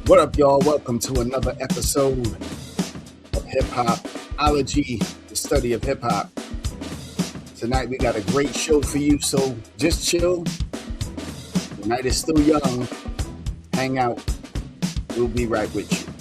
What up, y'all? Welcome to another episode of Hopology, the study of hip hop. Tonight we got a great show for you, so just chill. The night is still young. Hang out. We'll be right with you.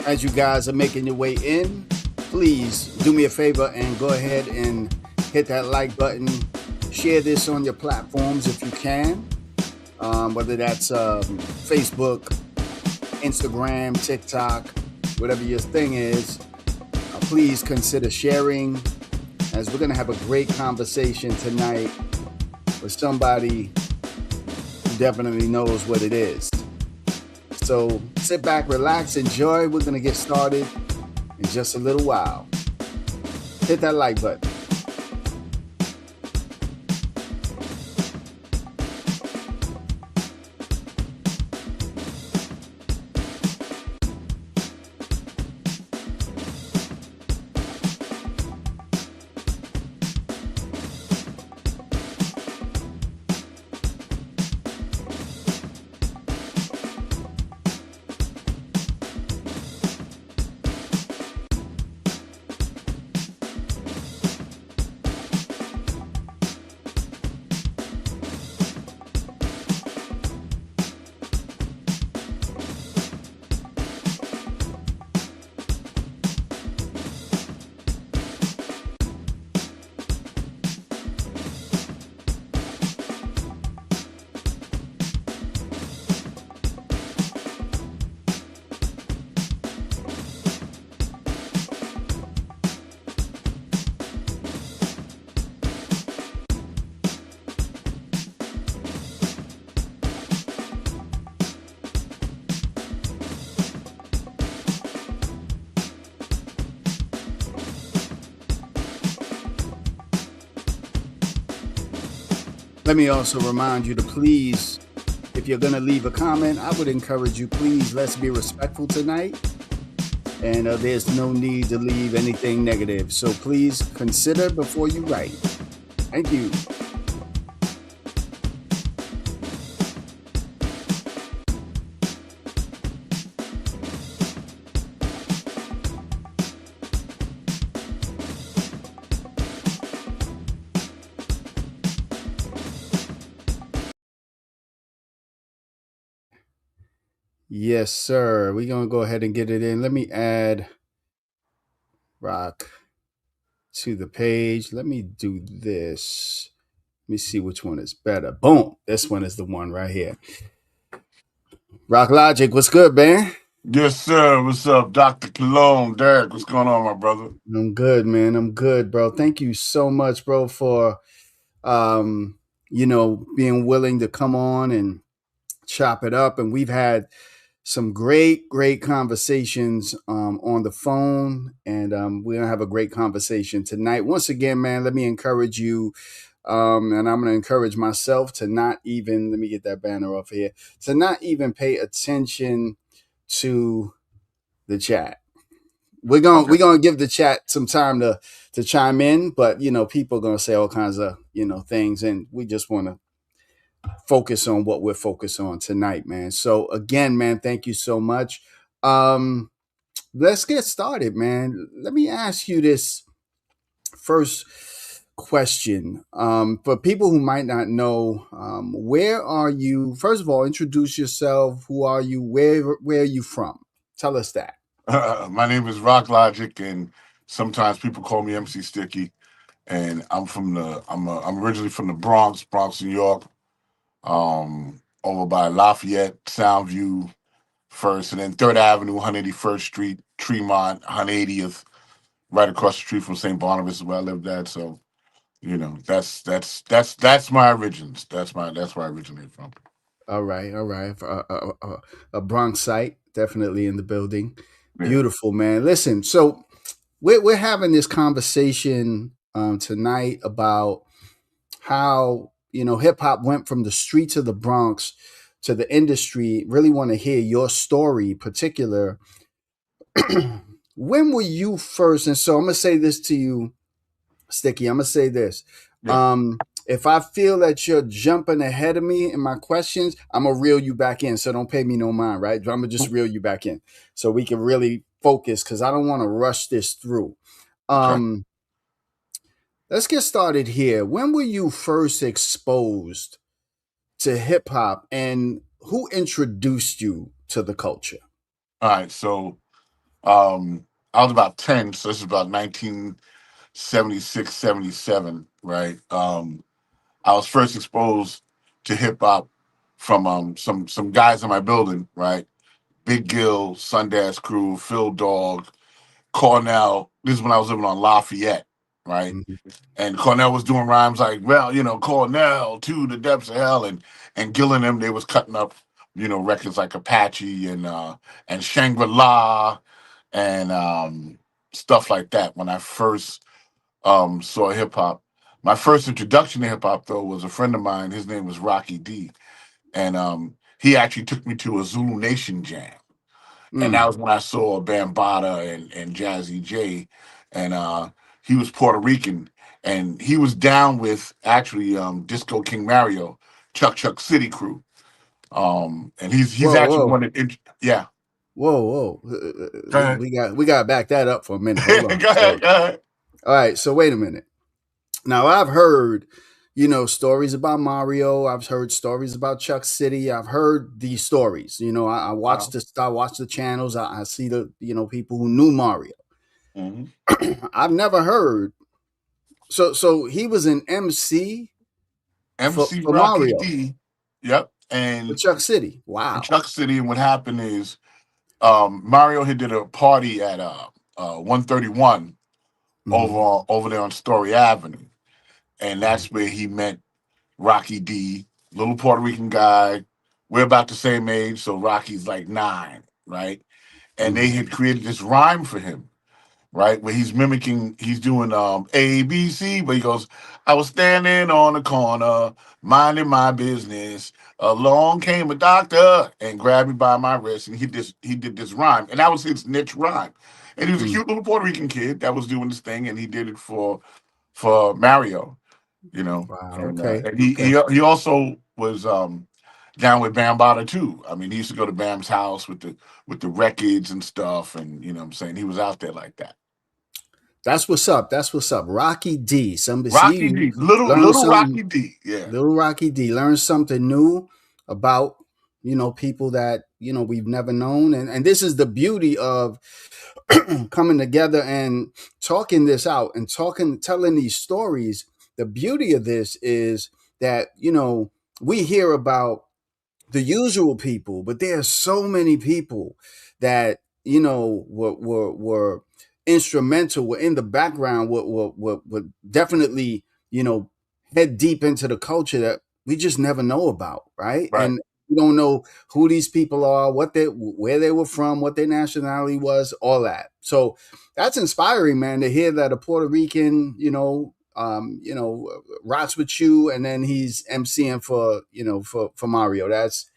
As you guys are making your way in, please do me a favor and go ahead and hit that like button. Share this on your platforms if you can, whether that's Facebook, Instagram, TikTok, whatever your thing is. Please consider sharing, as we're going to have a great conversation tonight with somebody who definitely knows what it is. So sit back, relax, enjoy. We're going to get started in just a little while. Hit that like button. Let me also remind you to please, if you're going to leave a comment, I would encourage you, please, let's be respectful tonight. And there's no need to leave anything negative. So please consider before you write. Thank you. Yes, sir. We're going to go ahead and get it in. Let me add Rock to the page. Let me do this. Let me see which one is better. Boom. This one is the one right here. Rock Logic, what's good, man? Yes, sir. What's up, Dr. Colon? Derrick, what's going on, my brother? I'm good, man. I'm good, bro. Thank you so much, bro, for um, being willing to come on and chop it up. And we've had some great conversations on the phone, and we're gonna have a great conversation tonight. Once again, man, let me encourage you, and I'm gonna encourage myself to not even, let me get that banner off here, to not even pay attention to the chat. Okay. we're gonna give the chat some time to chime in, but people are gonna say all kinds of things, and we just want to focus on what we're focused on tonight, man. So again, man, thank you so much. Um, let's get started, man. Let me ask you this first question. For people who might not know, where are you? First of all, introduce yourself. Who are you? Where are you from? Tell us that. My name is Rock Logic, and sometimes people call me MC Sticky. And I'm originally from the Bronx, Bronx, New York. Over by Lafayette, Soundview, First, and then Third Avenue, 181st Street, Tremont, 180th, right across the street from St. Barnabas, is where I lived at. So that's my origins. That's where I originate from. All right, all right. A Bronx site, definitely in the building. Yeah. Beautiful, man. Listen, so we're having this conversation tonight about how hip hop went from the streets of the Bronx to the industry. Really want to hear your story, particular. When were you first? And so I'm gonna say this to you, Sticky. I'm gonna say this. Yeah. If I feel that you're jumping ahead of me in my questions, I'm gonna reel you back in. So don't pay me no mind, right? I'm gonna just reel you back in so we can really focus because I don't want to rush this through. Okay. Um, let's get started here. When were you first exposed to hip hop, and who introduced you to the culture? All right. So I was about 10, so this is about 1976, 77, right? I was first exposed to hip hop from some guys in my building, right? Big Gill, Sundance Crew, Phil Dog, Cornell. This is when I was living on Lafayette, right? Mhm. And Cornell was doing rhymes like, well, Cornell to the depths of hell, and Gill and them, they was cutting up, records like Apache and Shangri La and stuff like that. When I first saw hip hop, my first introduction to hip hop though was a friend of mine. His name was Rocky D, and he actually took me to a Zulu Nation jam, and that Mm. was when I saw Bambaataa and Jazzy J, and he was Puerto Rican, and he was down with actually Disco King Mario, Chuck City crew, and he's Whoa, actually whoa, one that yeah. whoa, whoa. Go ahead. We got to back that up for a minute. Hold on. Go ahead. So, Go ahead. all right. So wait a minute. Now I've heard, stories about Mario. I've heard stories about Chuck City. I've heard these stories. I watch Uh, the channels. I see the people who knew Mario. mhm. I've never heard. So he was an MC for MC for Rocky Mario, D. Yep. for And Chuck City. Wow. Chuck City. And what happened is Mario had did a party at 131 Hmm. over there on Story Avenue, and that's where he met Rocky D, little Puerto Rican guy. We're about the same age, so Rocky's like 9, right? And they Hmm. had created this rhyme for him, right? Where he's doing ABC, but he goes, I was standing on the corner, minding my business. Along came a doctor and grabbed me by my wrist, and he did this rhyme. And that was his niche rhyme. And he was a Mm. cute little Puerto Rican kid that was doing this thing, and he did it for Mario, Wow. and Okay. and Okay. he also was down with Bambaataa too. I mean, he used to go to Bam's house with the records and stuff, and what I'm saying, he was out there like that. That's what's up. That's what's up. Rocky D. Somebody see Rocky you D, little learn little something. Rocky D, yeah. Little Rocky D. Learn something new about people that we've never known, and this is the beauty of coming together and talking this out and telling these stories. The beauty of this is that we hear about the usual people, but there are so many people that were instrumental, were in the background, were definitely head deep into the culture that we just never know about, right? Right. And we don't know who these people are, where they were from, what their nationality was, all that. So that's inspiring, man, to hear that a Puerto Rican, rocks with you, and then he's MCing for for Mario. That's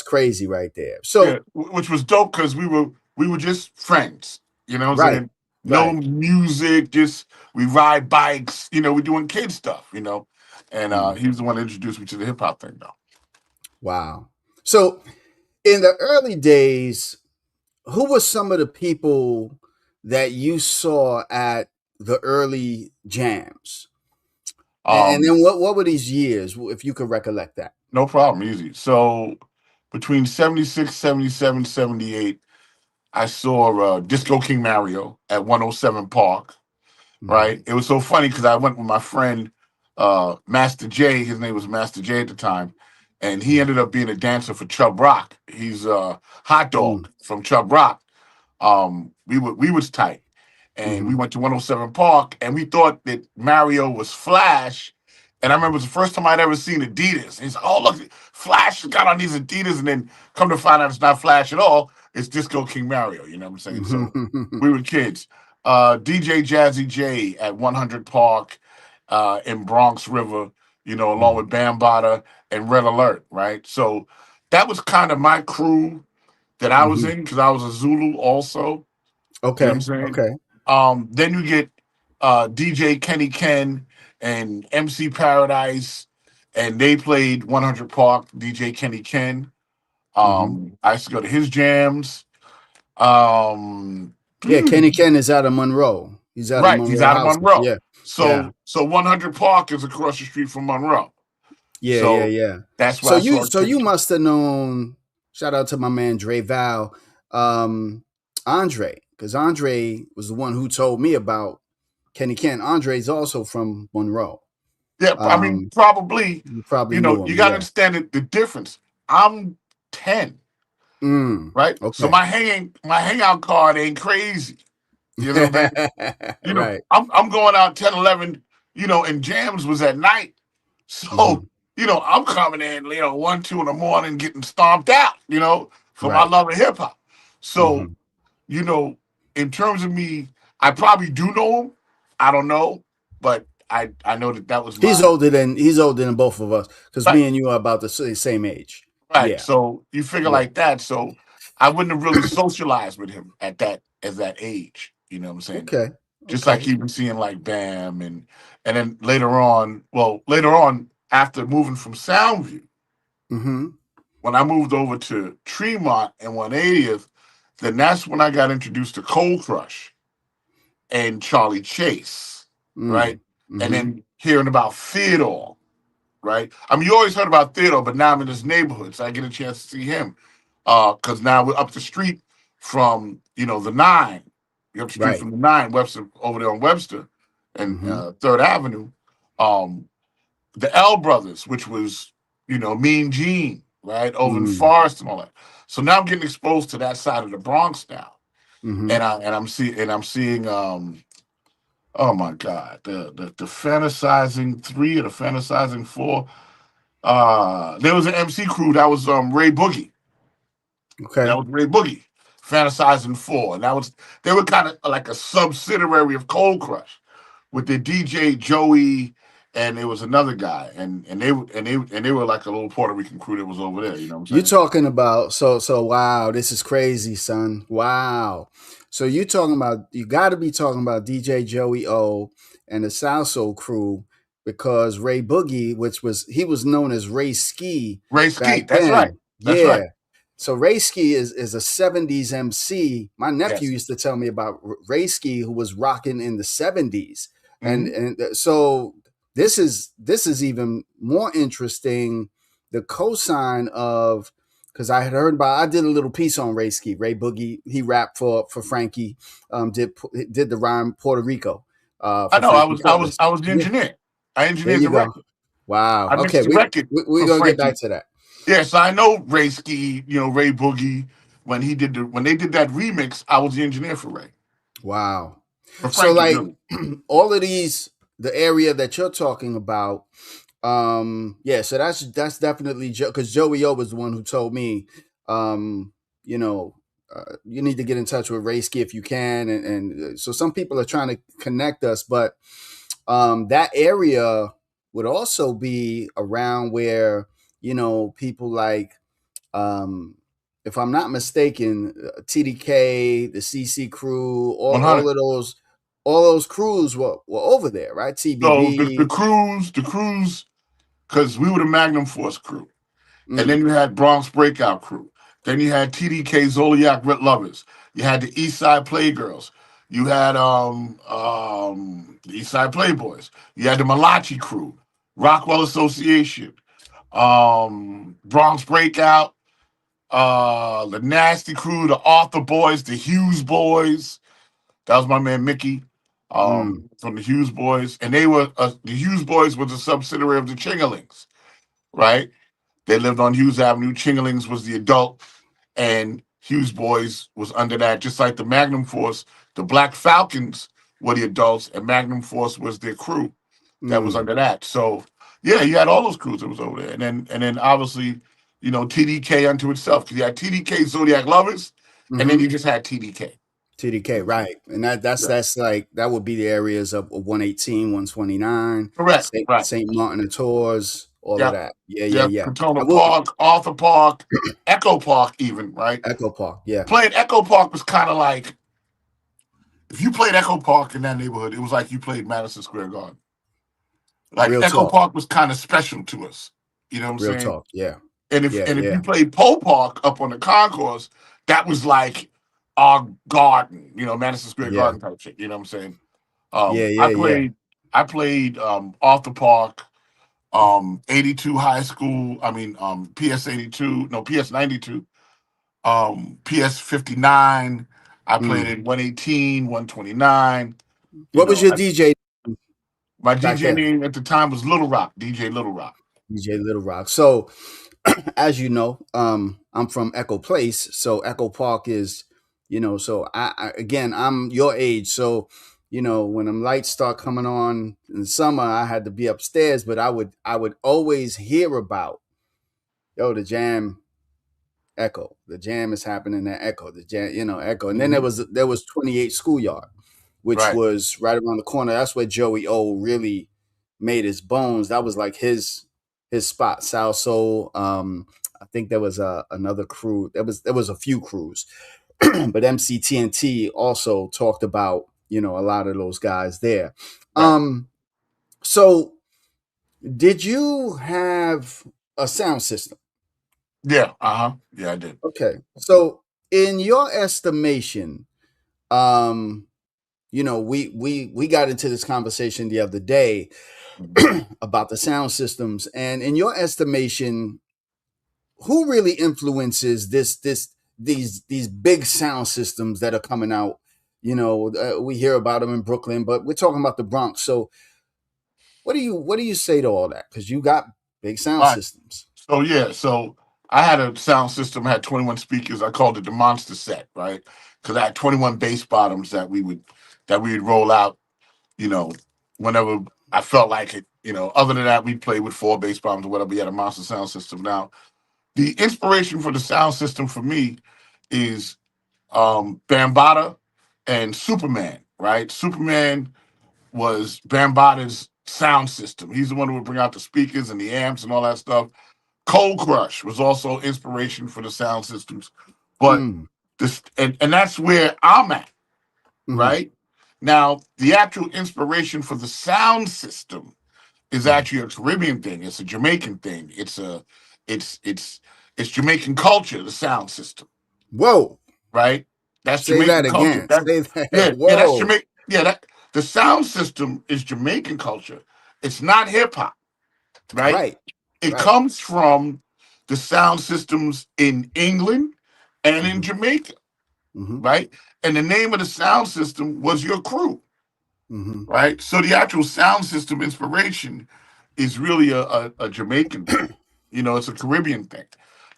crazy right there. Yeah, So which was dope because we were just friends. You know what I'm Right. saying? No Right. music, just we ride bikes. You know, we doing kid stuff. You know, and Mm. he was the one that introduced me to the hip hop thing, though. Wow. So in the early days, who were some of the people that you saw at the early jams? And Um, then what were these years, if you could recollect that? no problem, easy. So between 76, 77, 78, I saw Disco King Mario at 107 Park. Hmm. Right? It was so funny because I went with my friend Master J. His name was Master J at the time, and he ended up being a dancer for Chubb Rock. He's Hot Mm-hmm. Dog from Chubb Rock. We was tight, and we Mm-hmm. went to 107 Park, and we thought that Mario was Flash. And I remember it was the first time I'd ever seen Adidas. He's oh look, Flash got on these Adidas, and then come to find out it's not Flash at all. It's Disco King Mario. You know what I'm saying? So we were kids. DJ Jazzy J at 100 Park in Bronx River. You know, along with Bambaataa and Red Alert. Right. So that was kind of my crew that I was Hmm. in because I was a Zulu also. You know what I'm Okay. saying? Okay. Then you get DJ Kenny Ken and MC Paradise, and they played 100 Park. DJ Kenny Ken. Hmm. I used to go to his jams. Um, Yeah, Kenny Ken is out of Monroe. He's out of right, he's Monroe out of Housing. Monroe. Yeah. Yeah. So 100 Park is across the street from Monroe. Yeah, yeah, So yeah. that's where So I you saw so Kenny you Ken. must have known, shout out to my man Dre Val, um, Andre, because Andre was the one who told me about Kenny Ken. Andre's also from Monroe. Yeah, I mean, Um, probably, you probably you know, knew you him, got to yeah. understand the difference. I'm 10, right? So Okay. my hangout card ain't crazy. You know what I'm saying? You know, Right. I'm going out 10, 11. You know, and jams was at night. So, Hmm. you know, I'm coming in, you know, 1, 2 in the morning getting stomped out, you know, for my Right. love of hip hop. So, Hmm. you know, in terms of me, I probably do know him. I don't know, but I know that that was my He's older than both of us because right. me and you are about the same age. Right. Yeah. So you figure Yeah. like that. So I wouldn't have really socialized with him at that age. You know what I'm saying? Okay. Just like Okay. even seeing like Bam and then later on after moving from Soundview, Hmm. when I moved over to Tremont and 180th, then that's when I got introduced to Cold Crush and Charlie Chase, right? Mm. And Hmm. then hearing about Theodore, right? I mean, you always heard about Theodore, but now I'm in his neighborhood, so I get a chance to see him. Because now we're up the street from the nine. You're up the street Right. from the nine, Webster over there on Webster and Hmm. Third Avenue. Um, the L Brothers, which was Mean Gene, right over in Mm. Forest and all that. So now I'm getting exposed to that side of the Bronx now, Hmm. and I'm seeing. Oh my God, the fantasizing three or the fantasizing four. There was an MC crew that was Ray Boogie. That Okay. was Ray Boogie, fantasizing four, and that was they were kind of like a subsidiary of Cold Crush with the DJ Joey, and there was another guy, and they were like a little Puerto Rican crew that was over there. You know what You I'm saying? talking about so wow, this is crazy, son. Wow. So you got to be talking about DJ Joey O and the South Soul crew because Ray Boogie, he was known as Ray Ski Ray back Skeet, that's right, then. that's Yeah. right. So Ray Ski is a 70s MC. My nephew Yes. used to tell me about Ray Ski who was rocking in the 70s. And Hmm. so this is even more interesting, the cosign of, because I did a little piece on Ray Ski, Ray Boogie. He rapped for Frankie, did the rhyme Puerto Rico I for know. I Frankie was I was Cutlass. I was the Yeah, engineer. I there engineered you the go. record. Wow. I mixed Okay, the record we're for gonna get back Frankie. to that. Yes, I know Ray Ski. Ray Boogie. When they did that remix, I was the engineer for Ray Wow. for So Frankie like really. all of these, the area that you're talking about, yeah, so that's definitely Joe, because Joey O was the one who told me, um, you know, you need to get in touch with Rayski if you can, and so some people are trying to connect us, but that area would also be around where people like, um, if I'm not mistaken, TDK, the CC crew, all, 100. all of those, all those crews were over there, right? So the TBV. crews, because we were the Magnum Force crew. And then Mm, you had Bronx Breakout Crew. Then you had TDK Zodiac Rit Lovers. You had the East Side Playgirls. You had the East Side Playboys. You had the Malachi Crew, Rockwell Association, Bronx Breakout, the Nasty Crew, the Arthur Boys, the Hughes Boys. That was my man Mickey mm, from the Hughes Boys, and they were the Hughes Boys was a subsidiary of the Chingalings, right? They lived on Hughes Avenue. Chingalings was the adult, and Hughes Boys was under that. Just like the Magnum Force, the Black Falcons were the adults, and Magnum Force was their crew that was mm. under that. So yeah, you had all those crews that was over there, and then obviously, TDK unto itself, because you had TDK Zodiac Lovers, and then Mm-hmm. you just had TDK. TDK, right? And Yeah, that's like that would be the areas of 118, 129, correct. Saint Right. Saint Martin and Tours, all of Yep. that. Yeah, yeah, Yep. yeah. I Potomac will. Park, Arthur Park, Echo Park, even right. Echo Park, yeah, Playing Echo Park was kind of like, if you played Echo Park in that neighborhood, it was like you played Madison Square Garden. Like real Echo talk, Park was kind of special to us. You know what I'm real saying? talk. Yeah, And if yeah, and if yeah, you played Poe Park up on the concourse, that was like our garden, Madison Square yeah, Garden type shit. You know what I'm saying? yeah, I yeah, yeah. played Arthur Park, 82 High School. I mean, PS 82, no PS 92, PS 59. I played Mm. in 118, 129. You What was know, your DJ my back DJ then? name at the time was Little Rock, DJ Little Rock. DJ Little Rock. So, as you know, I'm from Echo Place, so Echo Park is, so I again, I'm your age, so when them lights start coming on in the summer, I had to be upstairs, but I would always hear about, yo, the jam Echo, the jam is happening at Echo, the jam, Echo, and then there Hmm. was there was 28 Schoolyard, which Right, was right around the corner. That's where Joey O really made his bones. That was like his spot. Sal Soul. I think there was another crew. There was a few crews, but MCTNT also talked about a lot of those guys there. right. So did you have a sound system? Yeah, yeah, I did. Okay, so in your estimation, um, we got into this conversation the other day Mhm. about the sound systems, and in your estimation, who really influences these big sound systems that are coming out? We hear about them in Brooklyn, but we're talking about the Bronx. So what do you say to all that? Because you got big sound All right. systems. So I had a sound system, had 21 speakers. I called it the monster set, right? Because I had 21 bass bottoms that we would roll out, you know, whenever I felt like it. Other than that, we'd play with four bass bottoms or whatever. We had a monster sound system. Now, the inspiration for the sound system for me is Bambaataa and Superman, right? Superman was Bambaata's sound system. He's the one who would bring out the speakers and the amps and all that stuff. Cold Crush was also inspiration for the sound systems. But Mm, this and that's where I'm at, mm-hmm, right? Now, the actual inspiration for the sound system is mm-hmm. actually a Caribbean thing. It's a Jamaican thing. It's Jamaican culture, the sound system, Whoa! right? That's Say that Jamaican culture. again. That Say that. yeah, that's Whoa! Jamaican. Yeah, that the sound system is Jamaican culture. It's not hip hop, right? Right, It right. comes from the sound systems in England and in Mm-hmm, Jamaica, mm-hmm, right? And the name of the sound system was your crew, mm-hmm. right? So the actual sound system inspiration is really a Jamaican thing. It's a Caribbean thing.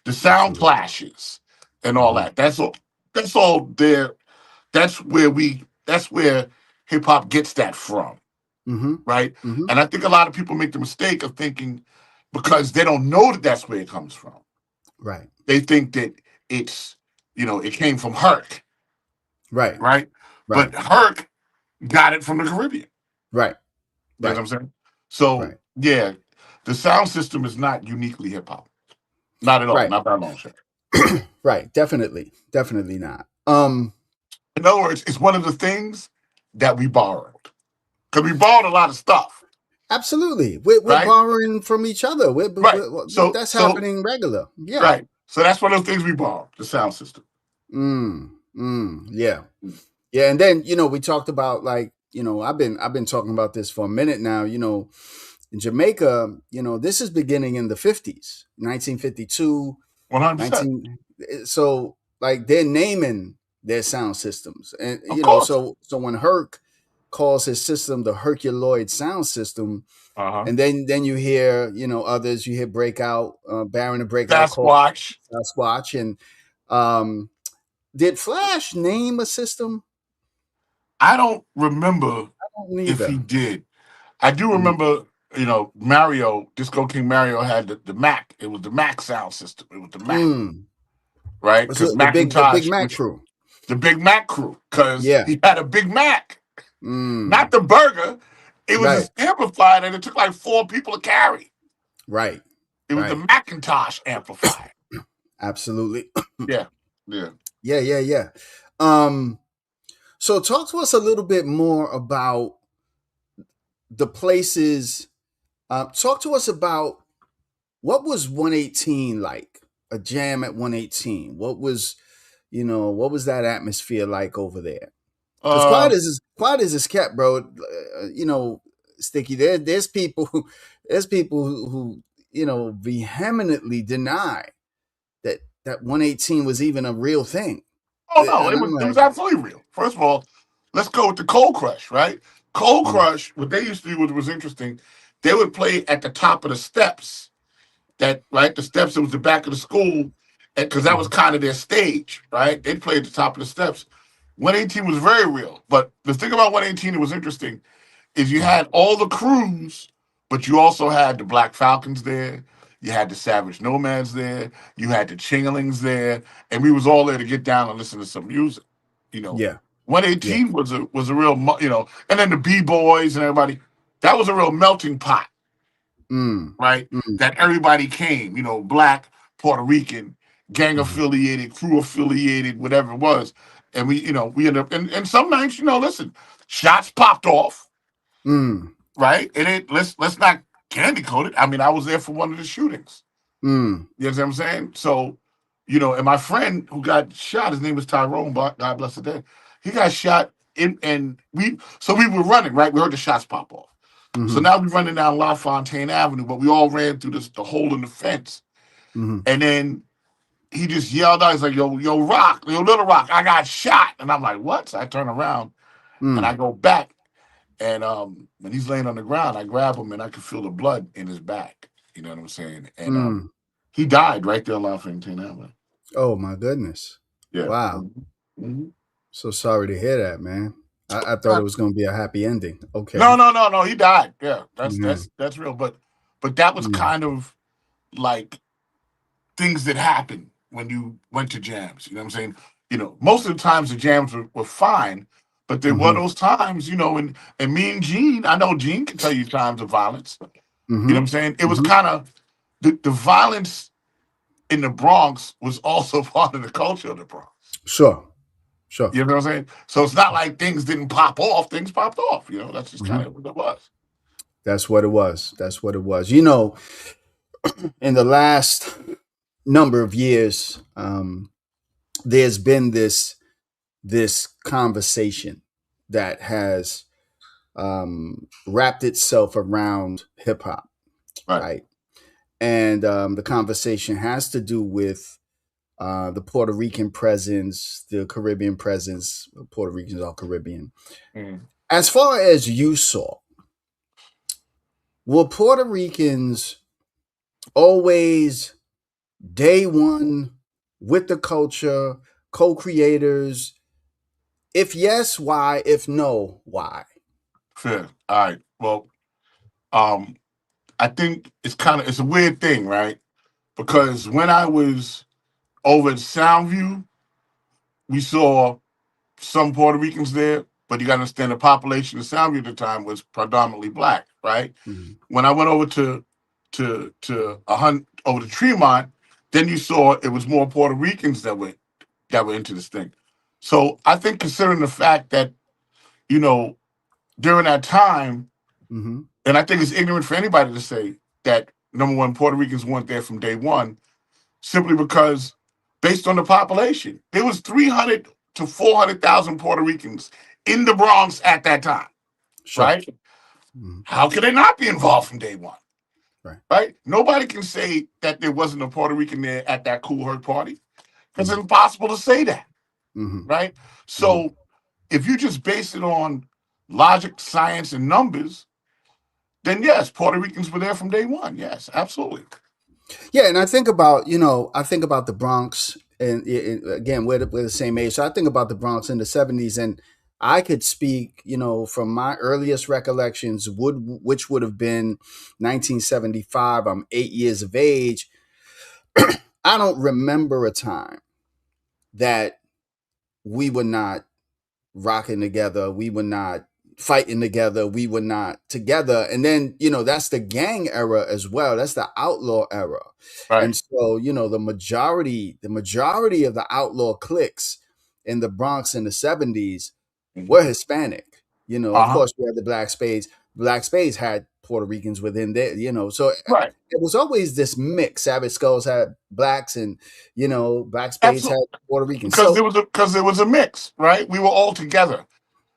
The sound Absolutely. clashes and all Mm-hmm, that. That's all. That's all there. That's where hip hop gets that from, mm-hmm, right? mm-hmm. And I think a lot of people make the mistake of thinking, because they don't know that that's where it comes from. Right, They think that it's, it came from Herc, right, right? right, But Herc got it from the Caribbean. right, You know what right, I'm saying? So right, yeah, the sound system is not uniquely hip hop. Not at all. right. Not by a long shot. Right. Definitely not. In other words, it's one of the things that we borrowed because we borrowed a lot of stuff, Absolutely. We're right? borrowing from each other. Right. So That's so happening regular. Yeah. right. So that's one of the things we borrowed, the sound system. Yeah. Yeah, and then we talked about, like, I've been talking about this for a minute now. In Jamaica, this is beginning in the 50s, 1952, 100%. 19. So, like, they're naming their sound systems, and Of course. so when Herc calls his system the Herculoid sound system, Uh-huh. and then you hear others, you hear Breakout, Baron and Breakout call Sasquatch. Sasquatch, and um, did Flash name a system? I don't remember I don't if he either. did. I do Mm. remember, Mario, Disco King Mario had the Mac. It was the Mac sound system. It was the Mac, Mm. right? Because So the Big Macintosh, Mac which crew. the Big Mac crew, because Yeah. he had a Big Mac, not Mm. the burger. It was Right. this amplifier that it took like four people to carry. Right. It was the Right. Macintosh amplifier. Absolutely. Yeah, yeah. Yeah. Yeah. Yeah. Um. So talk to us a little bit more about the places. Talk to us about what was 118 like. A jam at 118. What was that atmosphere like over there? Because Uh, quiet as it's kept, bro. Sticky. There's people who vehemently deny that 118 was even a real thing, oh no, and I'm it was like, absolutely real. First of all, let's go with the Cold Crush, right? Cold mm, Crush, what they used to do was interesting. They would play at the top of the steps. That right, the steps. It was the back of the school, because that was mm, kind of their stage, right? They'd play at the top of the steps. 118 was very real, but the thing about 118 that was interesting is you mm, had all the crews, but you also had the Black Falcons there. You had the Savage Nomads there. You had the Chinglings there, and we was all there to get down and listen to some music. You know, yeah, yeah, 118 was a real, and then the B boys and everybody. That was a real melting pot, mm, right? mm, That everybody came, black, Puerto Rican, gang mm, affiliated, crew affiliated, whatever it was. And we ended up, and some nights, listen, shots popped off, mm, right? It ain't, let's not candy coat it. I mean, I was there for one of the shootings. mm, You know what I'm saying? So, and my friend who got shot, his name was Tyrone, but God bless the dead. He got shot and we were running, right? We heard the shots pop off. So mm, now we're running down La Fontaine Avenue, but we all ran through the hole in the fence. mm, And then he just yelled out, he's like, yo, Rock, yo, Little Rock, I got shot. And I'm like, what? So I turn around and I mm, go back. And when he's laying on the ground, I grab him and I can feel the blood in his back. You know what I'm saying? And mm. he died right there on La Fontaine Avenue. Oh my goodness! Yeah. Wow. Mhm. Mhm. So sorry to hear that, man. I thought it was going to be a happy ending. No, Okay. no, no, no. He died. Yeah, that's Yeah. that's that's real. But that was Mm, kind of like things that happen when you went to jams. You know what I'm saying? Most of the times the jams were fine, but there were mm-hmm, those times, and me and Gene, I know Gene can tell you times of violence. You know what mm-hmm, I'm saying? It was mm-hmm. kind of the violence in the Bronx was also part of the culture of the Bronx. Sure. Sure. You know what I'm saying? So it's not like things didn't pop off. Things popped off. That's just kind Mm-hmm. of what it was. That's what it was. That's what it was. In the last number of years, there's been this conversation that has wrapped itself around hip hop, Right. right? And the conversation has to do with the Puerto Rican presence, the Caribbean presence. Puerto Ricans are Caribbean. Mm. As far as you saw, were Puerto Ricans always day one with the culture, co-creators? If yes, why? If no, why? Fair. All right. Well, um, I think it's a weird thing, right? Because when I was over at Soundview, we saw some Puerto Ricans there, but you got to understand the population of Soundview at the time was predominantly black, right? Mhm. When I went over to over to Tremont, Then you saw it was more Puerto Ricans that were into this thing. So I think considering the fact that, you know, during that time, Mm-hmm. and I think it's ignorant for anybody to say that number one, Puerto Ricans weren't there from day one, simply because based on the population, there was 300 to 400,000 Puerto Ricans in the Bronx at that time, Sure. right? Mm-hmm. How could they not be involved from day one, Right. right? Nobody can say that there wasn't a Puerto Rican there at that Cool Herc party because Mm-hmm. it's impossible to say that, Mm-hmm. right? Mm-hmm. So if you just base it on logic, science, and numbers, then yes, Puerto Ricans were there from day one. Yes, absolutely. Yeah, and I think about, I think about the Bronx, and again, we're the same age, so I think about the Bronx in the '70s, and I could speak, from my earliest recollections, which would have been 1975. I'm 8 years of age. I don't remember a time that we were not rocking together. We were not fighting together. We were not together. And then, that's the gang era as well. That's the outlaw era. And Right. so, the majority of the outlaw cliques in the Bronx in the '70s were Hispanic. Uh Of huh. course, we had the Black Spades. Black Spades had Puerto Ricans within there, so Right. it was always this mix. Savage Skulls had blacks, and Black Spades had Absolutely. Puerto Ricans. Because So there was a mix, right? We were all together,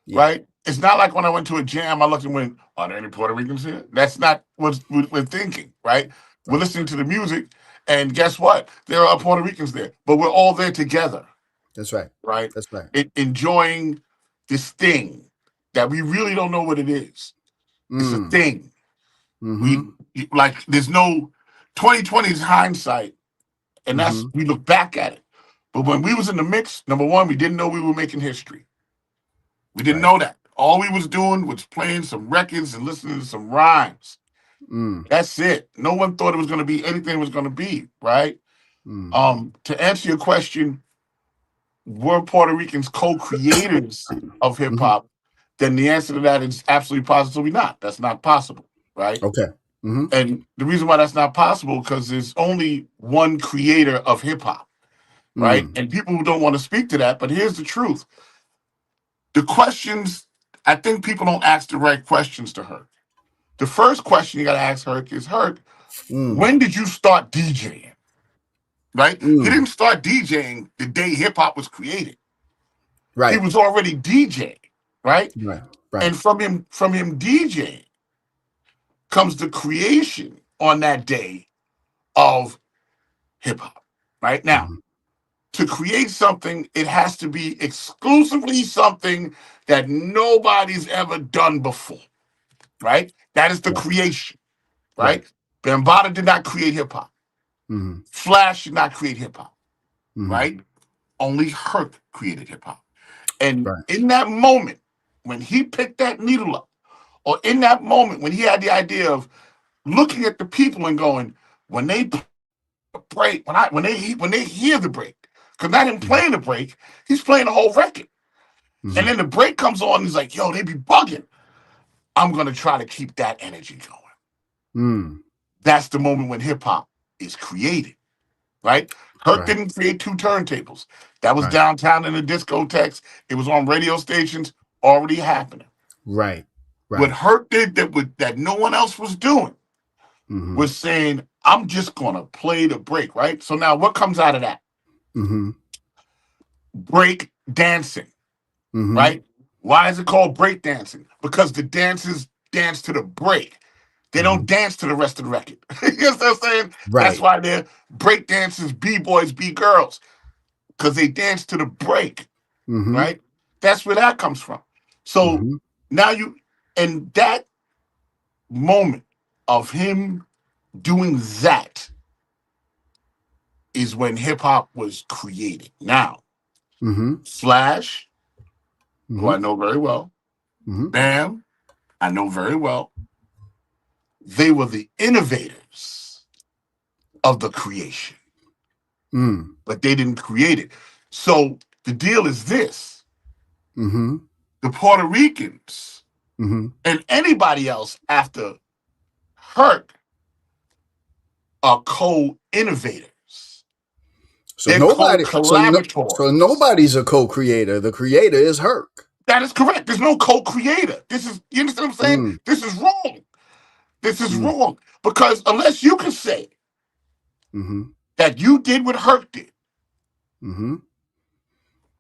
yeah, right? It's not like when I went to a jam, I looked and went, "Are there any Puerto Ricans here?" That's not what we're thinking, right? We're right. listening to the music, and guess what? There are Puerto Ricans there, but we're all there together, That's right. right? That's right. Enjoying this thing that we really don't know what it is. It's a Mm. thing. Mm-hmm. We like. There's no 2020 is hindsight, and that's Mm-hmm. we look back at it. But when we was in the mix, number one, we didn't know we were making history. We didn't Right. know that. All we was doing was playing some records and listening to some rhymes. Mm. That's it. No one thought it was going to be anything it was going to be, right? Mm. To answer your question, were Puerto Ricans co-creators of hip Mm-hmm. hop? Then the answer to that is absolutely positively not. That's not possible, right? Okay. Mm-hmm. And the reason why that's not possible because there's only one creator of hip hop, right? Mm. And people who don't want to speak to that, but here's the truth: the questions. I think people don't ask the right questions to her. The first question you got to ask Herc is, Herc, Mm. when did you start DJing? Right? He Mm. didn't start DJing the day hip hop was created. He Right. was already DJing, right? Right. Right. And from him DJing comes the creation on that day of hip hop. Right? Now, Mm-hmm. to create something, it has to be exclusively something that nobody's ever done before. Right? That is the Right. creation, Right. right? Bambaataa did not create hip hop. Mm-hmm. Flash did not create hip hop, Mm-hmm. right? Only Herc created hip hop. And Right. in that moment, when he picked that needle up, or in that moment when he had the idea of looking at the people and going, when they break, when they hear the break, because not him Mm-hmm. playing the break, he's playing the whole record. And Mm-hmm. then the break comes on, and he's like, yo, they be bugging. I'm gonna try to keep that energy going. Mm. That's the moment when hip hop is created. Right? Herc Right. didn't create two turntables. That was Right. downtown in the discotheques. It was on radio stations already happening. Right. What Right. Herc did that no one else was doing Mm-hmm. was saying, I'm just gonna play the break, right? So now what comes out of that? Mm-hmm. Break dancing, Mm-hmm. right? Why is it called break dancing? Because the dancers dance to the break. They Mm-hmm. don't dance to the rest of the record. You know what I'm saying? That's Right. why they're break dancers, B-boys, B-girls, because they dance to the break. Mm-hmm. Right? That's where that comes from. So Mm-hmm. now and that moment of him doing that is when hip hop was created. Now, Mm-hmm. Flash, who Mm-hmm. I know very well, Mm-hmm. Bam, I know very well, they were the innovators of the creation, Mm. but they didn't create it. So the deal is this: Mm-hmm. the Puerto Ricans Mm-hmm. and anybody else after Herc are co-innovators. So They're called nobody, so collaborators. nobody's a co-creator. The creator is Herc. That is correct. There's no co-creator. This is, you understand what I'm saying? Mm, This is wrong. This is mm, wrong. Because unless you can say mm-hmm, that you did what Herc did, mm-hmm.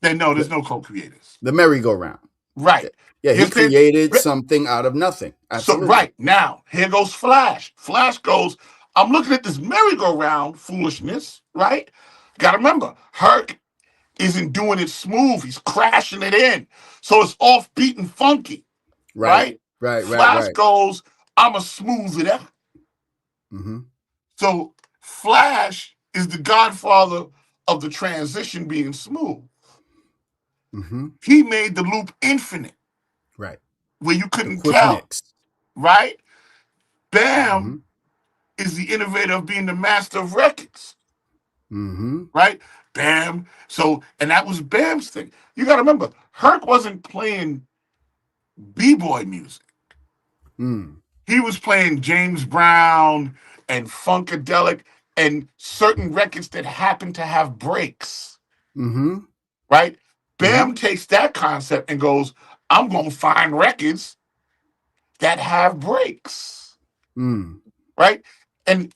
then no, The, there's no co-creators. the merry-go-round. Right. Yeah, You he understand? created something out of nothing. So Absolutely. right now, here goes Flash. Flash goes, I'm looking at this merry-go-round foolishness, right? Gotta remember, Herc isn't doing it smooth. He's crashing it in. So it's offbeat and funky, Right, right? right, right, Flash right. goes, I'm a smooth it out. Mm-hmm, So Flash is the godfather of the transition being smooth. mm-hmm. He made the loop infinite Right. where you The couldn't quick tell, mix. right? Mm-hmm, Bam is the innovator of being the master of records, mm-hmm, right? Bam. So, and that was Bam's thing. You got to remember, Herc wasn't playing b-boy music. mm, He was playing James Brown and Funkadelic and certain records that happened to have breaks, mm-hmm, right? mm-hmm, Bam takes that concept and goes, I'm going to find records that have breaks, mm. right? And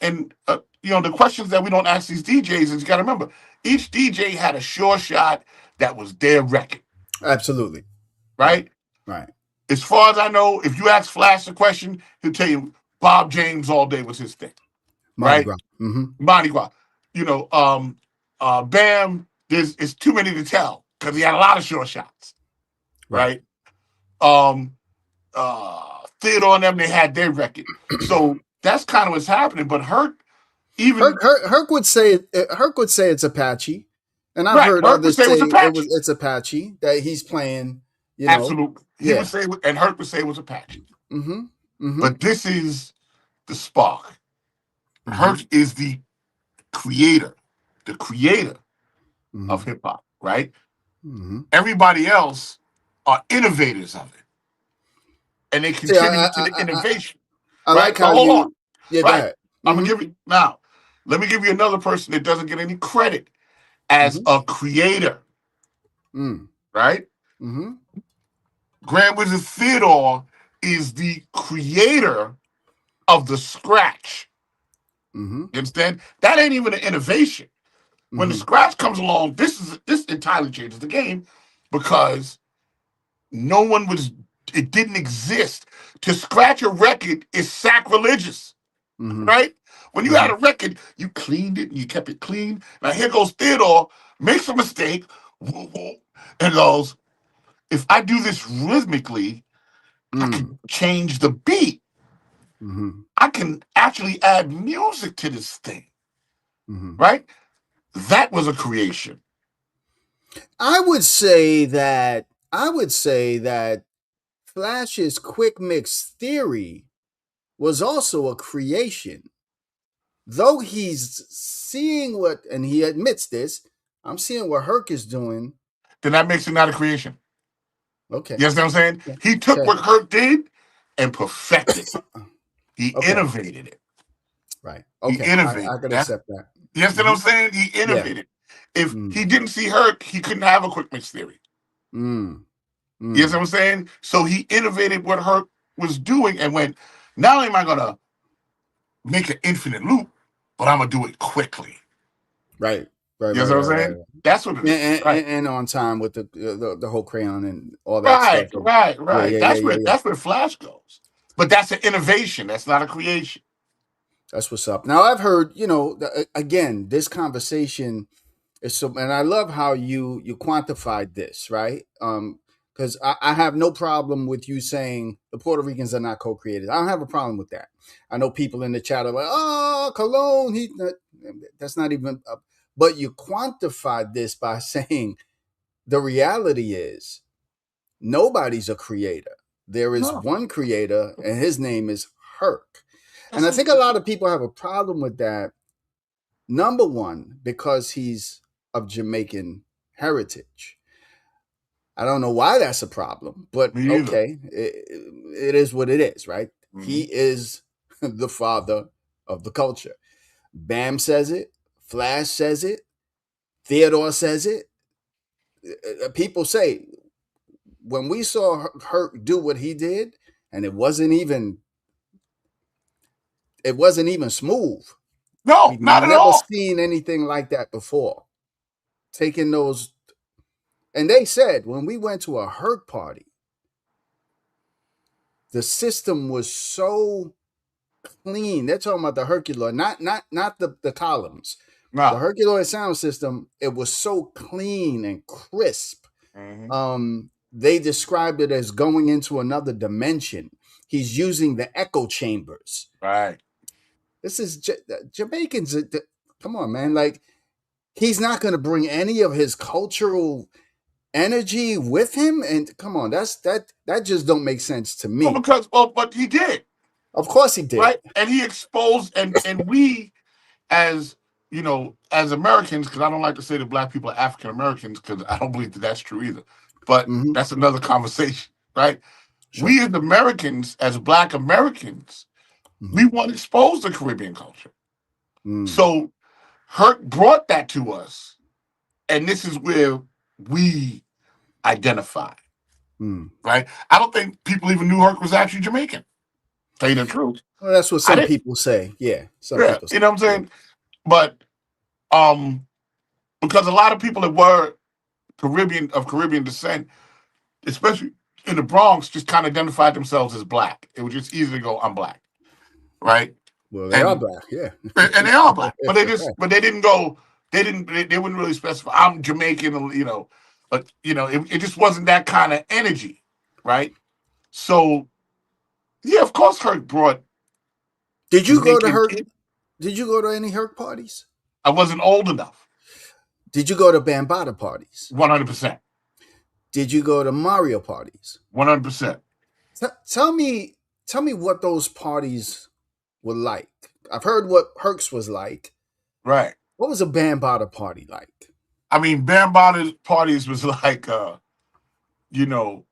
you know, the questions that we don't ask these DJs is you got to remember, each DJ had a sure shot that was their record, Absolutely. Right, right? right. As far as I know, if you ask Flash a question, he'll tell you Bob James all day was his thing, Mardi right? Gras. Mm-hmm. Mardi Gras. You know, Bam, there's it's too many to tell because he had a lot of short shots, Right. right? Um, Theodore and them, they had their record. So that's kind of what's happening. But Herc, even Herc would say it's Apache, and I've right, heard Herc would others say it say was Apache. it's Apache that he's playing. You know, Absolutely. He would yeah. say, and Herc would say it was Apache. Mm-hmm. Mm-hmm. But this is the spark. Mm-hmm. Herc is the creator Mm-hmm. of hip hop, right? Mm-hmm. Everybody else are innovators of it, and they See, contribute to the innovation, I like right? But how hold on, you. Yeah. Go right? ahead. I'm gonna Mm-hmm. give you now. Let me give you another person that doesn't get any credit as Mm-hmm. a creator, Mm. right? Mm-hmm. Grand Wizard Theodore is the creator of the scratch. Mm-hmm. You understand? That ain't even an innovation. When the Mm-hmm. scratch comes along, this entirely changes the game because no one was. It didn't exist. To scratch a record is sacrilegious, Mm-hmm. right? When you Mm-hmm. had a record, you cleaned it and you kept it clean. Now here goes Theodore, makes a mistake, and goes, if I do this rhythmically, I Mm. can change the beat. Mm-hmm. I can actually add music to this thing, Mm-hmm. right? That was a creation. I would say that Flash's quick mix theory was also a creation. Though he's seeing what, and he admits this, I'm seeing what Herc is doing. Then that makes it not a creation. Okay. You understand what I'm saying? Yeah. He took Okay. what Herc did and perfected it. He Okay. innovated it. Right. He Okay. I innovated. could That's accept that. you understand what Mm-hmm. I'm saying? He Yeah. innovated. If Mm. he didn't see Herc, he couldn't have a quick mix theory. Mm. You understand Mm. what I'm saying? So he innovated what Herc was doing and went, not only am I gonna make an infinite loop, but I'm gonna do it quickly. Right. Right. You Right. know what Right. I'm Right. saying? Right. That's what it is. Right. And on time with the whole crayon and all that Right, stuff. right, Yeah. right. Yeah. Yeah. Yeah. Yeah. That's where Flash goes. But that's an innovation. That's not a creation. That's what's up. Now I've heard, again, this conversation is so, and I love how you quantified this, right? Because I have no problem with you saying the Puerto Ricans are not co-creators. I don't have a problem with that. I know people in the chat are like, "Oh, Colon, that's not even." But you quantified this by saying the reality is nobody's a creator. There is No, one creator, and his name is Herc. And that's I it. think a lot of people have a problem with that. Number one, because he's of Jamaican heritage. I don't know why that's a problem, but Me either. okay, it is what it is, right? He Hmm. is the father of the culture. Bam says it, Flash says it, Theodore says it. People say when we saw Hurt do what he did, and it wasn't even smooth. No, We've not at never all. seen anything like that before. Taking those, and they said when we went to a Hurt party, the system was so clean. They're talking about the Herculoid, not the columns. The No. Herculoid sound system. It was so clean and crisp. Hmm. They described it as going into another dimension. He's using the echo chambers. Right. This is Jamaicans. Come on, man! Like he's not going to bring any of his cultural energy with him. And come on, that just don't make sense to Well, me. but he did, Of course he did. right? And he exposed, and we, as as Americans, because I don't like to say that black people are African Americans, because I don't believe that that's true either. But Mm-hmm. that's another conversation, right? Sure. We as Americans, as black Americans, Mm-hmm. we want to expose the Caribbean culture. Mm. So Hurt brought that to us, and this is where we identify, Mm. right? I don't think people even knew Hurt was actually Jamaican. Tell you the truth, Well, that's what I some didn't. people say. Yeah, some Yeah, people you say. know what I'm Yeah. saying. But um, because a lot of people that were Caribbean descent, especially in the Bronx, just kind of identified themselves as black. It was just easy to go, I'm black, right? Well, they are And black. Yeah. and they are black, but Right. they didn't go, they wouldn't really specify. I'm Jamaican, but it just wasn't that kind of energy, right? So yeah, of course, Kirk brought Did you go to Jamaican. her? Did you go to any Herc parties? I wasn't old enough. Did you go to Bambata parties? 100%, Did you go to Mario parties? 100%. Tell me, what those parties were like. I've heard what Herc's was like. Right. What was a Bambata party like? I mean, Bam parties was like, you know,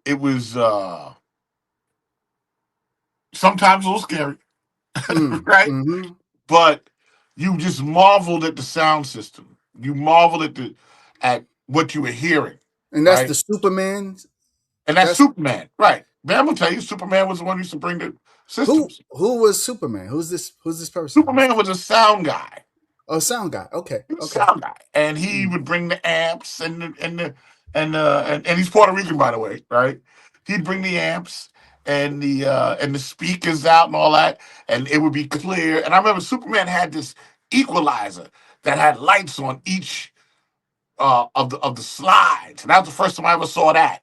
it was sometimes a little scary, Mm. right? Mm-hmm. But you just marveled at the sound system. You marveled at what you were hearing, And that's the right? Superman. And that's That's Superman, right? Bam will tell you, Superman was the one who used to bring the who. systems. Who was Superman? Who's this? Who's this person? Superman was a sound guy. Oh, sound guy. Okay. He was a Okay. sound guy, and he Mm. would bring the amps and he's Puerto Rican, by the way, right? He'd bring the amps and the speakers out and all that, and it would be clear. And I remember Superman had this equalizer that had lights on each of the slides, and that was the first time I ever saw that.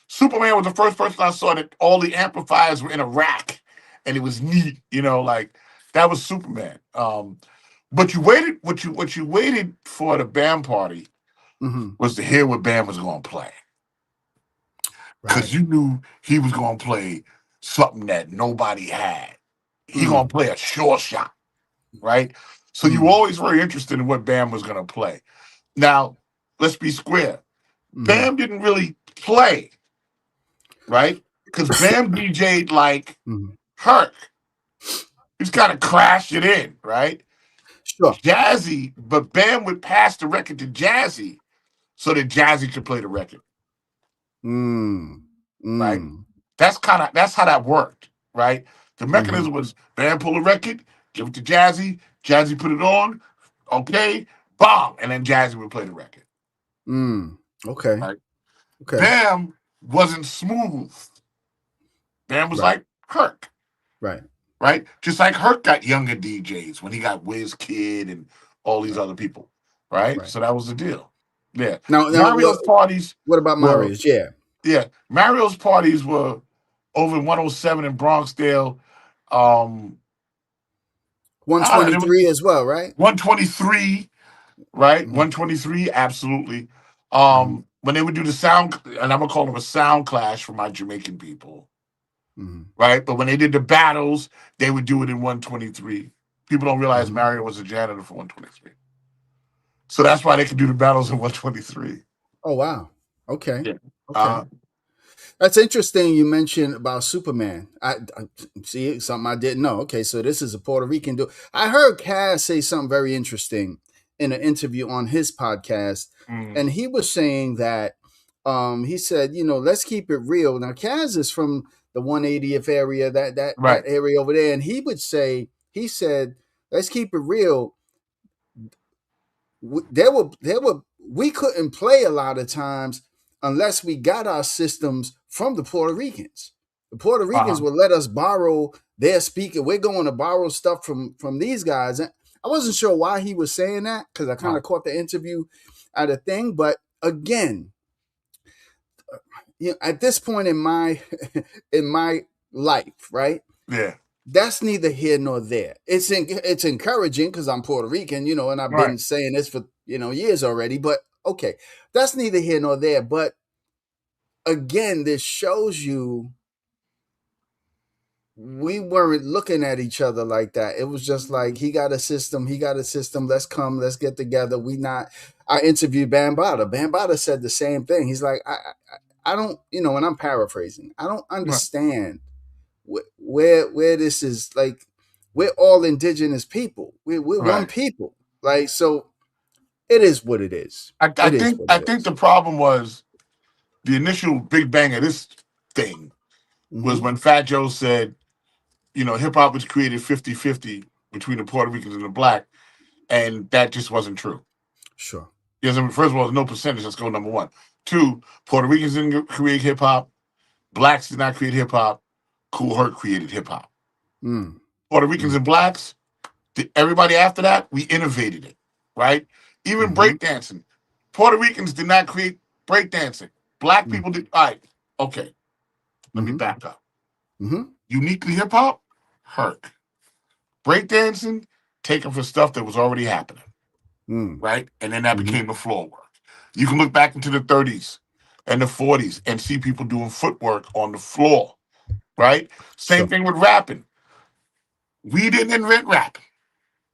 Superman was the first person I saw that all the amplifiers were in a rack, and it was neat. Like that was Superman. But you waited. What you waited for the band party Mm-hmm. was to hear what band was going to play, because Right. you knew he was going to play something that nobody had. He going Mm. to play a sure shot, right? So you were Mm. always very interested in what band was going to play. Now, let's be square. Mm-hmm. Bam didn't really play, right? Because Bam DJ'd like Mm-hmm. Herc. He just kind of crashed it in, right? Sure. Jazzy, but Bam would pass the record to Jazzy so that Jazzy could play the record, Mm. right? Mm. That's how that worked, right? The Mm-hmm. mechanism was Bam pull a record, give it to Jazzy, Jazzy put it on, okay, bomb, and then Jazzy would play the record, Mm. Okay. right? Okay. Bam wasn't smooth. Bam was Right. like Herc, Right. right? Just like Herc got younger DJs when he got Wiz Kid and all these Right. other people, right? Right. So that was the deal. Yeah. Now, Mario's parties what about were, Marius? Yeah. yeah, Mario's parties were over in 107 in Bronxdale. Um, I don't know, there was 123 as well, right? 123, right? Mm-hmm. 123, absolutely. Mm-hmm. When they would do the sound, and I'm gonna call them a sound clash for my Jamaican people, Mm-hmm. right? But when they did the battles, they would do it in 123. People don't realize Mm-hmm. Mario was a janitor for 123. So that's why they could do the battles in 123. Oh wow. Okay. Yeah. Okay. Uh, That's interesting. You mentioned about Superman. I see something I didn't know. Okay, so this is a Puerto Rican dude. I heard Cass say something very interesting in an interview on his podcast, Mm. and he was saying that he said, let's keep it real. Now, Kaz is from the 180th area, that Right. area over there, and he would say, he said, let's keep it real. We couldn't play a lot of times unless we got our systems from the Puerto Ricans. The Puerto Ricans Uh-huh. would let us borrow their speaker. We're going to borrow stuff from these guys. And I wasn't sure why he was saying that because I kind Uh-huh. of caught the interview at a thing. But again, at this point in my in my life, right? Yeah. That's neither here nor there. It's encouraging because I'm Puerto Rican, and I've Right. been saying this for years already. But okay, that's neither here nor there. But again, this shows you we weren't looking at each other like that. It was just like he got a system, he got a system. Let's come, let's get together. We not. I interviewed Bambata. Bambata said the same thing. He's like, I don't, and I'm paraphrasing. I don't Right. understand where this is like. We're all indigenous people. We're one Right. people. Like so, it is what it is. I It is think what I it think is. the problem was the initial big bang of this thing was Mm-hmm. when Fat Joe said, hip hop was created 50-50 between the Puerto Ricans and the black, and that just wasn't true. Sure. Yes, I mean, first of all, there's no percentage. Let's go number one. Two, Puerto Ricans didn't create hip hop. Blacks did not create hip hop. Cool Herc created hip hop. Mm, Puerto Ricans mm, and blacks, everybody after that, we innovated it, right? Even mm-hmm. breakdancing. Puerto Ricans did not create breakdancing. Black Mm, people did. All right, okay, let me mm-hmm. back up. Mm-hmm. Uniquely hip hop, Herc. Breakdancing, taken for stuff that was already happening, Mm, right? And then that mm-hmm. became the floor work. You can look back into the 30s and the 40s and see people doing footwork on the floor, right? Same Sure. thing with rapping. We didn't invent rapping,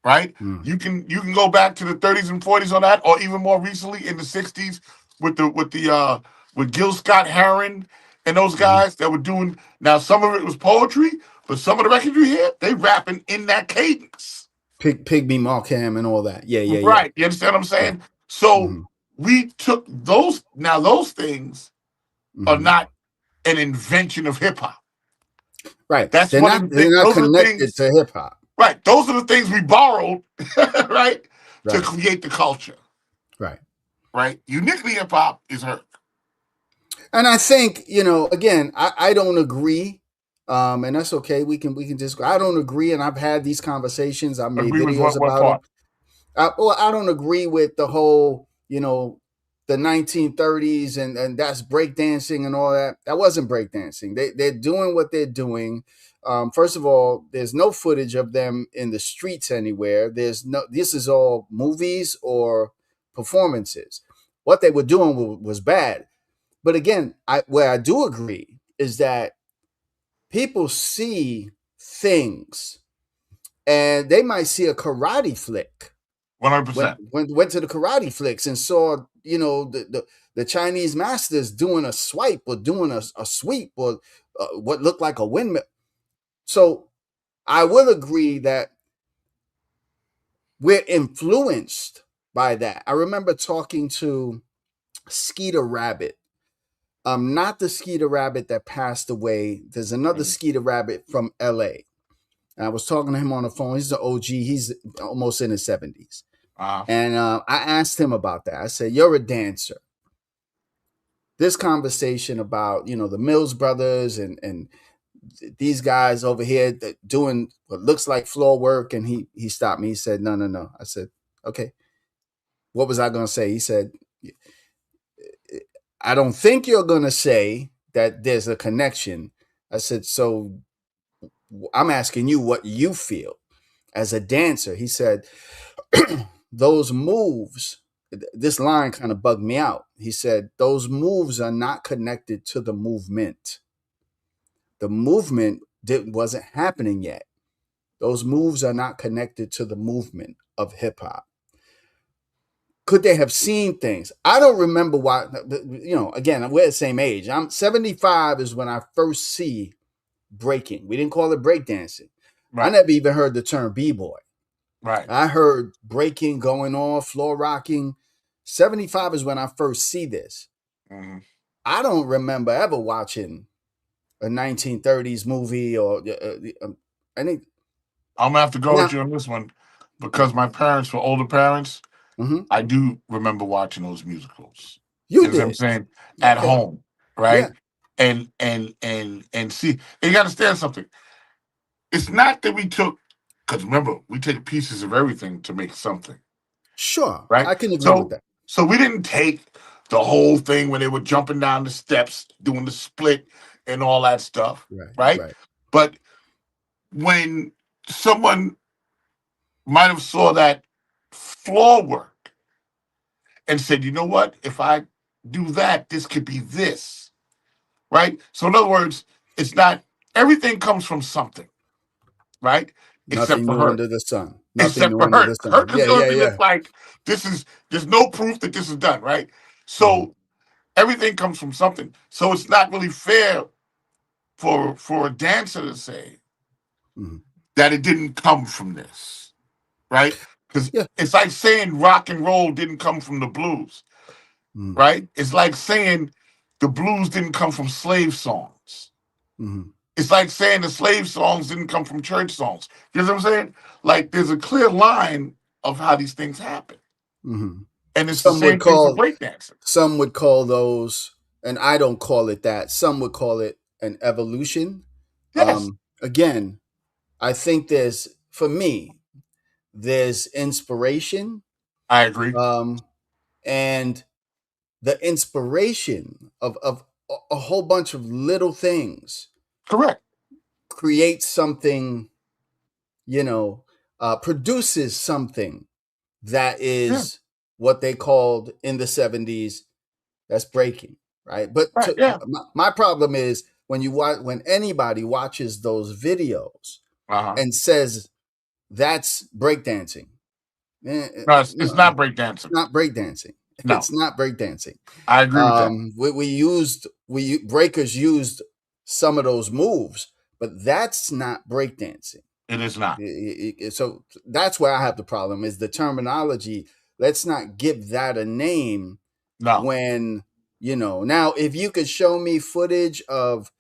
right? Mm, You can go back to the 30s and 40s on that, or even more recently in the 60s with Gil Scott Heron and those mm-hmm. guys that were doing. Now some of it was poetry, but some of the records you hear they rapping in that cadence. Pygmy Markham and all that. Yeah, yeah, yeah. Right. You understand what I'm Yeah. saying? So Mm-hmm. we took those. Now those things are Mm-hmm. not an invention of hip hop. Right. That's They're one of not the they're things. not Those are the connected things. to hip hop. Right. Those are the things we borrowed, right, to Right. create the culture. Right. Right. Uniquely hip hop is her. And I think, again, I don't agree. And that's okay. We can just I don't agree, and I've had these conversations. I've made Agree with videos what about them. part? I don't agree with the whole, the 1930s and that's breakdancing and all that. That wasn't breakdancing. They're doing what they're doing. First of all, there's no footage of them in the streets anywhere. There's no. This is all movies or performances. What they were doing was bad. But again, where I do agree is that people see things and they might see a karate flick 100%. went to the karate flicks and saw the Chinese masters doing a swipe or doing a sweep or what looked like a windmill. So I will agree that we're influenced by that. I remember talking to Skeeter Rabbit. Not the Skeeter Rabbit that passed away. There's another Skeeter Rabbit from LA. And I was talking to him on the phone. He's an OG. He's almost in his 70s. Uh, And I asked him about that. I said, "You're a dancer. This conversation about the Mills brothers and these guys over here that doing what looks like floor work." And he stopped me. He said, "No, no, no." I said, "Okay." What was I going to say? He said, "I don't think you're going to say that there's a connection." I said, "So I'm asking you what you feel as a dancer." He said, "Those moves." This line kind of bugged me out. He said, "Those moves are not connected to the movement. The movement wasn't happening yet. Those moves are not connected to the movement of hip hop." Could they have seen things? I don't remember why. Again, we're the same age. I'm 75 is when I first see breaking. We didn't call it breakdancing. I right. never even heard the term b-boy. Right. I heard breaking going on, floor rocking. 75 is when I first see this. Hmm. I don't remember ever watching a 1930s movie or any. I'm gonna have to go Now, with you on this one yeah. because my parents were older parents. Hmm. I do remember watching those musicals. You You know what I'm did. saying? At Okay. home, Yeah. right? And see, and you gotta understand something. It's not that we took, because remember, we take pieces of everything to make something, Sure. right? I can agree with So that. so we didn't take the whole thing when they were jumping down the steps, doing the split and all that stuff, Right. right? Right. But when someone might have saw that floor work and said, you know what, if I do that, this could be this, right? So in other words, it's not everything comes from something, right? Except Nothing for new her. under the sun. Nothing Except new for under her. the sun. Her is Yeah. the only Yeah. thing Yeah. that's like, this is there's no proof that this is done, right? Hmm. So everything comes from something. So it's not really fair for a dancer to say Hmm. that it didn't come from this, right? Because Yeah. it's like saying rock and roll didn't come from the blues, Hmm. right? It's like saying the blues didn't come from slave songs. Hmm. It's like saying the slave songs didn't come from church songs. You know what I'm saying? Like there's a clear line of how these things happen. Hmm. And it's the Some would same thing for call breakdancing. some would call those, and I don't call it that. Some would call it an evolution. Yes, Again, I think for me, there's inspiration, I agree. um, and the inspiration of a whole bunch of little things Correct. creates something, produces something that Yeah. is what they called in the 70s, that's breaking, right? But Right. Yeah. my problem is when when anybody watches those videos Uh-huh. and says that's breakdancing. No, it's No, not breakdancing. it's not breakdancing. No, It's not breakdancing. I agree with that. We breakers used some of those moves, but that's not breakdancing. It is not. So that's where I have the problem is the terminology. Let's not give that a name No. when, now if you could show me footage of,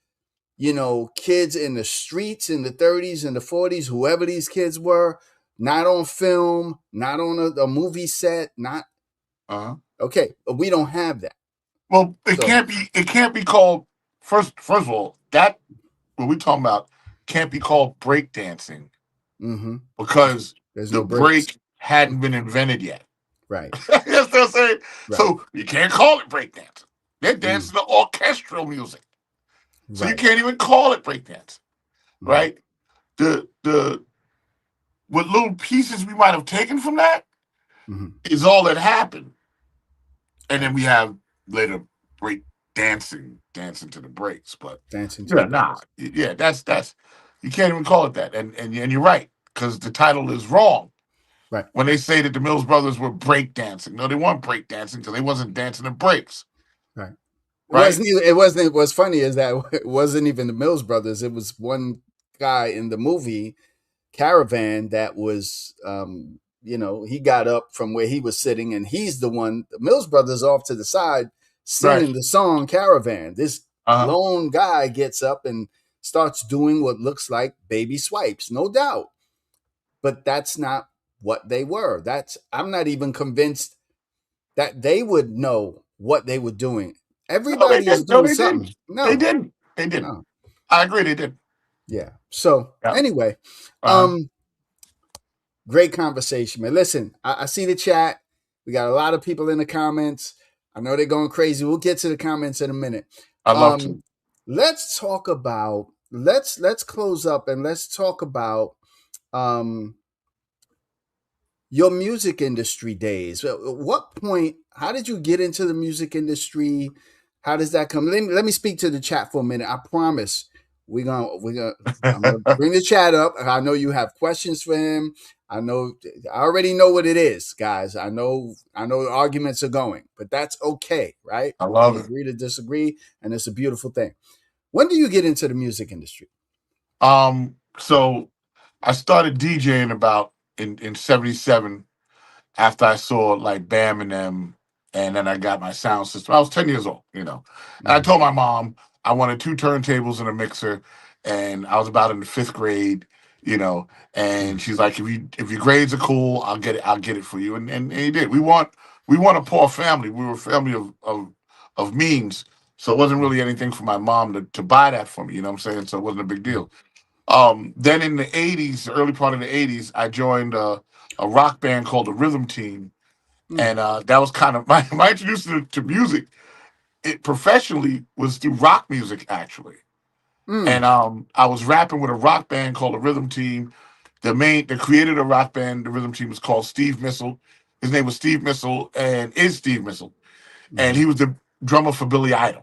kids in the streets in the 30s and the 40s, whoever these kids were, not on film, not on a movie set, not Uh-huh. okay, but we don't have that. Well, it So, can't be. It can't be called. First of all, that what we talking about can't be called breakdancing mm-hmm, because there's the no breaks. break hadn't been invented yet. Right, You know what I'm saying? right, So you can't call it breakdancing. They're mm, dancing to orchestral music, so you right, can't even call it breakdancing, mm-hmm, right? The what little pieces we might have taken from that mm-hmm, is all that happened. And then right, we have later break dancing to the breaks. But dancing to the yeah, nah, breaks. yeah, that's you can't even call it that. And you're right because the title is wrong Right, when they say that the Mills Brothers were break dancing. No, they weren't break dancing because they wasn't dancing to breaks, right. It right? wasn't. It wasn't. What's funny is that it wasn't even the Mills brothers. It was one guy in the movie Caravan that was, he got up from where he was sitting, and he's the one. The Mills brothers off to the side Right. singing the song Caravan. This Uh huh. lone guy gets up and starts doing what looks like baby swipes, no doubt, but that's not what they were. That's I'm not even convinced that they would know what they were doing. No, they Everybody is didn't. No, doing they didn't. something. They No, didn't. They didn't. no. I agree. They didn't. Yeah. So Yeah. anyway, Uh huh. um, great conversation, man. Listen, I see the chat. We got a lot of people in the comments. I know they're going crazy. We'll get to the comments in a minute. I love to. Um, let's talk about let's close up and let's talk about um your music industry days. At what point? How did you get into the music industry? How does that come? Let me speak to the chat for a minute. I promise we're gonna I'm gonna bring the chat up. I know you have questions for him. I know I already know what it is, guys. I know the arguments are going, but that's okay, right? I We can love it. agree to disagree, and it's a beautiful thing. When do you get into the music industry? So I started DJing about in '77 after I saw like Bam and them, and then I got my sound system. I was 10 years old, and I Mm-hmm. told my mom I wanted two turntables and a mixer, and I was about in the fifth grade, you know, and she's like, if your grades are cool, I'll get it for you, and he did. We want a poor family. We were a family of means. So it wasn't really anything for my mom to buy that for me, you know what I'm saying? So it wasn't a big deal. Then in the '80s, the early part of the '80s, I joined a rock band called the Rhythm Team, Mm-hmm. and that was kind of my introduction to music. It professionally was through rock music actually, and Mm. I was rapping with a rock band called the Rhythm Team. The creator of the rock band, the Rhythm Team, was called Steve Missile. His name was Steve Missile, and is Steve Missile, and Mm-hmm. he was the drummer for Billy Idol.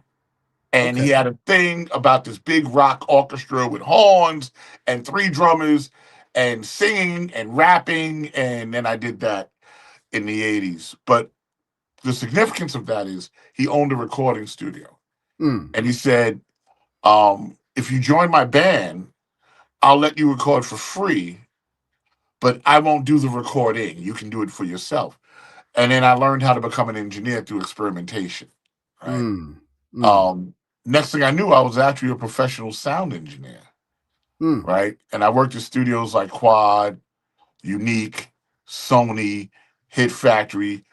And Okay. he had a thing about this big rock orchestra with horns and three drummers and singing and rapping. And then I did that in the '80s. But the significance of that is he owned a recording studio. Mm. And he said, if you join my band, I'll let you record for free, but I won't do the recording. You can do it for yourself. And then I learned how to become an engineer through experimentation. Right. Mm. Mm. Um, Next thing I knew, I was actually a professional sound engineer. Mm. Right. And I worked at studios like Quad, Unique, Sony, Hit Factory,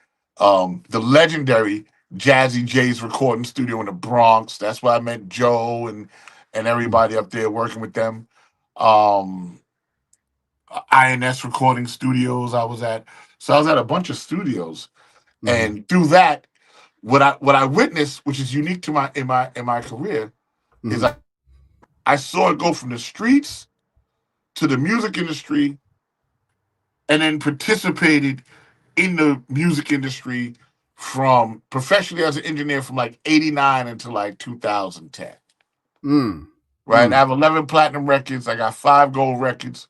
the legendary Jazzy J's recording studio in the Bronx. That's where I met Joe and Mm. everybody up there working with them. Um, INS recording studios I was at. So I was at a bunch of studios, Mm-hmm. and through that, what I witnessed, which is unique to my career, is Mm-hmm. I saw it go from the streets to the music industry, and then participated in the music industry from professionally as an engineer from like '89 until like 2010. Mm. Right, I Mm. have 11 platinum records. I got 5 gold records.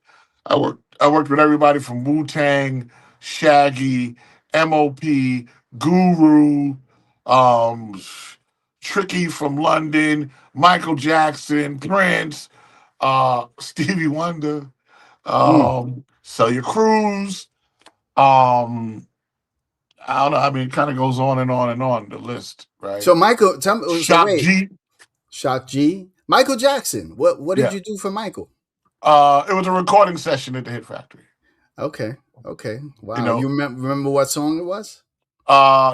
I worked with everybody from Wu Tang, Shaggy, MOP, Guru, um, Tricky from London, Michael Jackson, Prince, Stevie Wonder, Mm. Celia Cruz. Um, I don't know. I mean, it kind of goes on and on and on the list, right? So Michael, tell me. So Shock wait, G. Shock G, Michael Jackson. What did Yeah. you do for Michael? It was a recording session at the Hit Factory. Okay. Okay. You Wow. You know, remember what song it was?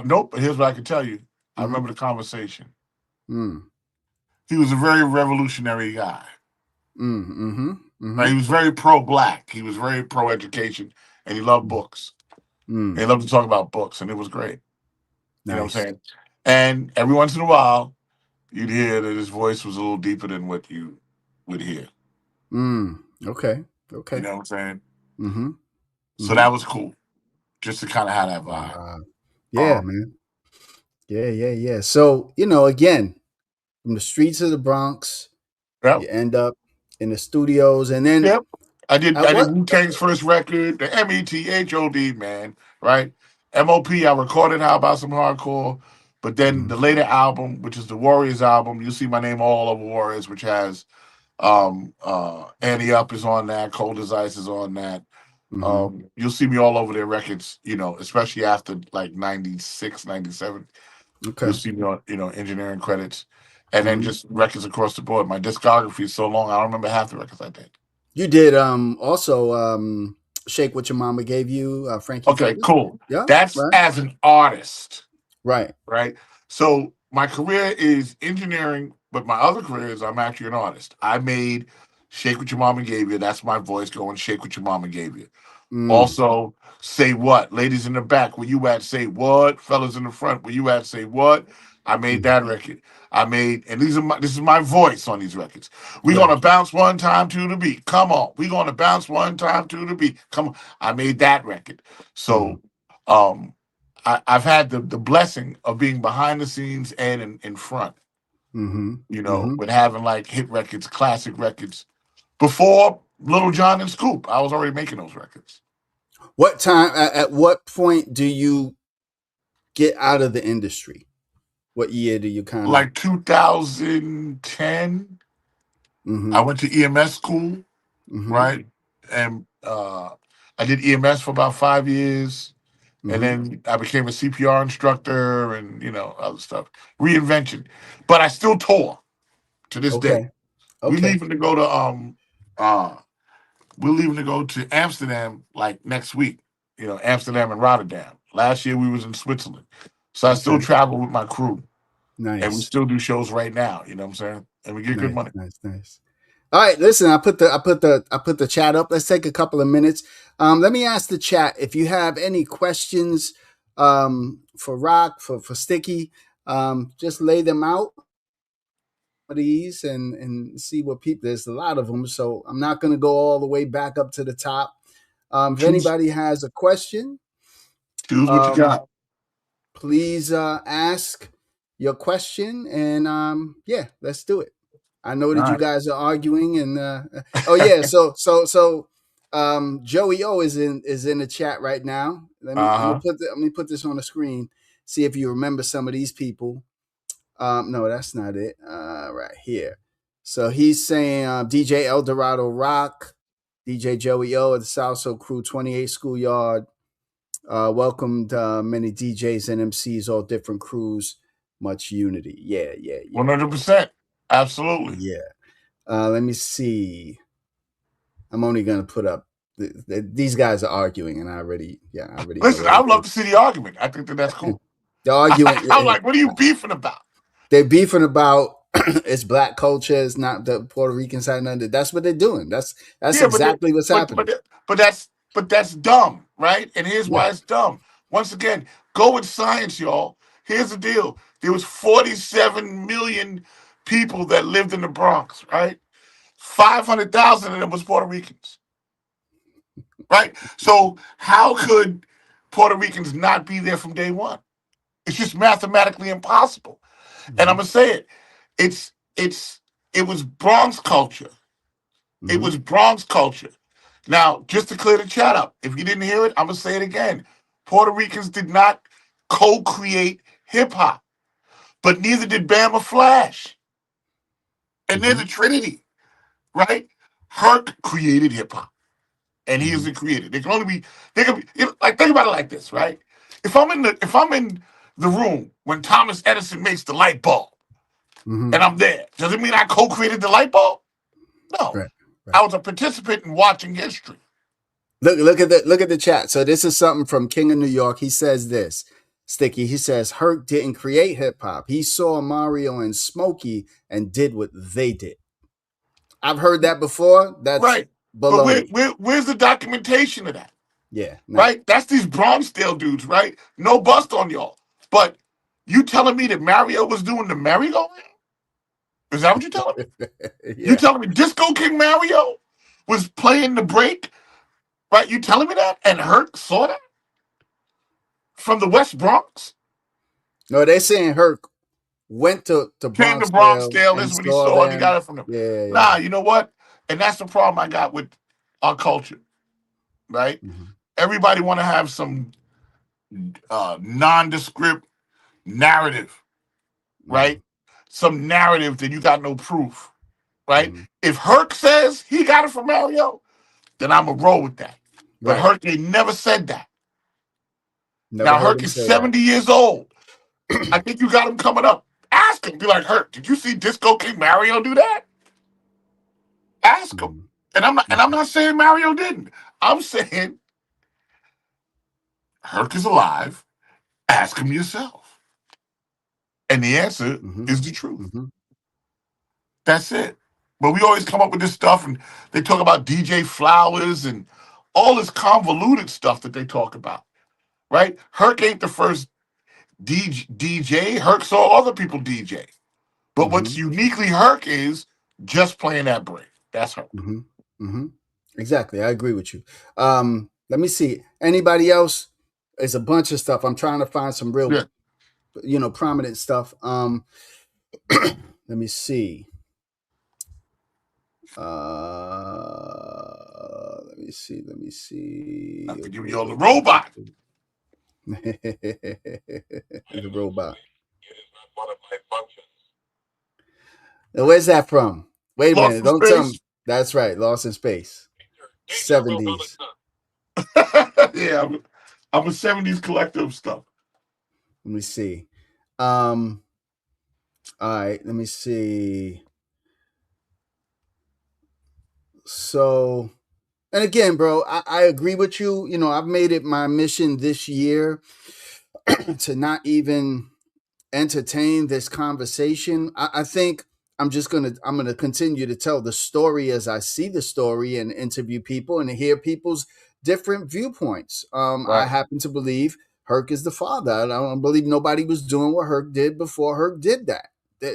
nope. But here's what I can tell you. I Mm-hmm. remember the conversation. Mm. He was a very revolutionary guy. Mm. Mm-hmm. Right? Mm-hmm. He was very pro-black. He was very pro-education, and he loved books. And he Mm. loved to talk about books, and it was great. You know what I'm Nice. saying? And every once in a while, you'd hear that his voice was a little deeper than what you would hear. Mm. Okay. You Okay. know what I'm saying? Mm-hmm. So Mm-hmm. that was cool, just to kind of have that vibe. Wow. Yeah, Um, man. Yeah, yeah, yeah. So, again, from the streets of the Bronx, yeah. you end up in the studios, and then Yep. I did at I did what? Wu Tang's first record, the METHOD, man, right? MOP, I recorded How About Some Hardcore, but then Mm-hmm. the later album, which is the Warriors album, you'll see my name all over Warriors, which has Annie Up is on that, Cold as Ice is on that. Mm-hmm. You'll see me all over their records, especially after like '96, '97. You'll Okay. see me on, engineering credits. And then Mm-hmm. just records across the board. My discography is so long, I don't remember half the records I did. You did also Shake What Your Mama Gave You, Frankie Okay, Davis. cool. Yeah, That's right. as an artist, Right. right? So my career is engineering, but my other career is I'm actually an artist. I made Shake What Your Mama Gave You. That's my voice going, Shake What Your Mama Gave You. Mm. Also, Say What. Ladies in the back, where you at, say what. Fellas in the front, where you at, say what. I made Mm. that record. And this is my voice on these records. We Right. gonna bounce one time to the beat. Come on. We gonna bounce one time to the beat. Come on. I made that record. Mm. So um I've had the blessing of being behind the scenes and in front, Mm-hmm. Mm-hmm. with having like hit records, classic records. Before Little John and Scoop, I was already making those records. What time? At what point do you get out of the industry? What year do you kind of? Like 2010, I Mm-hmm. went to EMS school, Mm-hmm. right? And I did EMS for about 5 years, and Mm-hmm. then I became a CPR instructor, and other stuff. Reinvention, but I still tour to this day. Okay. We Okay. leaving to go to uh we're leaving to go to Amsterdam like next week. Amsterdam and Rotterdam. Last year we was in Switzerland, so I still Okay. travel with my crew, and we Nice. still do shows right now. You know what I'm saying? And we get good Nice. money. Nice. Nice. All right, listen. I put the chat up. Let's take a couple of minutes. Let me ask the chat if you have any questions for Rock for Sticky. Just lay them out of these and see what people. There's a lot of them, so I'm not going to go all the way back up to the top. If Choose anybody has a question, choose what you um, got. please ask your question, and yeah, let's do it. I know All that you right. guys are arguing, and oh yeah, so Joey O is in the chat right now. Uh-huh. Let me put this on the screen. See if you remember some of these people. No, that's not it. Right here. So he's saying DJ Eldorado Rock, DJ Joey O at the South Soul Crew 28 Schoolyard. Welcomed many DJs and MCs, all different crews. Much unity. Yeah, yeah, yeah, yeah, 100%. Absolutely. yeah. Let me see. I'm only gonna put up. These guys are arguing, and I already know Listen, what I it would love is. to see the argument. I think that's cool. They're arguing. I'm like, what are you beefing about? They're beefing about it's black culture. It's not the Puerto Rican side. None of that. That's what they're doing. That's Yeah, but they- exactly what's but happening. but but that's dumb, right? And here's Yeah. why it's dumb. Once again, go with science, y'all. Here's the deal. There was 47 million people that lived in the Bronx, right? 500,000 of them was Puerto Ricans, right? So how could Puerto Ricans not be there from day one? It's just mathematically impossible. And I'm Mm-hmm. gonna say it. It's it was Bronx culture. It Mm-hmm. was Bronx culture. Now, just to clear the chat up, if you didn't hear it, I'm gonna say it again. Puerto Ricans did not co-create hip hop, but neither did Bama Flash, and they're Mm-hmm. the Trinity, right? Herc created hip hop, and he is Mm-hmm. the creator. They can only be they can be like think about it like this, right? If I'm in the room when Thomas Edison makes the light bulb, Mm-hmm. and I'm there, does it mean I co-created the light bulb? No, Right. I Right. was a participant in watching history. Look at the chat. So this is something from King of New York. He says this, Sticky. He says Herc didn't create hip hop. He saw Mario and Smokey and did what they did. I've heard that before. That's Right. But baloney. where's the documentation of that? Yeah, none. Right? That's these Bronxdale dudes, right? No bust on y'all. But you telling me that Mario was doing the merry-go-round? Is that what you're telling me? You Yeah. telling me Disco King Mario was playing the break? Right? You telling me that? And Herc saw that from the West Bronx? No, they're saying Herc went to Came to Bronxdale Bronxdale, this and is what he saw saw, and he got them. it from them. Yeah, yeah. Nah, you know what? And that's the problem I got with our culture, right? Mm-hmm. Everybody want to have some nondescript narrative, Mm-hmm. right? Some narrative that you got no proof, right? Mm-hmm. If Herc says he got it from Mario, then I'm going to roll with that. But Right. Herc ain't never said that. Never Now, heard Herc him is say that. 70 years old. I think you got him coming up. Ask him. Be like, Herc, did you see Disco King Mario do that? Ask him. Mm-hmm. And I'm not saying Mario didn't. I'm saying Herc is alive. Ask him yourself. And the answer Mm-hmm. is the truth. Mm-hmm. That's it. But we always come up with this stuff and they talk about DJ Flowers and all this convoluted stuff that they talk about, right? Herc ain't the first DJ. Herc saw other people DJ. But Mm-hmm. what's uniquely Herc is just playing that break. That's Herc. Mm-hmm. Mm-hmm. Exactly. I agree with you. Let me see. Anybody else? It's a bunch of stuff. I'm trying to find some real, Yeah. prominent stuff. Let me see. Let me see. Let me I see. have to give you all the robot. The robot. Now, where's that from? Wait a Lost minute. in Don't tell me. Space. That's right. Lost in Space. 70s. Yeah, I'm a '70s collector of stuff. Let me see. Um, all right, let me see. So, and again, bro, I agree with you. You know, I've made it my mission this year to not even entertain this conversation. I think I'm gonna continue to tell the story as I see the story and interview people and hear people's different viewpoints. I Right, happen to believe Herc is the father. I don't believe nobody was doing what Herc did before Herc did that.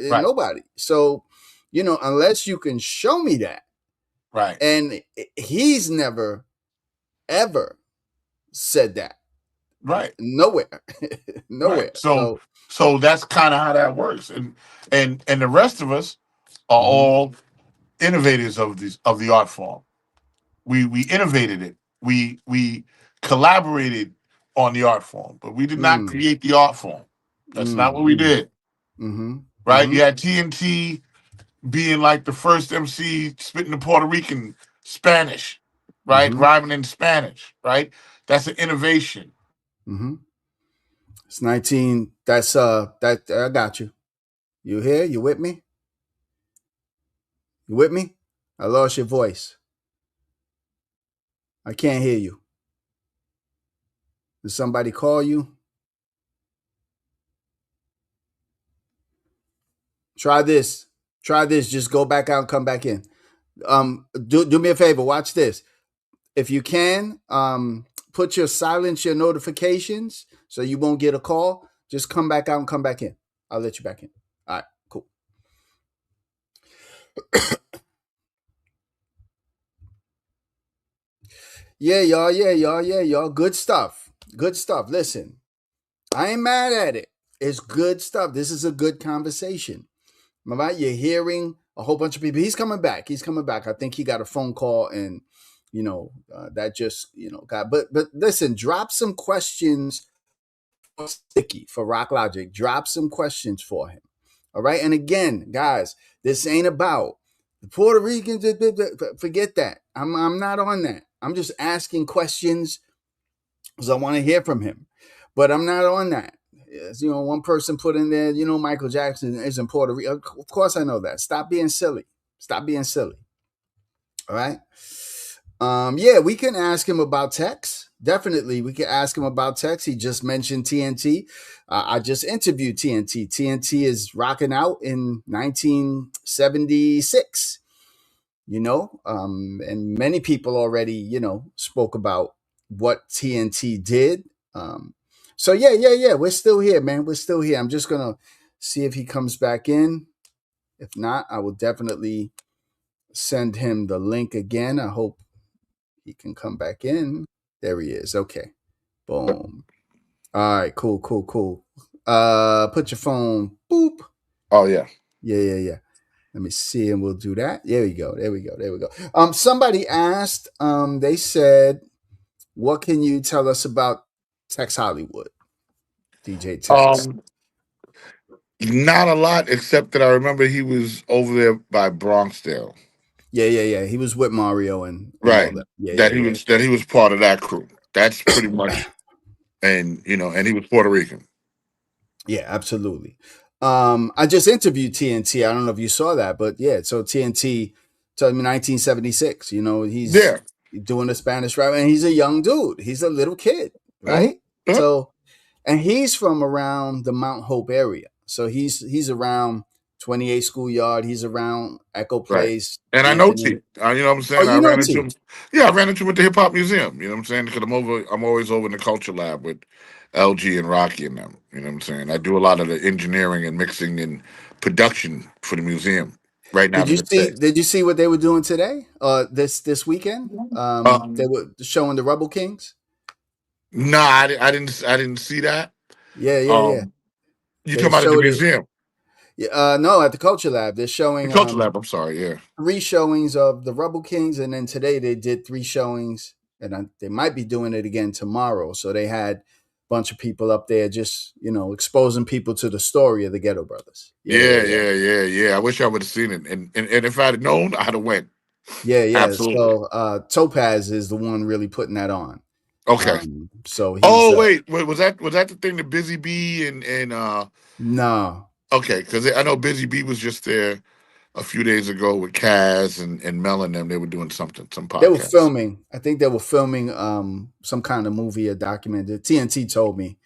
right, Nobody. So, you know, unless you can show me that, right, and he's never ever said that right, nowhere, right. nowhere. So, So, so that's kind of how that works, and the rest of us are mhm, all innovators of the art form. We innovated it. We collaborated on the art form, but we did not mm, create the art form. That's not what we mm. did. Mhm. Right? You Mhm. had TNT being like the first MC spitting the Puerto Rican Spanish, right? Mhm. Rhyming in Spanish, right? That's an innovation. Mhm. It's 19. That's that I got you. You here? You with me? You with me? I lost your voice. I can't hear you. Did somebody call you? Try this. Try this. Just go back out and come back in. Do me a favor. Watch this. If you can, put silence your notifications so you won't get a call. Just come back out and come back in. I'll let you back in. All right, cool. Yeah, y'all. Yeah, y'all. Yeah, y'all. Good stuff. Good stuff. Listen, I ain't mad at it. It's good stuff. This is a good conversation. All right, you're hearing a whole bunch of people. He's coming back. He's coming back. I think he got a phone call, and that just got. But listen, drop some questions for Sticky for Rock Logic. Drop some questions for him. All right, and again, guys, this ain't about the Puerto Ricans. Forget that. I'm not on that. I'm just asking questions because I want to hear from him. But I'm not on that. Yes, one person put in there, Michael Jackson is in Puerto Rico. Of course, I know that. Stop being silly. Stop being silly. All right. Yeah, we can ask him about Tex. Definitely, we can ask him about Tex. He just mentioned TNT. I just interviewed TNT. TNT is rocking out in 1976. And many people already spoke about what TNT did. So yeah, we're still here, man. We're still here. I'm just gonna see if he comes back in. If not, I will definitely send him the link again. I hope he can come back in. There he is. Okay, boom. All right, cool. Put your phone. Boop. Oh yeah. Yeah. Let me see, and we'll do that. There we go. There we go. Somebody asked. They said, "What can you tell us about Tex Hollywood, DJ Tex?" Um, Not a lot, except that I remember he was over there by Bronxdale. Yeah. He was with Mario and all Right. that. That Yeah. he was part of that crew. That's pretty much, and and he was Puerto Rican. Yeah, absolutely. I just interviewed TNT. I don't know if you saw that, but yeah. So TNT told me 1976. He's Yeah. doing the Spanish rap, and he's a young dude. He's a little kid, Uh-huh. right? Uh-huh. So, and he's from around the Mount Hope area. So he's around 28 Schoolyard. He's around Echo Right. Place, And I know Anthony. T. You know what I'm Oh, saying? I you know ran into T. him. Yeah, I ran into him at the Hip Hop Museum. You know what I'm saying? Because I'm always over in the Culture Lab with LG and Rocky and them. You know what I'm saying? I do a lot of the engineering and mixing and production for the museum right now Did to you this see? day. Did you see what they were doing today? This weekend. They Um, were showing the Rebel Kings. nah, I didn't see that. Yeah. Um, you They talking about at the showed it. museum, Yeah, no, at the Culture Lab, they're the showing Culture Lab? I'm sorry. Yeah. three showings of the Rebel Kings, and then today they did three showings, and they might be doing it again tomorrow. So they had a bunch of people up there just exposing people to the story of the Ghetto Brothers. Yeah. I wish I would have seen it, and if I'd have known, I'd have went. Yeah. Absolutely. So Topaz is the one really putting that on. Okay. So he's Oh wait, was that the thing that Busy Bee and no. okay, because I know Busy Bee was just there a few days ago with Kaz and Mel and them. They were doing something, some They were podcast. filming. I think they were filming some kind of movie or documentary. TNT told me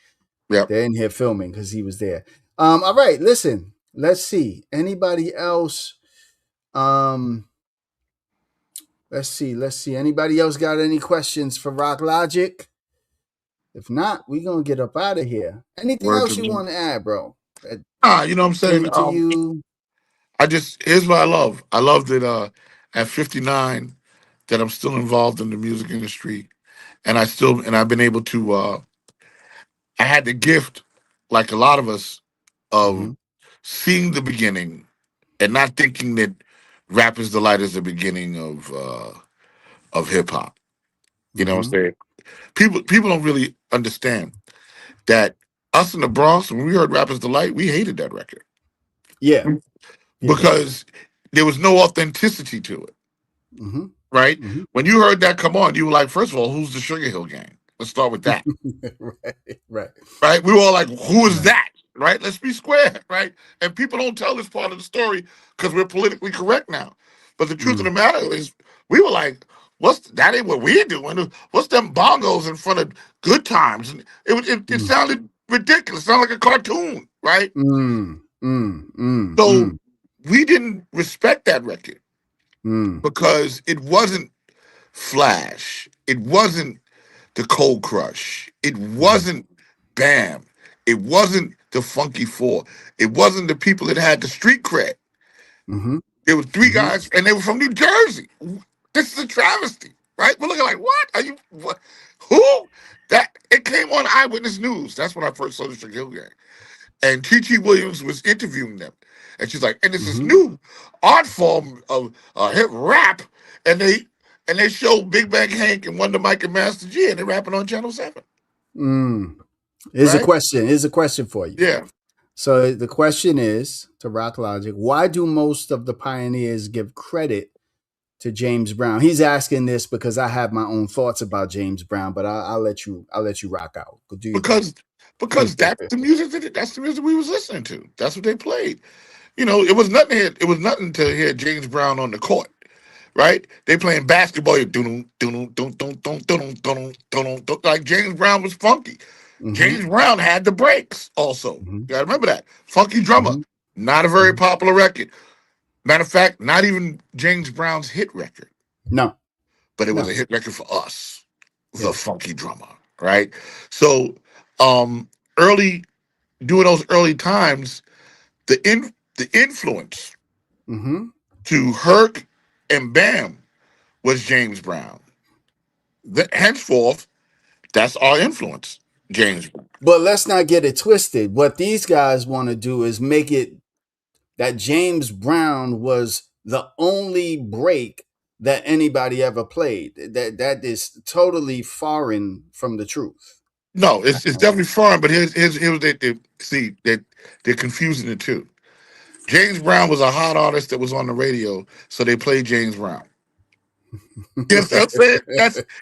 Yep. they're in here filming because he was there. All right, listen. Let's see. Anybody else? Um, let's see. Let's see. Anybody else got any questions for Rock Logic? If not, we gonna get up out of here. Anything Word else to you me. want to add, bro? You know what I'm saying? Given to you. I just here's what I love. I love that at 59 that I'm still involved in the music industry, and I've been able to. I had the gift, like a lot of us, of Mm-hmm. seeing the beginning and not thinking that Rap is the Light is the beginning of hip hop. You know what I'm Mm-hmm. saying? People don't really understand that us in the Bronx, when we heard Rap is the Light, we hated that record Yeah. Yeah. because there was no authenticity to it. Mm-hmm. Right? Mm-hmm. When you heard that come on, you were like, first of all, who's the Sugar Hill Gang? Let's start with that. right. Right. Right? We were all like, who is Right. that? Right? Let's be square, right? And people don't tell this part of the story because we're politically correct now. But the truth of Mm, the matter is, we were like, that ain't what we're doing. What's them bongos in front of good times? And it mm, sounded ridiculous. It sounded like a cartoon, right? mm, So we didn't respect that record mm, because it wasn't Flash. It wasn't the Cold Crush. It mhm, wasn't Bam. It wasn't the Funky Four. It wasn't the people that had the street cred. mhm, There were three mhm, guys, and they were from New Jersey. This is a travesty, right? We're looking like, what are you? What? Who? That it came on Eyewitness News. That's when I first saw the Sugar Hill Gang, and T. Williams was interviewing them, and she's like, and it's this mhm, new art form of hip rap, and they show Big Bang Hank and Wonder Mike and Master G, and they're rapping on Channel 7, mm. Here's a right? question. Here's a question for you. Yeah, So the question is to Rock Logic: why do most of the pioneers give credit to James Brown? He's asking this because I have my own thoughts about James Brown, but I'll let you. I'll let you rock out. Go do your thing. because that's the music we was listening to. That's what they played. It was nothing. It was nothing to hear James Brown on the court, right? They playing basketball. Like James Brown was funky. Mm-hmm. James Brown had the breaks also. Mm-hmm. You gotta remember that. Funky Drummer, Mm-hmm. not a very Mm-hmm. popular record. Matter of fact, not even James Brown's hit record, No. but it was a No. hit record for us, the Yeah. Funky Drummer, right? So, um, early during those early times, the influence Mm-hmm. to Herc and Bam was James Brown. Henceforth, that's our influence, James Brown. But let's not get it twisted. What these guys want to do is make it that James Brown was the only break that anybody ever played. That is totally foreign from the truth. No, it's definitely foreign, but here's see that they're confusing the two. James Brown was a hot artist that was on the radio, so they played James Brown. You know what I'm saying?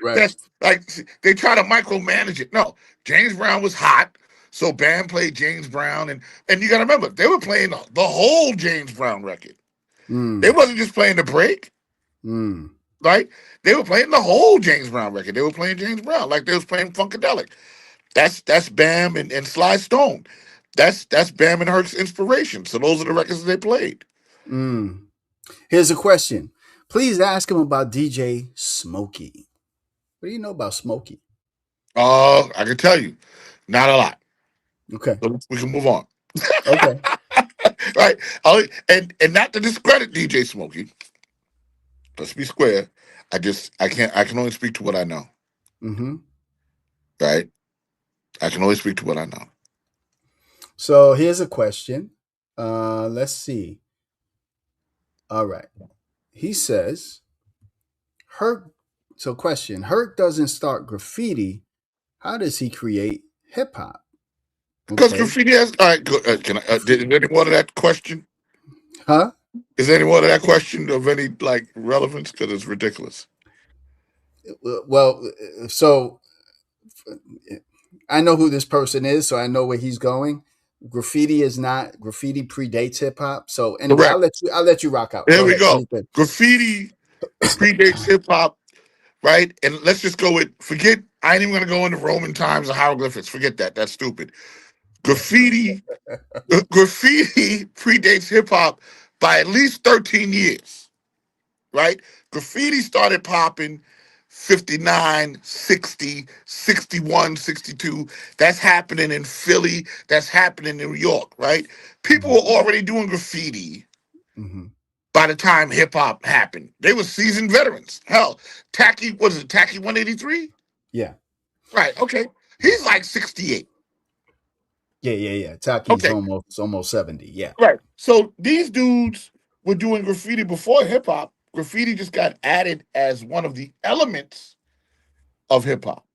right. That's like they try to micromanage it. No, James Brown was hot, so band played James Brown, and you got to remember they were playing the whole James Brown record. They Mm, wasn't just playing the break, mm, right? They were playing the whole James Brown record. They were playing James Brown like they was playing Funkadelic. That's Bam and Sly Stone. That's Bam and Herc's inspiration. So those are the records they played. mm. Here's a question. Please ask him about DJ Smokey. What do you know about Smokey? I can tell you, not a lot. Okay. So we can move on. Okay. Right? And not to discredit DJ Smokey. Let's be square. I can only speak to what I know. Mm-hmm. Right? I can only speak to what I know. So here's a question. Let's see. All right. He says, Herc. So, question: Herc doesn't start graffiti. How does he create hip hop? Because Okay. graffiti has all right, can I is there any more to that question? Huh? Is there any more to that question of any like relevance? Because it's ridiculous. Well, so I know who this person is, so I know where he's going. Graffiti predates hip hop. So anyway, Correct. I'll let you rock out. There Go we ahead. Do your go. thing. Graffiti predates hip hop, right? And let's just go with forget. I ain't even gonna go into Roman times or hieroglyphics. Forget that. That's stupid. Graffiti, graffiti predates hip hop by at least 13 years, right? Graffiti started popping 59, 60, 61, 62. That's happening in Philly. That's happening in New York, right? People Hmm. were already doing graffiti Hmm. by the time hip hop happened. They were seasoned veterans. Hell, Tacky, what is it, Tacky 183? Yeah. Right, okay. He's like 68. Yeah. Taki's Okay, almost 70. Yeah. right. So these dudes were doing graffiti before hip hop. Graffiti just got added as one of the elements of hip hop.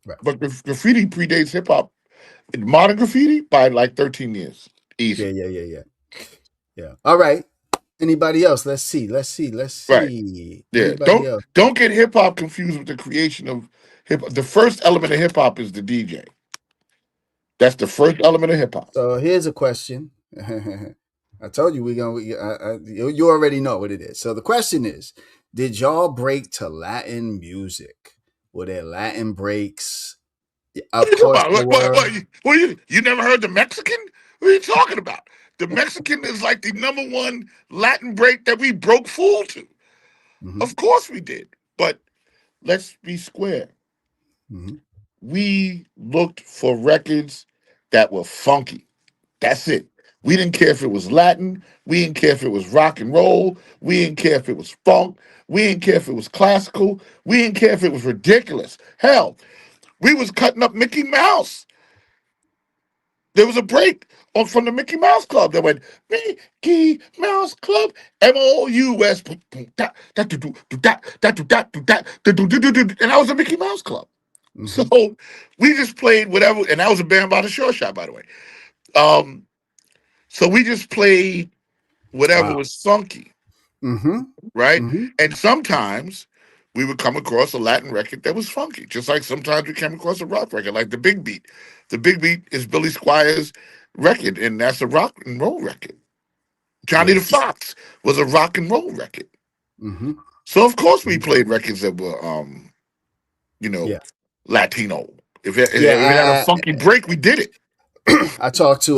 Right. But graffiti predates hip hop. Modern graffiti by like 13 years. Easy. Yeah. Yeah. All right. Anybody else? Let's Right. see. Yeah. Anybody else? Don't get hip hop confused with the creation of hip. The first element of hip hop is the DJ. That's the first element of hip hop. So here's a question. I told you you already know what it is. So the question is, did y'all break to Latin music? Were there Latin breaks? What are Of you talking course about? there were. You never heard the Mexican? What are you talking about? The Mexican is like the number one Latin break that we broke full to. Hmm. Of course we did. But let's be square. Hmm. We looked for records that were funky. That's it. We didn't care if it was Latin. We didn't care if it was rock and roll. We didn't care if it was funk. We didn't care if it was classical. We didn't care if it was ridiculous. Hell, we was cutting up Mickey Mouse. There was a break from the Mickey Mouse Club that went Mickey Mouse Club MOUS and that was a Mickey Mouse Club. So Hmm. we just played whatever, and that was a band by the Short Shot, by the way. Um, so we just played whatever Wow. was funky, Hmm. right? Hmm. And sometimes we would come across a Latin record that was funky, just like sometimes we came across a rock record, like the Big Beat. The Big Beat is Billy Squire's record, and that's a rock and roll record. Johnny the Yeah. Fox was a rock and roll record. Hmm. So of course we Hmm. played records that were, you know, Yeah. Latino. If it had a Yeah. funky break, we did it.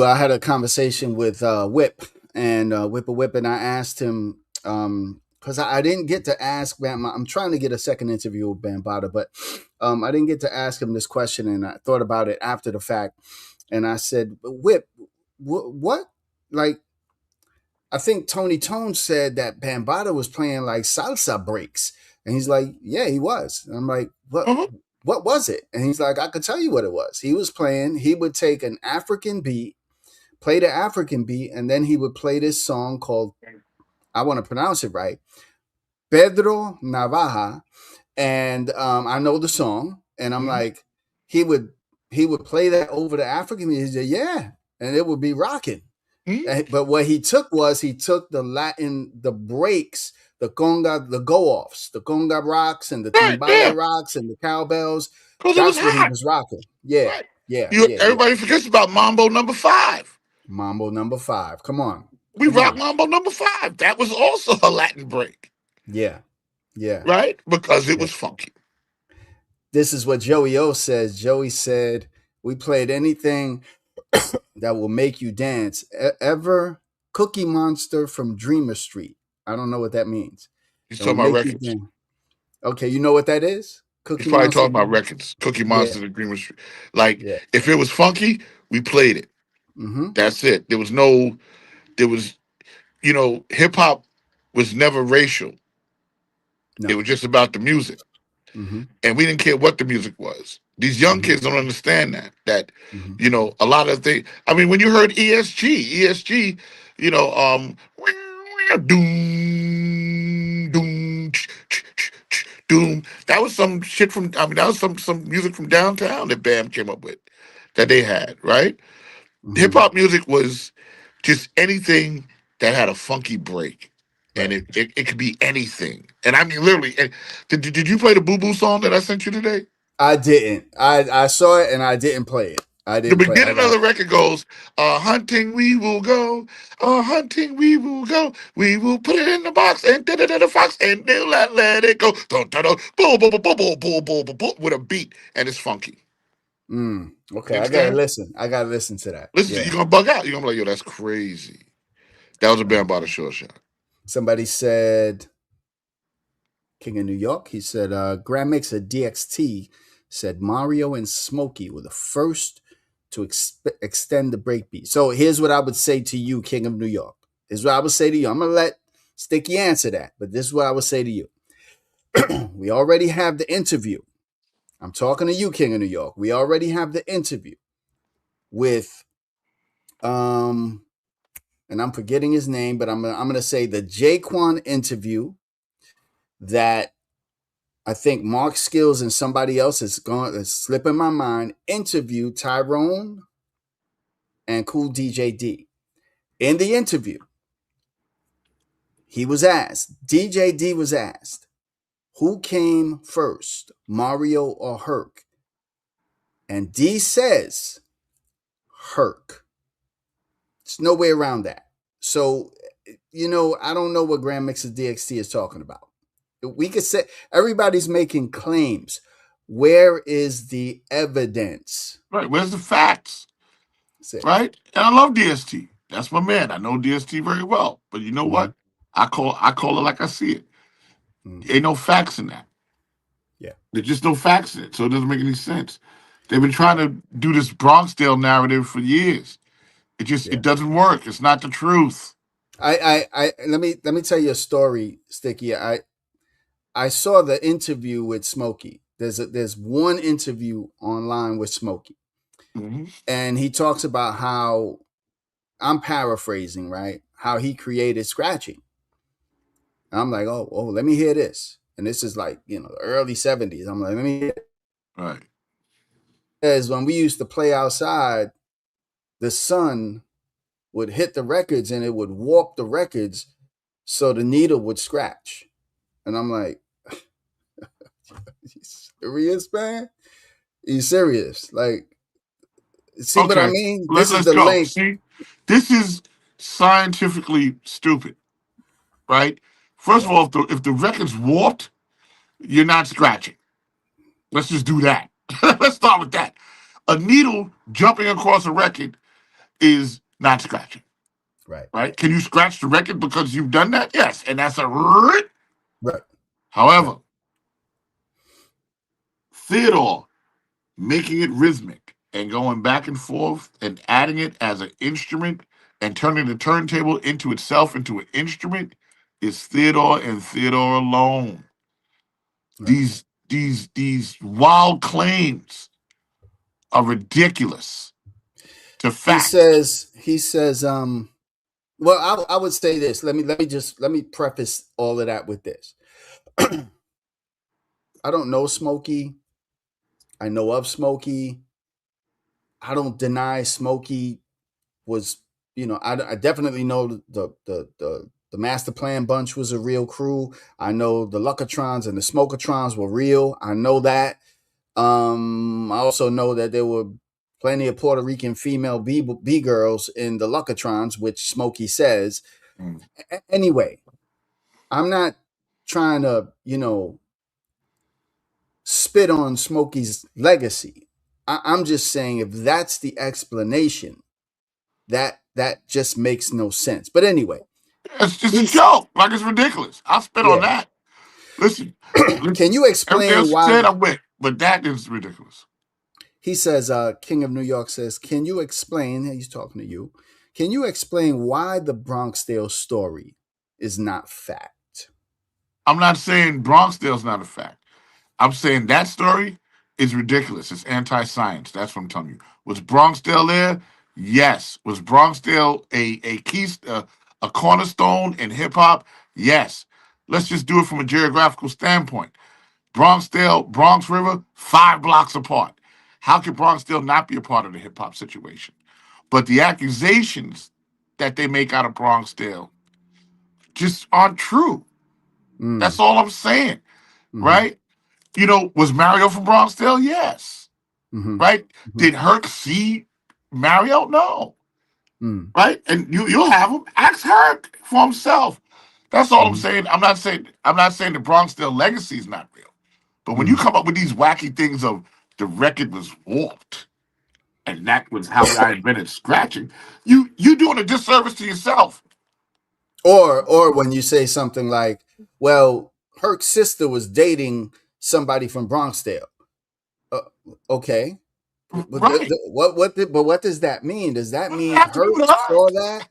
I had a conversation with Whip and Whip, and I asked him because I didn't get to ask Bam. I'm trying to get a second interview with Bambata, but I didn't get to ask him this question, and I thought about it after the fact, and I said, Whip, what like? I think Tony Tone said that Bambata was playing like salsa breaks, and he's like, yeah, he was. And I'm like, what? Uh-huh. What was it? And he's like, I could tell you what it was. He was playing. He would take an African beat, play the African beat, and then he would play this song called, I want to pronounce it right, Pedro Navaja. And I know the song, and I'm Mhm. like, he would he would play that over the African beat. He said, yeah, and it would be rocking. Mhm. But what he took was he took the Latin, the breaks, the conga, the go offs, the conga rocks and the Right, yeah, timbale rocks and the cowbells. because it was That's what he hot. was rocking. Yeah, Right. yeah, You yeah, yeah. everybody forgets about Mambo number five. Mambo number five. Come on, We come rocked on. Mambo number five. That was also a Latin break, Yeah, yeah, right? Because it yeah. was funky. This is what Joey O says. Joey said, "We played anything that will make you dance. Ever Cookie Monster from Dreamer Street. I don't know what that means. He's That will talking about make you records. dance. Okay, you know what that is? He's Cookie probably Monster talking about from records. Cookie yeah, Monster, the Dreamer Street. Like yeah. if it was funky, we played it. Mm-hmm. That's it. There was, hip hop was never racial. It No. was just about the music. Mm-hmm. And we didn't care what the music was. These young Mm-hmm. kids don't understand that Mm-hmm. a lot of things. I mean, when you heard ESG, you know, doom, doom, doom. That was some shit from. I mean, that was some music from downtown that Bam came up with, that they had. Right? Hip Mm-hmm. hop music was just anything that had a funky break. And Right. it could be anything. And I mean, literally. And did you play the Boo Boo song that I sent you today? I didn't. I saw it and I didn't play it. I The didn't play. I beginning of got the record goes, hunting we will go, hunting we will go. We will put it in the box and the fox and they'll let it go. Dun, dun, dun, boom, boom, boom, boom, boom, boom, boom, boom, boom, with a beat and it's funky. Okay, You I gotta understand? listen. I gotta listen to that. Listen, Yeah. you're gonna bug out. You're gonna be like, yo, that's crazy. That was a band Uh, by the short shot. Somebody said King of New York. He said Grand Mix of DXT said Mario and Smokey were the first to extend the breakbeat. So here's what I would say to you, King of New York. Here's what I would say to you. I'm gonna let Sticky answer that, but this is what I would say to you. We already have the interview. I'm talking to you, King of New York. We already have the interview with um and I'm forgetting his name, but I'm gonna say the Jaquan interview that I think Mark Skills and somebody else is slipping my mind. Interview Tyrone and Cool DJ D. In the interview, DJ D was asked, who came first, Mario or Herc? And D says Herc. There's no way around that. So, I don't know what Grand Mix of DXT is talking about. We could say everybody's making claims. Where is the evidence? Right? Where's the facts? Say, Right? And I love DST. That's my man. I know DST very well. But you know mm-hmm, what? I call it like I see it. mm, Ain't no facts in that. yeah, There's just no facts in it, so it doesn't make any sense. They've been trying to do this Bronxdale narrative for years. It yeah. doesn't work. It's not the truth. I let me tell you a story, Sticky. I saw the interview with Smokey. There's one interview online with Smokey, Hmm. and he talks about how I'm paraphrasing, right? How he created scratching. And I'm like, oh, let me hear this. And this is like, the early '70s. I'm like, let me hear it. Right. As when we used to play outside, the sun would hit the records and it would warp the records so the needle would scratch. And I'm like, you serious, man? You serious? Like, see what I Okay. mean? Let, This is let's the go. link. See, this is scientifically stupid, right? First of Yeah, all, if the record's warped, you're not scratching. Let's just do that. Let's start with that. A needle jumping across a record is not scratching, right, right? Can you scratch the record because you've done that? Yes, and that's a rrrt. right, right, However, Theodore making it rhythmic and going back and forth and adding it as an instrument and turning the turntable into itself into an instrument is Theodore and Theodore alone. right. These wild claims are ridiculous to He fact. says, well, I would say this. Let me preface all of that with this. I don't know Smokey. I know of Smokey. I don't deny Smokey was, I definitely know the Master Plan bunch was a real crew. I know the Luckatrons and the Smokatrons were real. I know that. I also know that there were plenty of Puerto Rican female B girls in the Luckatrons, which Smokey says. Mm. Anyway, I'm not trying to, spit on Smokey's legacy. I'm just saying if that's the explanation, that just makes no sense. But anyway, It's just a he's joke. Like it's ridiculous. I'll spit on yeah. that. Listen, Can listen. you Everything explain else you why said, I'm with, but that is ridiculous. he says King of New York says, can you explain, he's talking to you, can you explain why the Bronxdale story is not fact? I'm not saying Bronxdale's not a fact. I'm saying that story is ridiculous. It's anti-science. That's what I'm telling you. Was Bronxdale there? Yes. Was Bronxdale a cornerstone in hip hop? Yes. Let's just do it from a geographical standpoint. Bronxdale, Bronx River, 5 blocks apart. How could Bronxdale not be a part of the hip hop situation? But the accusations that they make out of Bronxdale just aren't true. That's Mm, all I'm saying, mm-hmm, right? Was Mario from Bronxdale? Yes. Mm-hmm. Right? Mm-hmm. Did Herc see Mario? No. Mm-hmm. Right? And you'll have him ask Herc for himself. That's all I'm Mm-hmm. saying. I'm not saying the Bronxdale legacy is not real. But when you Mm-hmm. come up with these wacky things of the record was warped and that was how I invented scratching, you doing a disservice to yourself. Or when you say something like, "Well, Herc's sister was dating somebody from Bronxdale." Uh, okay, but Right. what does that mean? Does that What does it mean have to do Herc with saw Herc? that?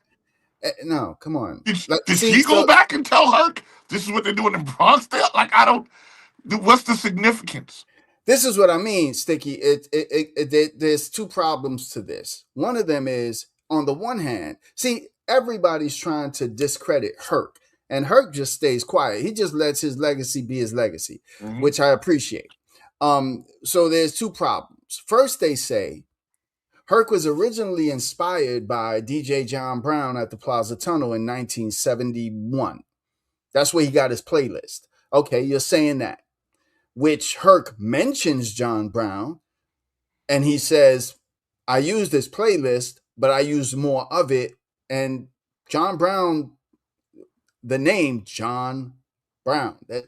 No, come on. Like, Did see, she go so back and tell Herc this is what they're doing in Bronxdale? Like I don't. What's the significance? this is what I mean, Sticky. There's two problems to this. One of them is, on the one hand, see, everybody's trying to discredit Herc, and Herc just stays quiet. He just lets his legacy be his legacy, Hmm. which I appreciate. So there's two problems. First, they say Herc was originally inspired by DJ John Brown at the Plaza Tunnel in 1971. That's where he got his playlist. Okay, you're saying that, which Herc mentions John Brown, and he says, I used this playlist, but I used more of it. And John Brown, the name John Brown, that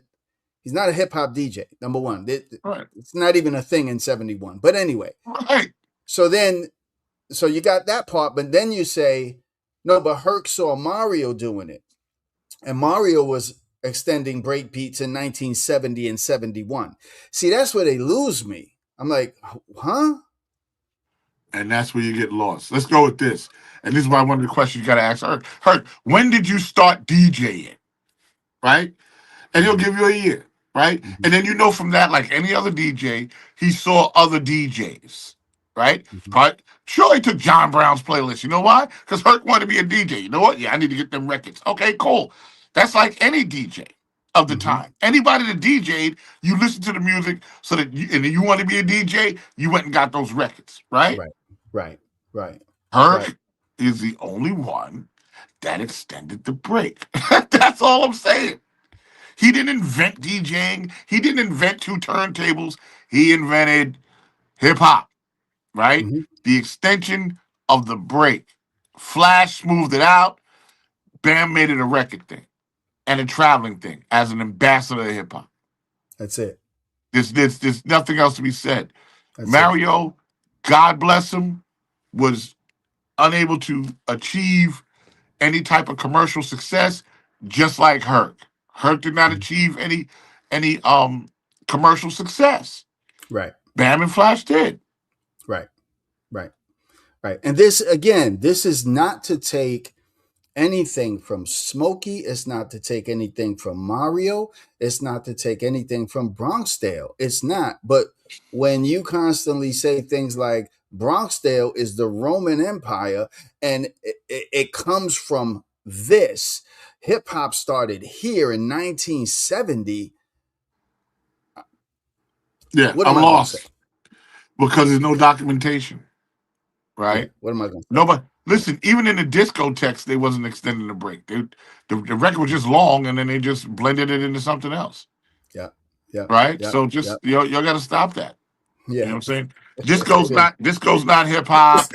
he's not a hip hop DJ, number one. Right. It's not even a thing in 71. But anyway, Right. so then, so you got that part, but then you say, no, but Herc saw Mario doing it. And Mario was extending breakbeats in 1970 and 71. See, that's where they lose me. I'm like, huh? And that's where you get lost. Let's go with this. And this is why one of the questions you got to ask Herc. Herc, when did you start DJing? Right? And he'll Mm-hmm. give you a year, right? Mm-hmm. And then from that, like any other DJ, he saw other DJs, right? Mm-hmm. Right? Sure, he took John Brown's playlist. You know why? Because Herc wanted to be a DJ. You know what? Yeah, I need to get them records. Okay, cool. That's like any DJ of the Mm-hmm. time. Anybody that DJ'd, you listen to the music so that and you want to be a DJ, you went and got those records, right? Right. Right. Right. Right. Herc is the only one that extended the break. That's all I'm saying. He didn't invent DJing. He didn't invent two turntables. He invented hip hop, right? Mm-hmm. The extension of the break. Flash smoothed it out. Bam made it a record thing and a traveling thing as an ambassador of hip hop. That's it. There's nothing else to be said. That's it. Mario, God bless him, was unable to achieve any type of commercial success, just like Herc. Herc did not Mhm. achieve any commercial success. Right. Bam and Flash did. Right. Right. Right. And this, again, this is not to take anything from Smokey. It's not to take anything from Mario. It's not to take anything from Bronxdale. It's not. But when you constantly say things like Bronxdale is the Roman Empire and it comes from this, hip hop started here in 1970. Yeah, What am I'm I going to say? lost because there's no documentation, Yeah. right? What am I going to say? Nobody listen. Even in the discotheques, they wasn't extending the break. The record was just long, and then they just blended it into something else, Yeah. Yeah. right? Yeah. So Yeah. just y'all got to stop that. You know Yeah. what I'm saying? They did. Disco's not hip hop.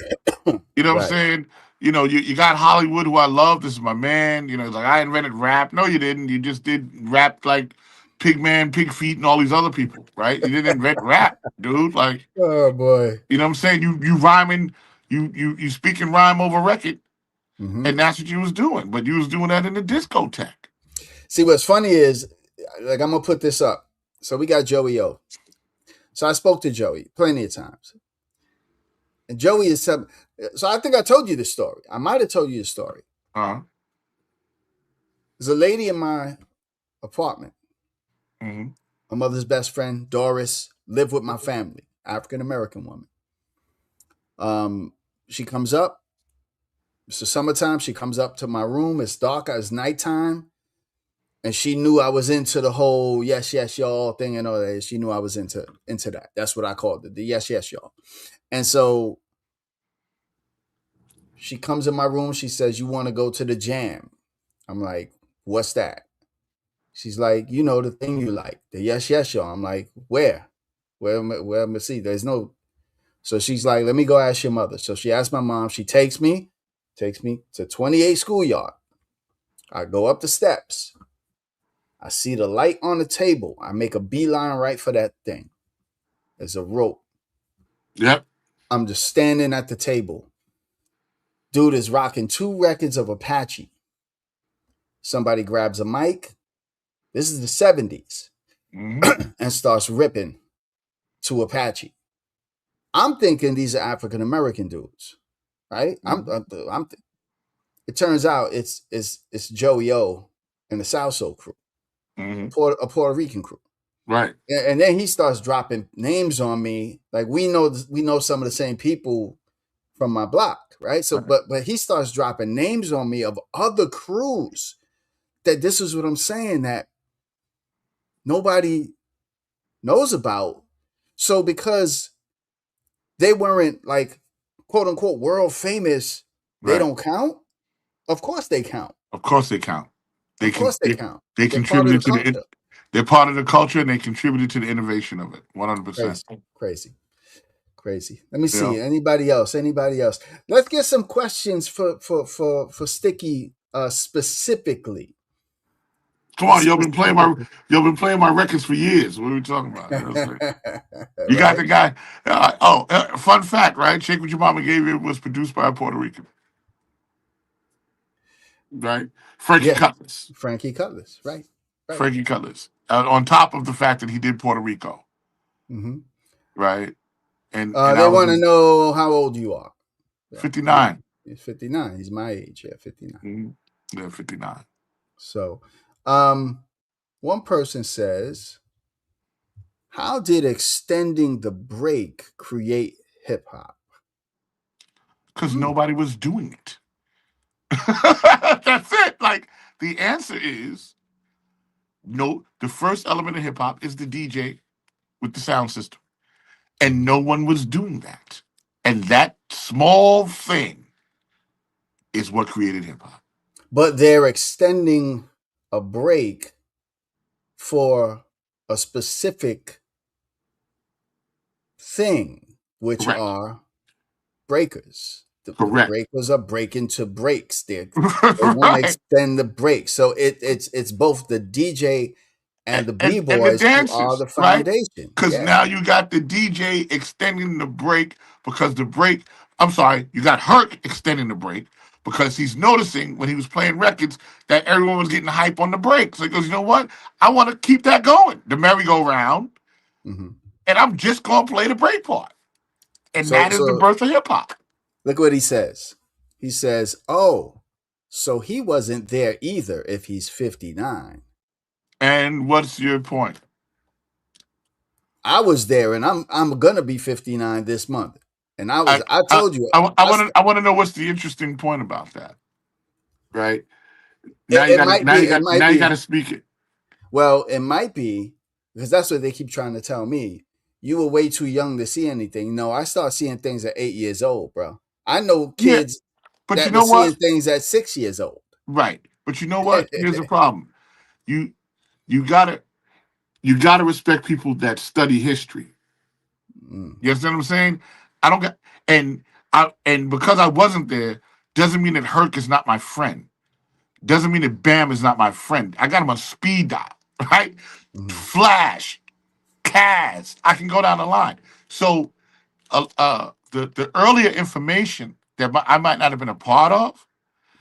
You know what I'm Right. saying? You got Hollywood, who I love. This is my man. He's like, I invented rap. No, you didn't. You just did rap like Pigman, Pig Feet, and all these other people, right? You didn't invent rap, dude. Like, Oh boy. you know what I'm saying? You rhyming, you speaking rhyme over record, Hmm. and that's what you was doing. But you was doing that in the discotheque. See, what's funny is, like, I'm gonna put this up. So we got Joey O. So I spoke to Joey plenty of times, and Joey is some. So I think I told you this story. I might have told you the story. Uh-huh. There's a lady in my apartment. Hmm. My mother's best friend, Doris, lived with my family, African American woman. Um, she comes up. It's the summertime. She comes up to my room. It's dark. It's nighttime. And she knew I was into the whole yes, yes, y'all thing and all that. She knew I was into that. That's what I called it, the yes, yes, y'all. And so she comes in my room. She says, "You want to go to the jam?" I'm like, "What's that?" She's like, you know, the thing you like, the yes, yes, y'all. I'm like, where? Where am I see? There's no. So she's like, let me go ask your mother. So she asked my mom. She takes me to 28 schoolyard. I go up the steps. I see the light on the table. I make a beeline right for that thing. There's a rope. Yep. I'm just standing at the table. Dude is rocking 2 records of Apache. Somebody grabs a mic. This is the 70s Hmm. and starts ripping to Apache. I'm thinking these are African American dudes, right? Hmm. It turns out it's Joey O and the South Soul crew, Hmm. A Puerto Rican crew. Right. And then he starts dropping names on me. Like we know some of the same people from my block, right? So, Right. but he starts dropping names on me of other crews. That this is what I'm saying that nobody knows about. So because they weren't like quote unquote world famous, they Right. don't count. Of course they count. Of course they count. They Of can. course they count. They They're part of the contributed to the. culture. They're part of the culture, and they contributed to the innovation of it. 100%. Crazy, crazy, crazy. Let me You see. know. Anybody else? Anybody else? Let's get some questions for Sticky specifically. Come on, Specifically, y'all been playing my records for years. What are we talking about? You know what I'm saying? You got right? the guy. Fun fact, right? Shake What Your Mama Gave You was produced by a Puerto Rican, right? Frankie Yeah, Cutlass. Frankie Cutlass. Right, right. Frankie Cutlass. On top of the fact that he did Puerto Rico, Hmm. right? And I They was want to in know how old you are. Yeah, 59. he's 59. He's my age. Yeah, 59. Mhm. Yeah, 59. So, um, one person says, "How did extending the break create hip hop?" Because Hmm. nobody was doing it. That's it. Like, the answer is no. The first element of hip hop is the DJ with the sound system. And Hmm. no one was doing that. And that small thing is what created hip hop. But they're extending a break for a specific thing, which Correct. are breakers. The Correct. breakers are breaking to breaks. They want to Right. extend the break. So it's both the DJ and the B And the boys who are dancers, the right? foundation. Because Yeah. now you got the DJ extending the break because the break, I'm sorry, you got Herc extending the break because he's noticing when he was playing records that everyone was getting hype on the break. So he goes, you know what? I want to keep that going, the merry-go-round, Hmm. and I'm just going to play the break part. And So that is the so birth of hip hop. look what he says. He says, "Oh, so he wasn't there either. If he's 59, And what's your point? I was there, and I'm gonna be 59 this month. And I was I I I told you I st- I want to know what's the interesting point about that, right? it might be it might Now you got be to speak it. Well, it might be because that's what they keep trying to tell me. You were way too young to see anything. No, I started seeing things at 8 years old, bro. I know Yeah, kids but you that were know seeing what? things at 6 years old. Right. But you know what? Here's the problem. You you gotta you gotta respect people that study history. Mm, You understand what I'm saying? I don't get and because I wasn't there doesn't mean that Herc is not my friend. Doesn't mean that Bam is not my friend. I got him on speed dial, right? mm-hmm, Flash, Kaz. I can go down the line. So the earlier information that I might not have been a part of,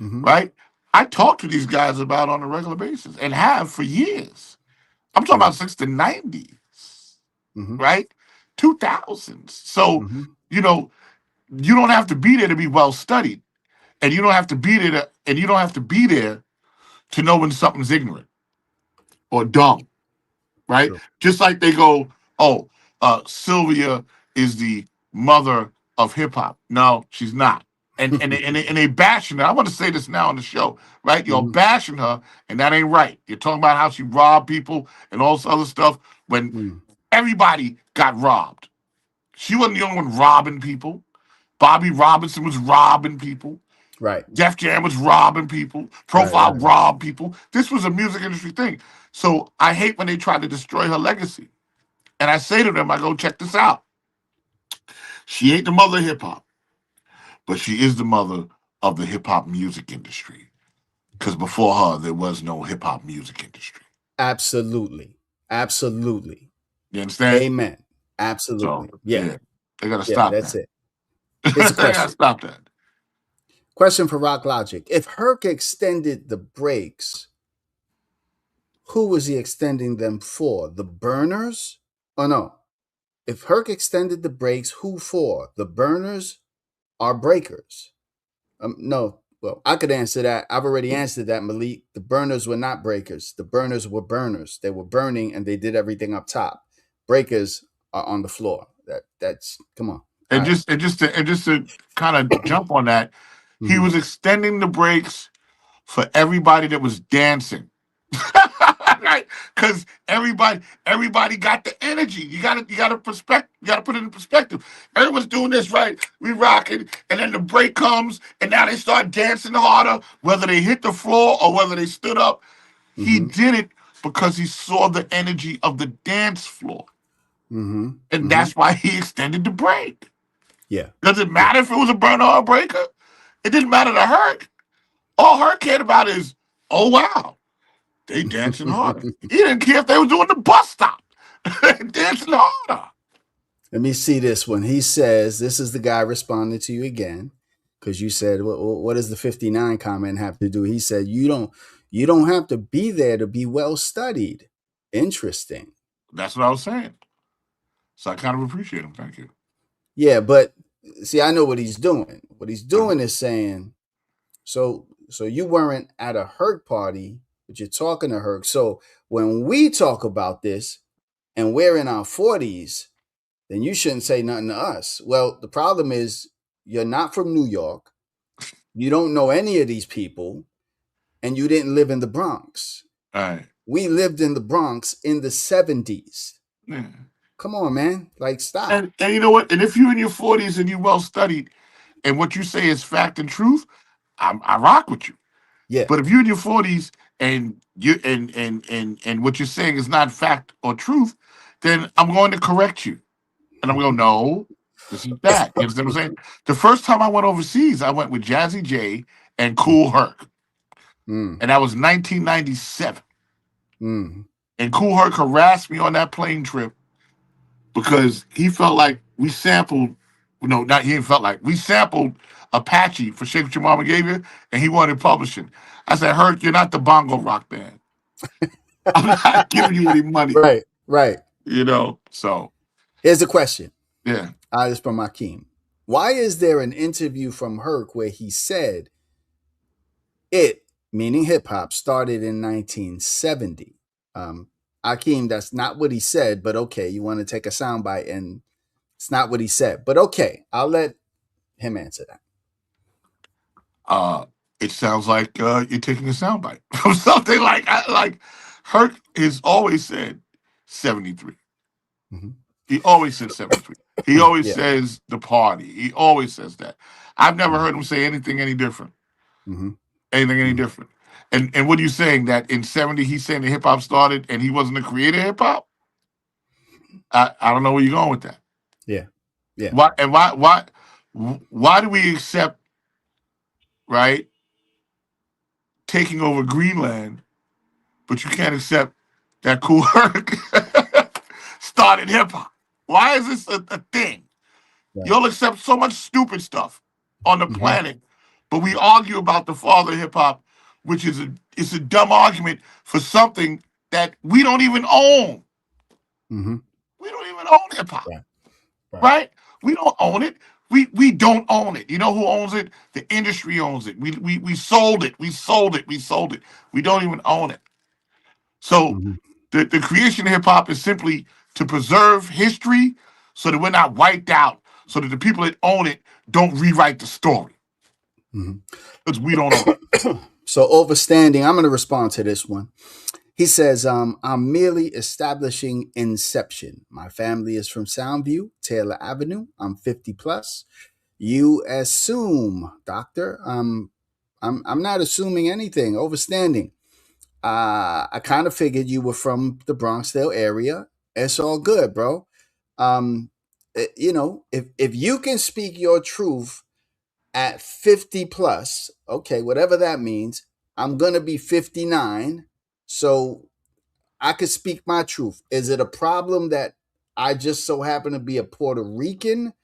mm-hmm, right? I talk to these guys about on a regular basis and have for years. I'm talking true. about since the 90s, Mm-hmm, right? 2000s. So, mm-hmm, you know, you don't have to be there to be well studied. And you don't have to be there and you don't have to be there to know when something's ignorant or dumb, right? true. Just like they go, oh, Sylvia is the mother of hip hop. No, she's not. And they bashing her. I want to say this now on the show, right? You're Mm-hmm, bashing her, and that ain't right. You're talking about how she robbed people and all this other stuff when mm, everybody got robbed. She wasn't the only one robbing people. Bobby Robinson was robbing people. Right. Def Jam was robbing people, Right. Profile Right. Right. robbed people. This was a music industry thing. So I hate when they try to destroy her legacy. And I say to them, I go, check this out. She ain't the mother of hip hop, but she is the mother of the hip hop music industry. Because before her, there was no hip hop music industry. Absolutely. Absolutely. You understand? Amen. So Absolutely. Yeah. yeah, they gotta Yeah. stop That's that. it. Here's a They gotta question. stop that. Question for Rock Logic. If Herc extended the breaks, who was he extending them for? The burners? Oh no. If Herc extended the breaks, who for? The burners or breakers? No. Well, I could answer that. I've already answered that, Malik. The burners were not breakers. The burners were burners. They were burning and they did everything up top. Breakers are on the floor. That's come on. All right. And just to kind of jump on that, he Mm-hmm. was extending the breaks for everybody that was dancing. Right? Because everybody got the energy. You gotta put it in perspective. Everyone's doing this right. We rocking, and then the break comes, and now they start dancing harder, whether they hit the floor or whether they stood up. He Mm-hmm. did it because he saw the energy of the dance floor. Mm-hmm. And Mm-hmm. that's why he extended the break. Yeah. Does it Yeah. matter if it was a burner or a breaker? It didn't matter to Herc. All Herc cared about is, oh wow, they dancing harder. He didn't care if they were doing the bus stop. Dancing harder. Let me see this one. He says, this is the guy responding to you again, because you said, what does the 59 comment have to do? He said, you don't have to be there to be well studied. Interesting. That's what I was saying. So I kind of appreciate him. Thank you. Yeah, but see, I know what he's doing. What he's doing is saying, so you weren't at a Herc party, but you're talking to Herc. So when we talk about this and we're in our 40s, then you shouldn't say nothing to us. Well, the problem is you're not from New York. You don't know any of these people, and you didn't live in the Bronx. All right. We lived in the Bronx in the 70s. Yeah. Come on, man. Like, stop. And you know what? And if you're in your 40s and you well studied, and what you say is fact and truth, I rock with you. Yeah. But if you're in your 40s and you and what you're saying is not fact or truth, then I'm going to correct you. And I'm going, no, this is that. You understand what I'm saying? The first time I went overseas, I went with Jazzy J and Cool Herc. Mm, And that was 1997. mm, And Cool Herc harassed me on that plane trip because he felt like we sampled, no, not he felt like we sampled Apache for Shake What Your Mama Gave You, and he wanted publishing. I said, Herc, you're not the bongo rock band. I'm not giving you any money, right, right. you know? So, Here's the question. yeah. This is from Akeem. Why is there an interview from Herc where he said it, meaning hip hop, started in 1970? Akeem, that's not what he said, but okay, you want to take a soundbite and it's not what he said. But okay, I'll let him answer that. Uh, it sounds like you're taking a soundbite from something like Herc has always said 73. Mm-hmm. He always said 73. He always Yeah. says the party. He always says that. I've never Mm-hmm. heard him say anything any different. Mm-hmm. Anything any different. And what are you saying that in 70 he's saying the hip hop started and he wasn't the creator of hip hop? I don't know where you're going with that. Yeah. Yeah. Why and why do we accept, right, taking over Greenland, but you can't accept that Cool Herc started hip hop? Why is this a thing? Right. You'll accept so much stupid stuff on the Mm-hmm. planet, but we argue about the father of hip hop, which is it's a dumb argument for something that we don't even own. Mm-hmm. We don't even own hip hop, Right. Right. right? We don't own it. We don't own it. You know who owns it? The industry owns it. We sold it. We sold it. We sold it. We don't even own it. So Mm-hmm. the creation of hip hop is simply to preserve history so that we're not wiped out, so that the people that own it don't rewrite the story Mm-hmm. because we don't own it. So overstanding, I'm going to respond to this one. He says, I'm merely establishing inception. My family is from Soundview, Taylor Avenue. I'm 50 plus. You assume, doctor. I'm not assuming anything. Overstanding. I kind of figured you were from the Bronxdale area. It's all good, bro. If you can speak your truth at 50 plus, okay, whatever that means, I'm gonna be 59, so I could speak my truth. Is it a problem that I just so happen to be a Puerto Rican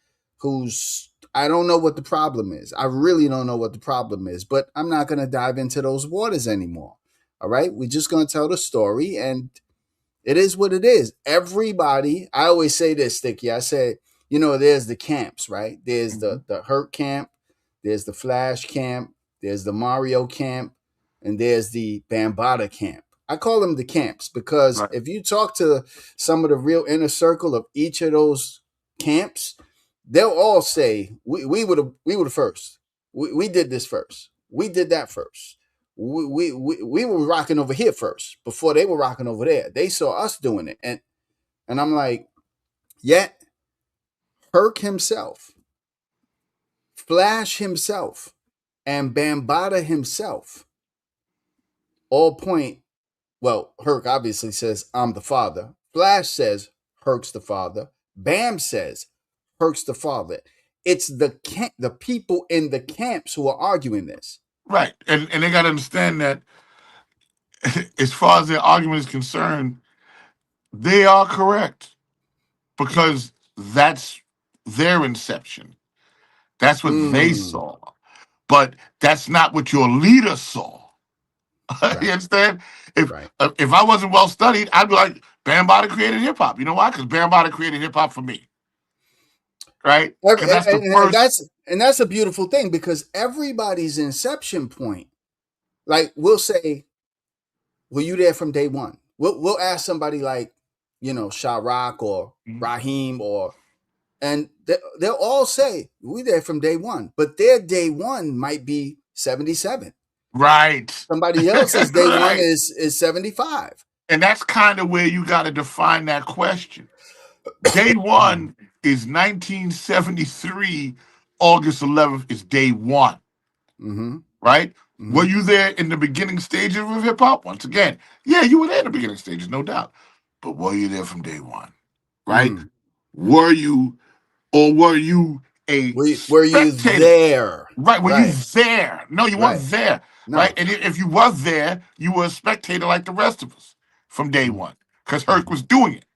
who's I don't know what the problem is. I really don't know what the problem is, but I'm not going to dive into those waters anymore. All right? We're just going to tell the story, and it is what it is. Everybody, I always say this, Sticky. I say, there's the camps, right? There's Hmm. the Hurt camp, there's the Flash camp, there's the Mario camp, and there's the Bambata camp. I call them the camps because Right. if you talk to some of the real inner circle of each of those camps, they'll all say we were the first. We did this first. We did that first. We were rocking over here first before they were rocking over there. They saw us doing it, and I'm like, yet Herc himself, Flash himself, and Bambata himself all point. Well, Herc obviously says I'm the father. Flash says Herc's the father. Bam says Herc's the father. It's the people in the camps who are arguing this. Right. And they got to understand that as far as their argument is concerned, they are correct because that's their inception. That's what they Mm, saw. But that's not what your leader saw. You right, understand? If right. if I wasn't well studied, I'd be like, Bambaataa created hip hop. You know why? Because Bambaataa created hip hop for me, right? Because And, that's the and first. that's a beautiful thing because everybody's inception point, like we'll say, were you there from day one? We'll ask somebody like, Sharak or Raheem and they'll all say we there from day one, but their day one might be 77. Right, Somebody else's day one right, is 75. and that's kind of where you got to define that question. Day Mm-hmm. one is 1973. August 11th is day one, right? Were Mm-hmm. you there in the beginning stages of hip hop? Once again, yeah, you were there in the beginning stages, no doubt. But were you there from day one, right? Mm-hmm. Were you, or were you a Were you spectator? there? Right? Were you Right. there? No, you weren't Right. there, right? No. And if you was there, you were a spectator like the rest of us from day Mm-hmm. one, because Herc was doing it,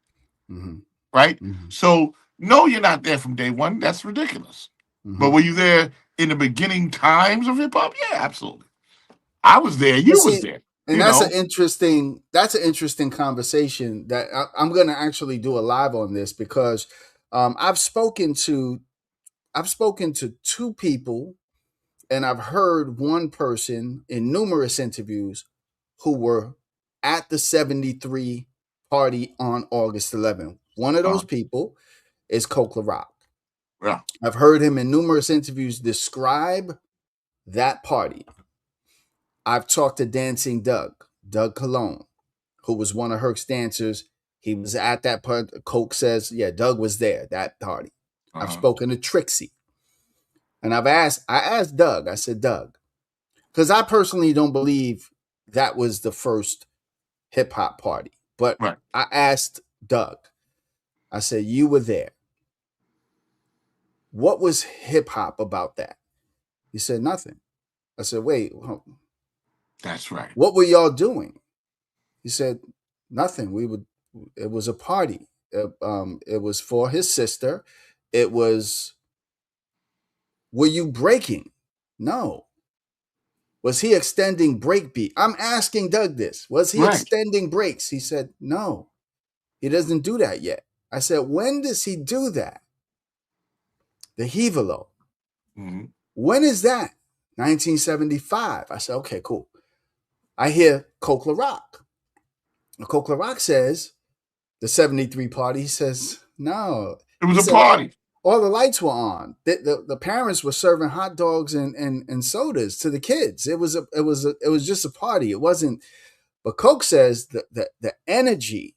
Mm-hmm. right? Mm-hmm. So no, you're not there from day one. That's ridiculous. But Mm-hmm. were you there in the beginning times of hip hop? Yeah, absolutely. I was there. But You was see, there. and You know. that's an interesting conversation that I'm going to actually do a live on this because I've spoken to two people and I've heard one person in numerous interviews who were at the 73 party on August 11th. One of Uh, those people is Coke Rock. yeah. I've heard him in numerous interviews describe that party. I've talked to Dancing Doug Colon, who was one of Herc's dancers. He was at that part. Coke says, yeah, Doug was there, that party. I've Uh-huh. spoken to Trixie. And I asked Doug, I said, Doug, because I personally don't believe that was the first hip hop party. But Right. I asked Doug, I said, you were there. What was hip hop about that? He said, nothing. I said, wait, That's right. what were y'all doing? He said, nothing. It was a party. It was for his sister. It was, were you breaking? No. Was he extending break beat? I'm asking Doug this. Was he Right. extending breaks? He said, no, he doesn't do that yet. I said, when does he do that? The Hevalo. Hmm. When is that? 1975. I said, okay, cool. I hear Coke Rock. Coke Rock says, the 73 party, he says, no. It was He a said, party. all the lights were on. The parents were serving hot dogs and sodas to the kids. It was just a party. It wasn't. But Coke says that the energy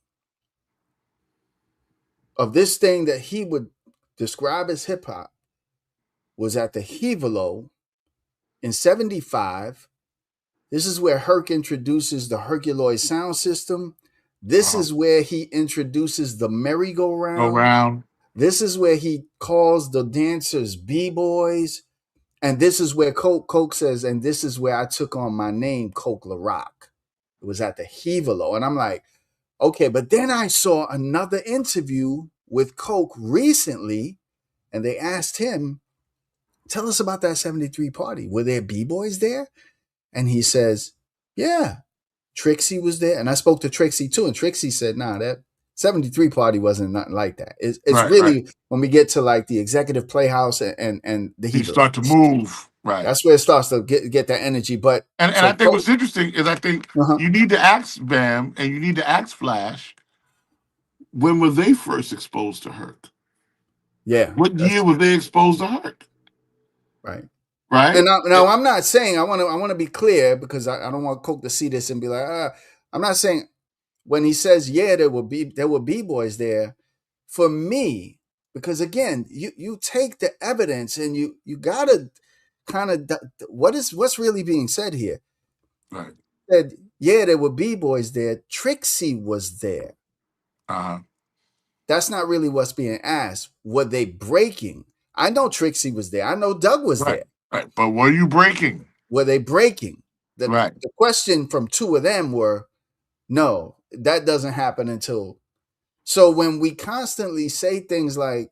of this thing that he would describe as hip hop was at the Hevelo in 75. This is where Herc introduces the Herculoid sound system. This Uh-huh. is where he introduces the Go merry-go-round. round. This is where he calls the dancers B-boys. And this is where Coke says, and this is where I took on my name, Coke LaRock. It was at the Hevelo. And I'm like, okay, but then I saw another interview with Coke recently, and they asked him, tell us about that 73 party. Were there B-boys there? And he says, yeah, Trixie was there. And I spoke to Trixie too. And Trixie said, nah, that 73 party wasn't nothing like that. It's Right, right. really when we get to like the Executive Playhouse and the You Hevelo. start to move. Right. That's where it starts to get that energy. But And I so think Coke, what's interesting is I think uh-huh, you need to ask Bam and you need to ask Flash, when were they first exposed to Herc? yeah, What that's year were they exposed to Herc? right. Right? And now I'm not saying I want to be clear because I don't want Coke to see this and be like, I'm not saying when he says yeah there will be boys there for me because again you take the evidence and you gotta kind of what's really being said here. Right. Said yeah there were b boys there. Trixie was there. Uh-huh. That's not really what's being asked. Were they breaking? I know Trixie was there. I know Doug was Right. there. Right. But were you breaking? Were they breaking? Right. The question from two of them were no, that doesn't happen until. So when we constantly say things like,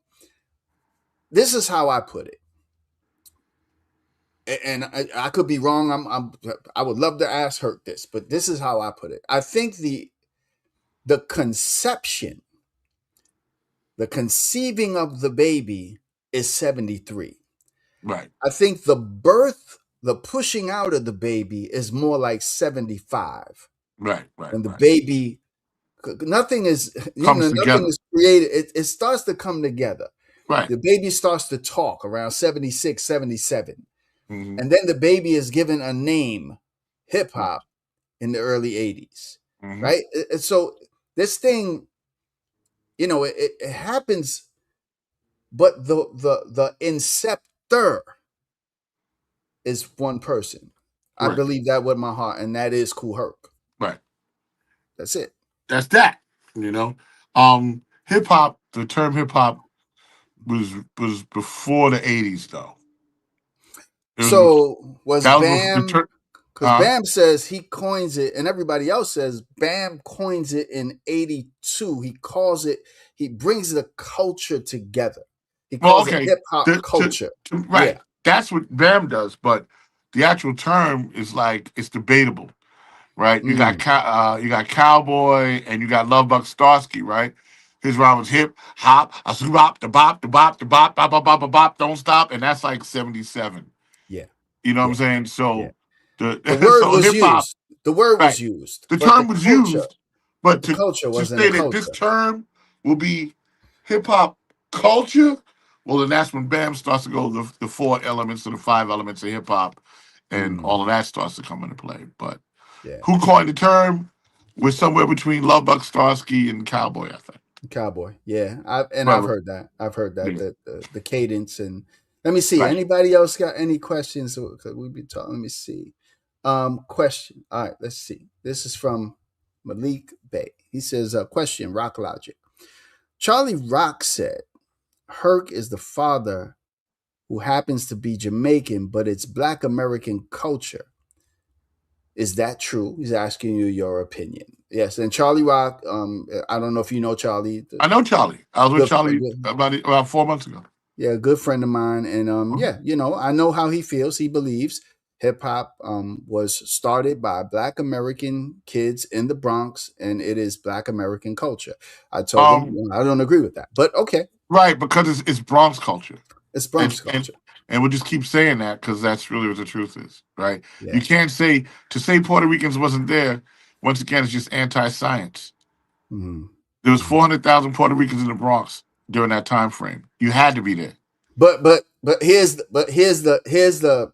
this is how I put it, and I could be wrong. I would love to ask Hurt this, but this is how I put it. I think the conception, the conceiving of the baby is 73. Right. I think the birth, the pushing out of the baby is more like 75. Right. Right. When the Right. baby, nothing is, Comes nothing together. is created. It starts to come together. Right. The baby starts to talk around 76, 77. Mm-hmm. And then the baby is given a name, hip Right. hop, in the early 80s. Mm-hmm. Right? And so this thing, it happens, but the inceptor is one person. I Correct. believe that with my heart, and that is Kool Herc. Right. That's it. That's that. You know? Hip hop, the term hip hop was before the 80s though. It was So was that was the Bam, term because Bam says he coins it, and everybody else says Bam coins it in 82. He calls it, he brings the culture together. He well, calls it okay. hip hop culture. Right. Yeah. That's what Bam does, but the actual term is like it's debatable, right? Mm, You got Cowboy and you got Love Buck Starsky, right? His rhyme was hip hop, a bop, the bop, the bop, the bop, bop, bop, bop, bop, bop, don't stop, and that's like 77. yeah. You know what I'm Yeah. saying? Yeah. So The the word so was hip hop, used. The word was right? used, The but the term was culture, used, but but the culture to wasn't a say that this culture. term will be hip hop culture, well, then that's when Bam starts to go the four elements to the five elements of hip hop, and Mm, all of that starts to come into play. But yeah. who coined the term? We're somewhere between Love Buck Starsky and Cowboy, I think. Cowboy. Yeah. I've Right. heard that. I've heard that Yeah. the cadence and let me see. Right. Anybody else got any questions? Could we be talking? Let me see. Question. All right, let's see. This is from Malik Bay. He says, question, Rock Logic. Charlie Rock said Herc is the father who happens to be Jamaican, but it's Black American culture. Is that true? He's asking you your opinion. Yes, and Charlie Rock. I don't know if you know Charlie. I know Charlie. I was with Good, Charlie good, about 4 months ago. yeah, a good friend of mine, and Mhm. yeah, I know how he feels. He believes hip hop was started by Black American kids in the Bronx, and it is Black American culture. I told him Um, I don't agree with that, but okay, right, because it's Bronx culture. it's and Bronx and culture. and we'll just keep saying that because that's really what the truth is, right? You Yeah. can't say to say Puerto Ricans wasn't there. Once again, it's just anti-science. Mhm. There was Mhm. 400,000 Puerto Ricans in the Bronx during that time frame. You had to be there. But here's the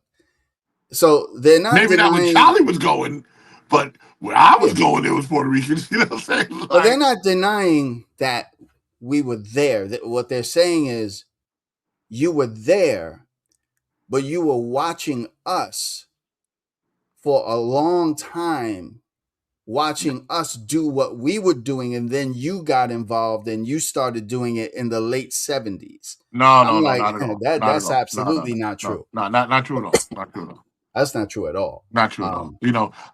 so they're not Maybe not where denying. Charlie was going, but where I was Yeah, going, there was Puerto Ricans. You know what I'm saying? but they're Like, not denying that we were there. That what they're saying is you were there, but you were watching us for a long time, watching us do what we were doing, and then you got involved and you started doing it in the late 70s. No, I'm no, no, like, not at all. Not at that's all. No, no, absolutely no, not no, true. no, not true at all. Not true at all. That's not true at all. Not true at all.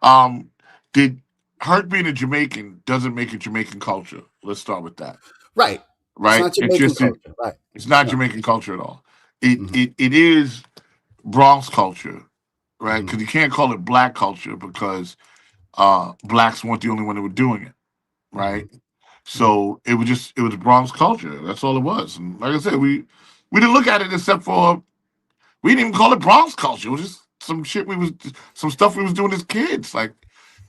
Um, Did Hurt being a Jamaican doesn't make it Jamaican culture. Let's start with that. right. It's Right? not Jamaican culture. Right. It's not No. Jamaican culture at all. It Hmm. it it is Bronx culture, right? Hmm. Because you can't call it black culture because blacks weren't the only one that were doing it, Hmm. right? So it was Bronx culture. That's all it was. And like I said, we didn't look at it except for we didn't even call it Bronx culture. It was just some stuff we was doing as kids. Like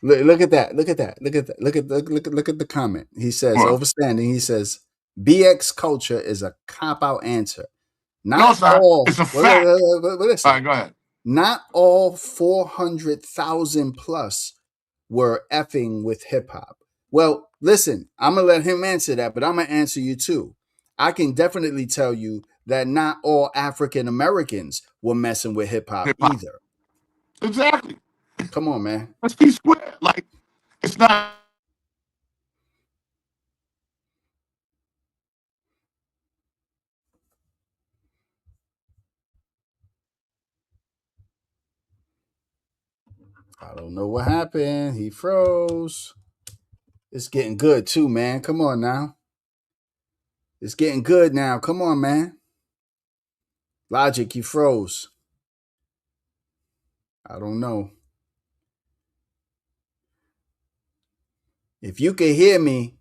Look at that. Look at that. Look at the comment. He says, what? overstanding. He says, BX culture is a cop out answer. No, Not it's not. all. It's a fact. All Listen, right, go ahead. not all 400,000 plus were effing with hip hop. Well, listen, I'm going to let him answer that, but I'm going to answer you too. I can definitely tell you that not all African Americans were messing with hip hop Hip hop. either. Exactly. Come on, man. Let's be square. Like it's not I don't know what happened. He froze. It's getting good too, man. Come on now. It's getting good now. Come on, man. Logic, you froze. I don't know. If you can hear me,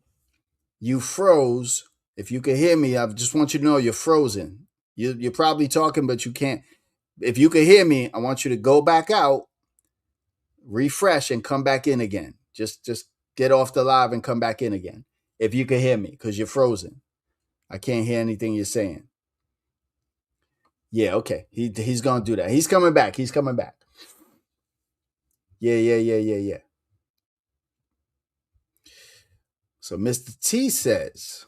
you froze. If you can hear me, I just want you to know you're frozen. You're probably talking, but you can't. If you can hear me, I want you to go back out, refresh, and come back in again. Just get off the live and come back in again. If you can hear me, because you're frozen. I can't hear anything you're saying. Yeah, okay. He's gonna do that. He's coming back. He's coming back. Yeah. So Mr. T says,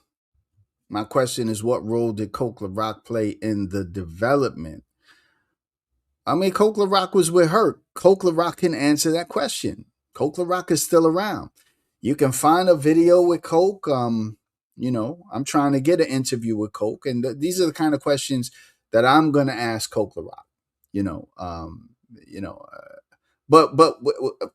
my question is, what role did Coke Rock play in the development? I mean, Coke Rock was with her. Coke Rock can answer that question. Coke Rock is still around. You can find a video with Coke. I'm trying to get an interview with Coke, and these are the kind of questions that I'm going to ask Coke Rock. You know, you know, but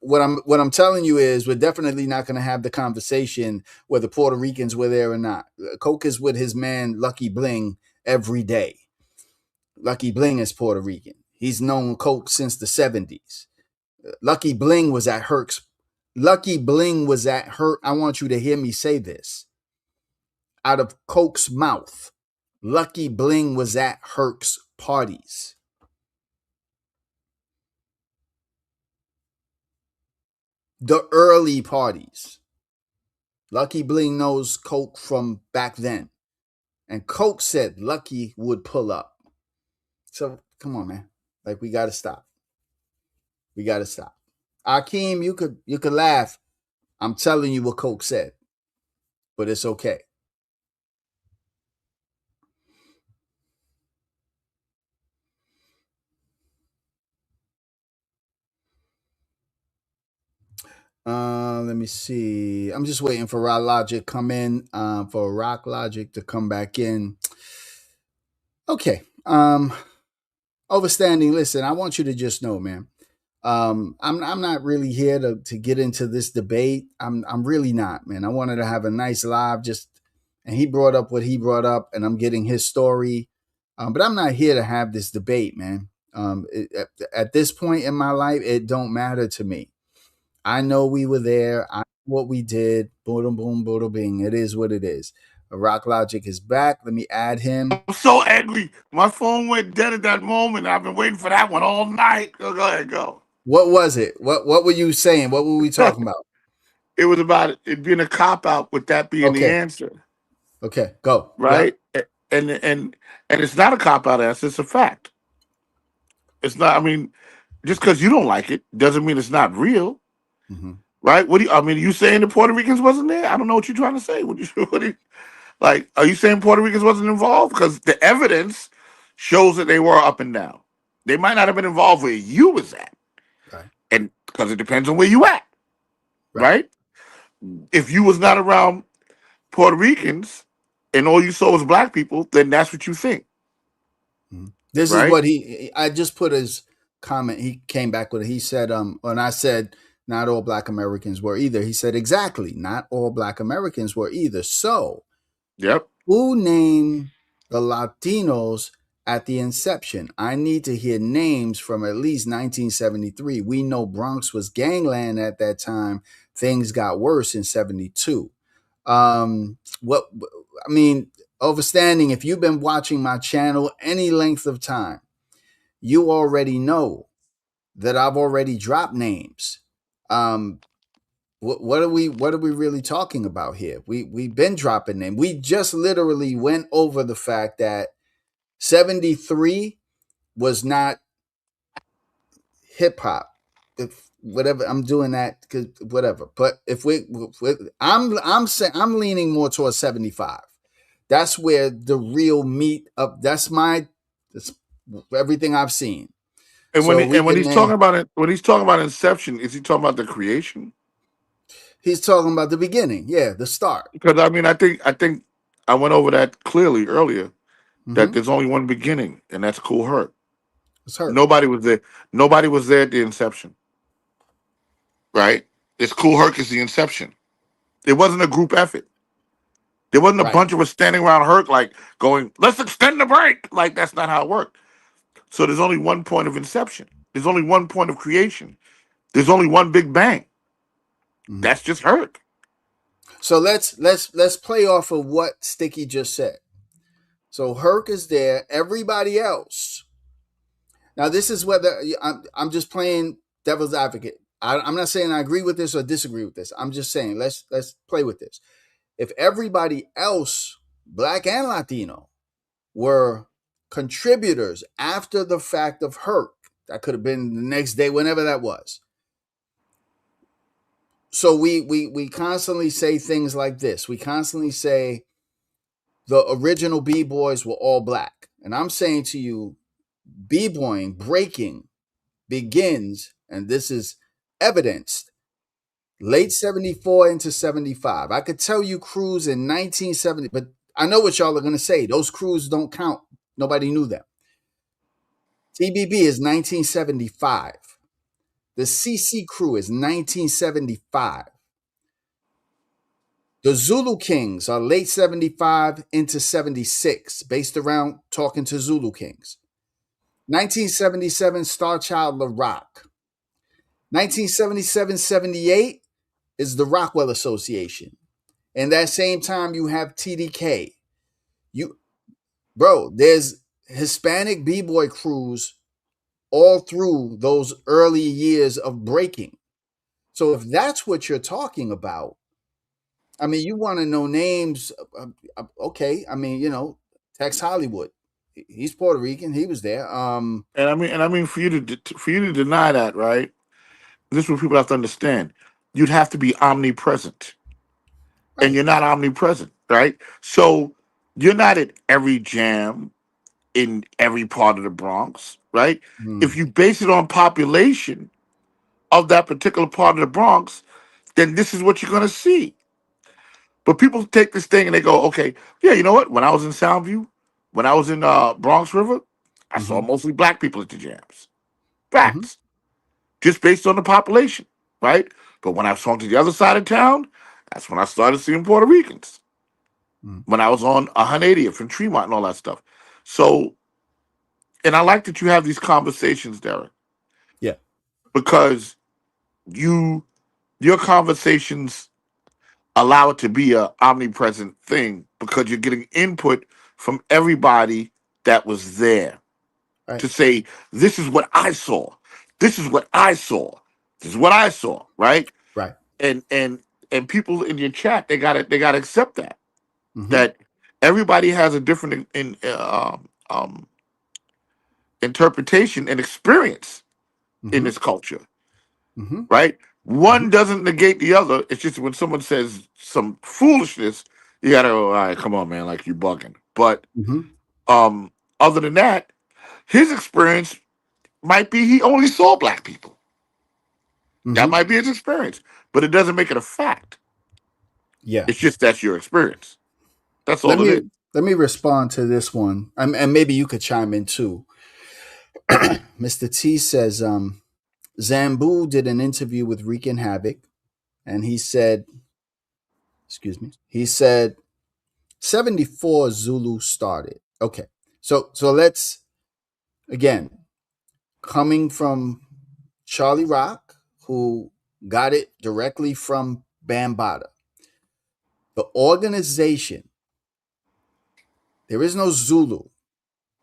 what I'm telling you is we're definitely not going to have the conversation whether Puerto Ricans were there or not. Coke is with his man Lucky Bling every day. Lucky Bling is Puerto Rican. He's known Coke since the 70s. Lucky Bling was at Herc's. Lucky Bling was at Herc. I want you to hear me say this out of Coke's mouth. Lucky Bling was at Herc's parties. The early parties. Lucky Bling knows Coke from back then. And Coke said Lucky would pull up. So come on, man. Like we gotta stop. We gotta stop. Akeem, you could laugh. I'm telling you what Coke said, but it's okay. Let me see. I'm just waiting for Rock Logic come in. For Rock Logic to come back in. Okay. Overstanding. Listen, I want you to just know, man. I'm not really here to get into this debate. I'm really not, man. I wanted to have a nice live, just and he brought up what he brought up, and I'm getting his story. But I'm not here to have this debate, man. At this point in my life, it don't matter to me. I know we were there. I know what we did. Boom, boom, boom, bing. It is what it is. Rock Logic is back. Let me add him. I'm so angry. My phone went dead at that moment. I've been waiting for that one all night. Go ahead, go. What was it? What were you saying? What were we talking about? It was about it being a cop out with that being the Okay. answer, Okay. Go. Yep. right? And it's not a cop out answer. It's a fact. It's not. I mean, just because you don't like it doesn't mean it's not real, Hmm. right? What do you? I mean, you saying the Puerto Ricans wasn't there? I don't know what you're trying to say. What do you like? Are you saying Puerto Ricans wasn't involved? Because the evidence shows that they were up and down. They might not have been involved where you was at, Right. and because it depends on where you at, Right. right? If you was not around Puerto Ricans and all you saw was black people, then that's what you think, Mhm. This is right? what I just put his comment. He came back with it. He said, when I said not all black Americans were either, he said, exactly, not all black Americans were either. So Yep. who named the Latinos at the inception? I need to hear names from at least 1973. We know Bronx was gangland at that time. Things got worse in 72. What I mean, overstanding, if you've been watching my channel any length of time, you already know that I've already dropped names. Um, what are we really talking about here? We've been dropping names. We just literally went over the fact that 73 was not hip hop. If whatever I'm doing that because whatever. But I'm saying I'm leaning more towards 75. That's where the real meat of that's everything I've seen. And So we when can he's talking about it, when he's talking about inception, is he talking about the creation? he's talking about the beginning, yeah, the start. Because I mean, I think I went over that clearly earlier that Mm-hmm. there's only one beginning, and that's Cool Herc. It's hurt. Nobody was there. Nobody was there at the inception, right? It's Cool Herc is the inception. It wasn't a group effort. There wasn't a Right. bunch of us standing around Herc like going, "Let's extend the break." Like that's not how it worked. So there's only one point of inception. There's only one point of creation. There's only one Big Bang. Mm-hmm. That's just Herc. So let's play off of what Sticky just said. So Herc is there. Everybody else. Now this is whether I'm just playing devil's advocate. I'm not saying I agree with this or disagree with this. I'm just saying let's play with this. If everybody else, black and Latino, were contributors after the fact of Herc, that could have been the next day, whenever that was. So we constantly say things like this. We constantly say the original b-boys were all black, and I'm saying to you, b-boying, breaking begins, and this is evidenced late 74 into 75. I could tell you crews in 1970, but I know what y'all are going to say. Those crews don't count. Nobody knew them. TBB is 1975. The CC crew is 1975. The Zulu Kings are late 75 into 76, based around talking to Zulu Kings. 1977, Star Child La Rock. 1977-78 is the Rockwell Association. And that same time, you have TDK. You, bro, there's Hispanic b-boy crews all through those early years of breaking. So if that's what you're talking about, I mean, you want to know names. Okay, I mean, Tex Hollywood. He's Puerto Rican. He was there. And I mean for you to deny that, right? This is what people have to understand. You'd have to be omnipresent, and Right. you're not omnipresent, right? So you're not at every jam in every part of the Bronx, right? If Mm, you base it on population of that particular part of the Bronx, then this is what you're going to see. But people take this thing and they go, okay, yeah, you know what? When I was in Soundview, when I was in Bronx River, I saw mm-hmm, mostly black people at the jams. mm-hmm, Facts, just based on the population, right? But when I swung to the other side of town, that's when I started seeing Puerto Ricans. mm. When I was on 180th and Tremont and all that stuff. So, and I like that you have these conversations, Derek, Yeah. because you your conversations allow it to be a omnipresent thing because you're getting input from everybody that was there Right. to say, this is what I saw. This is what I saw. This is what I saw, right? Right. And and people in your chat, they gotta accept that. Mm-hmm, That everybody has a different interpretation and experience in mm-hmm, this culture, mm-hmm, right? mm-hmm, One doesn't negate the other. It's just when someone says some foolishness, you gotta go, all right, come on, man, like you bugging. But mm-hmm. um, other than that, his experience might be he only saw black people. That Mm-hmm. might be his experience, but it doesn't make it a fact. Yeah. It's just that's your experience. That's Let all it me is. let me respond to this one, and maybe you could chime in too. Mr. T says, Zambu did an interview with Wreaking Havoc, and he said, excuse me, he said 74 Zulu started. Okay. So let's again, coming from Charlie Rock, who got it directly from Bambaataa. The organization, there is no Zulu.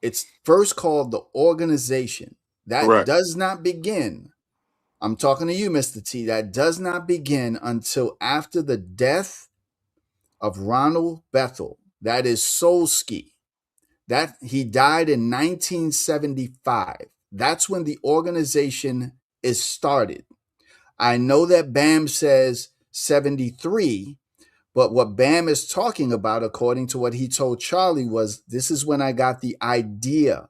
It's first called the organization. That Correct. does not begin. I'm talking to you, Mr. T. That does not begin until after the death of Ronald Bethel. That is Solski. That he died in 1975. That's when the organization is started. I know that Bam says 73, but what Bam is talking about, according to what he told Charlie, was this is when I got the idea.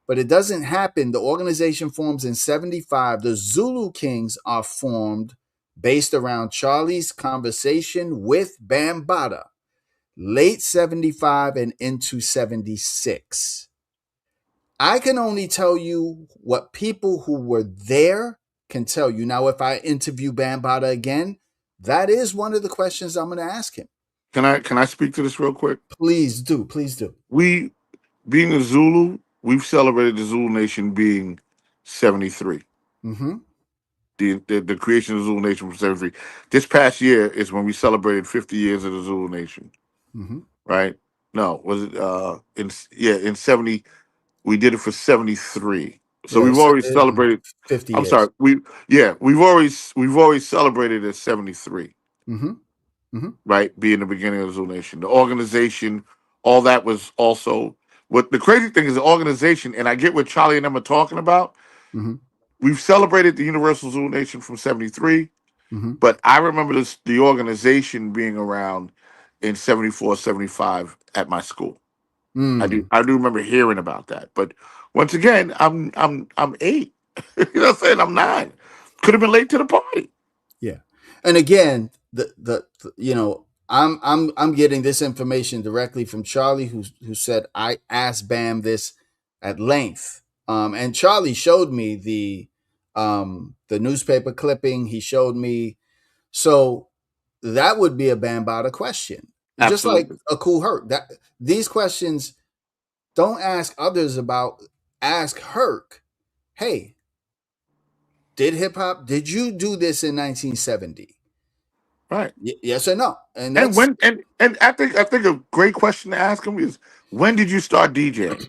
But it doesn't happen. The organization forms in 75. The Zulu Kings are formed based around Charlie's conversation with Bambaataa, late 75 and into 76. I can only tell you what people who were there can tell you. Now, if I interview Bambaataa again, that is one of the questions I'm going to ask him. Can I speak to this real quick? Please do. Please do. We being a Zulu, we've celebrated the Zulu Nation being 73. Mm-hmm. The creation of the Zulu Nation from 73. This past year is when we celebrated 50 years of the Zulu Nation, Mm-hmm. right? No, was it in 70 we did it for 73. So Yeah, we've so, already celebrated 50 I'm sorry. years. We've always celebrated at 73, Mm-hmm. Mm-hmm. right? Being the beginning of the Zulu Nation. The organization, all that was also what the crazy thing is the organization, and I get what Charlie and them are talking about. Mm-hmm. We've celebrated the Universal Zulu Nation from 73, Mm-hmm. but I remember the organization being around in 74, 75 at my school. Mm. I do remember hearing about that. But once again, I'm 8. You know what I'm saying? I'm 9. Could have been late to the party. Yeah. And again, I'm getting this information directly from Charlie, who said I asked Bam this at length. And Charlie showed me the newspaper clipping. He showed me, so that would be a Bambaataa question, just like Absolutely. a Cool Herc. That these questions don't ask others about. Ask Herc. Hey, did hip hop? Did you do this in 1970? Right. Yes or no? And And that's when and I think a great question to ask him is when did you start DJing?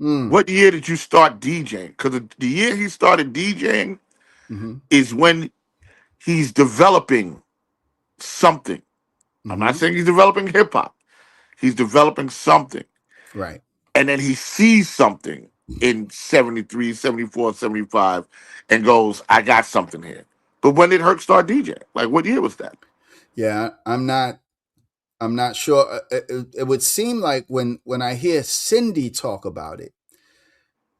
mm, What year did you start DJing? Because the year he started DJing mm-hmm, is when he's developing something. I'm not mm-hmm, saying he's developing hip hop. He's developing something. right. And then he sees something in 73, 74, 75, and goes, I got something here. But when did Herc start DJing? Like, what year was that? Yeah, I'm not sure. It would seem like when I hear Cindy talk about it,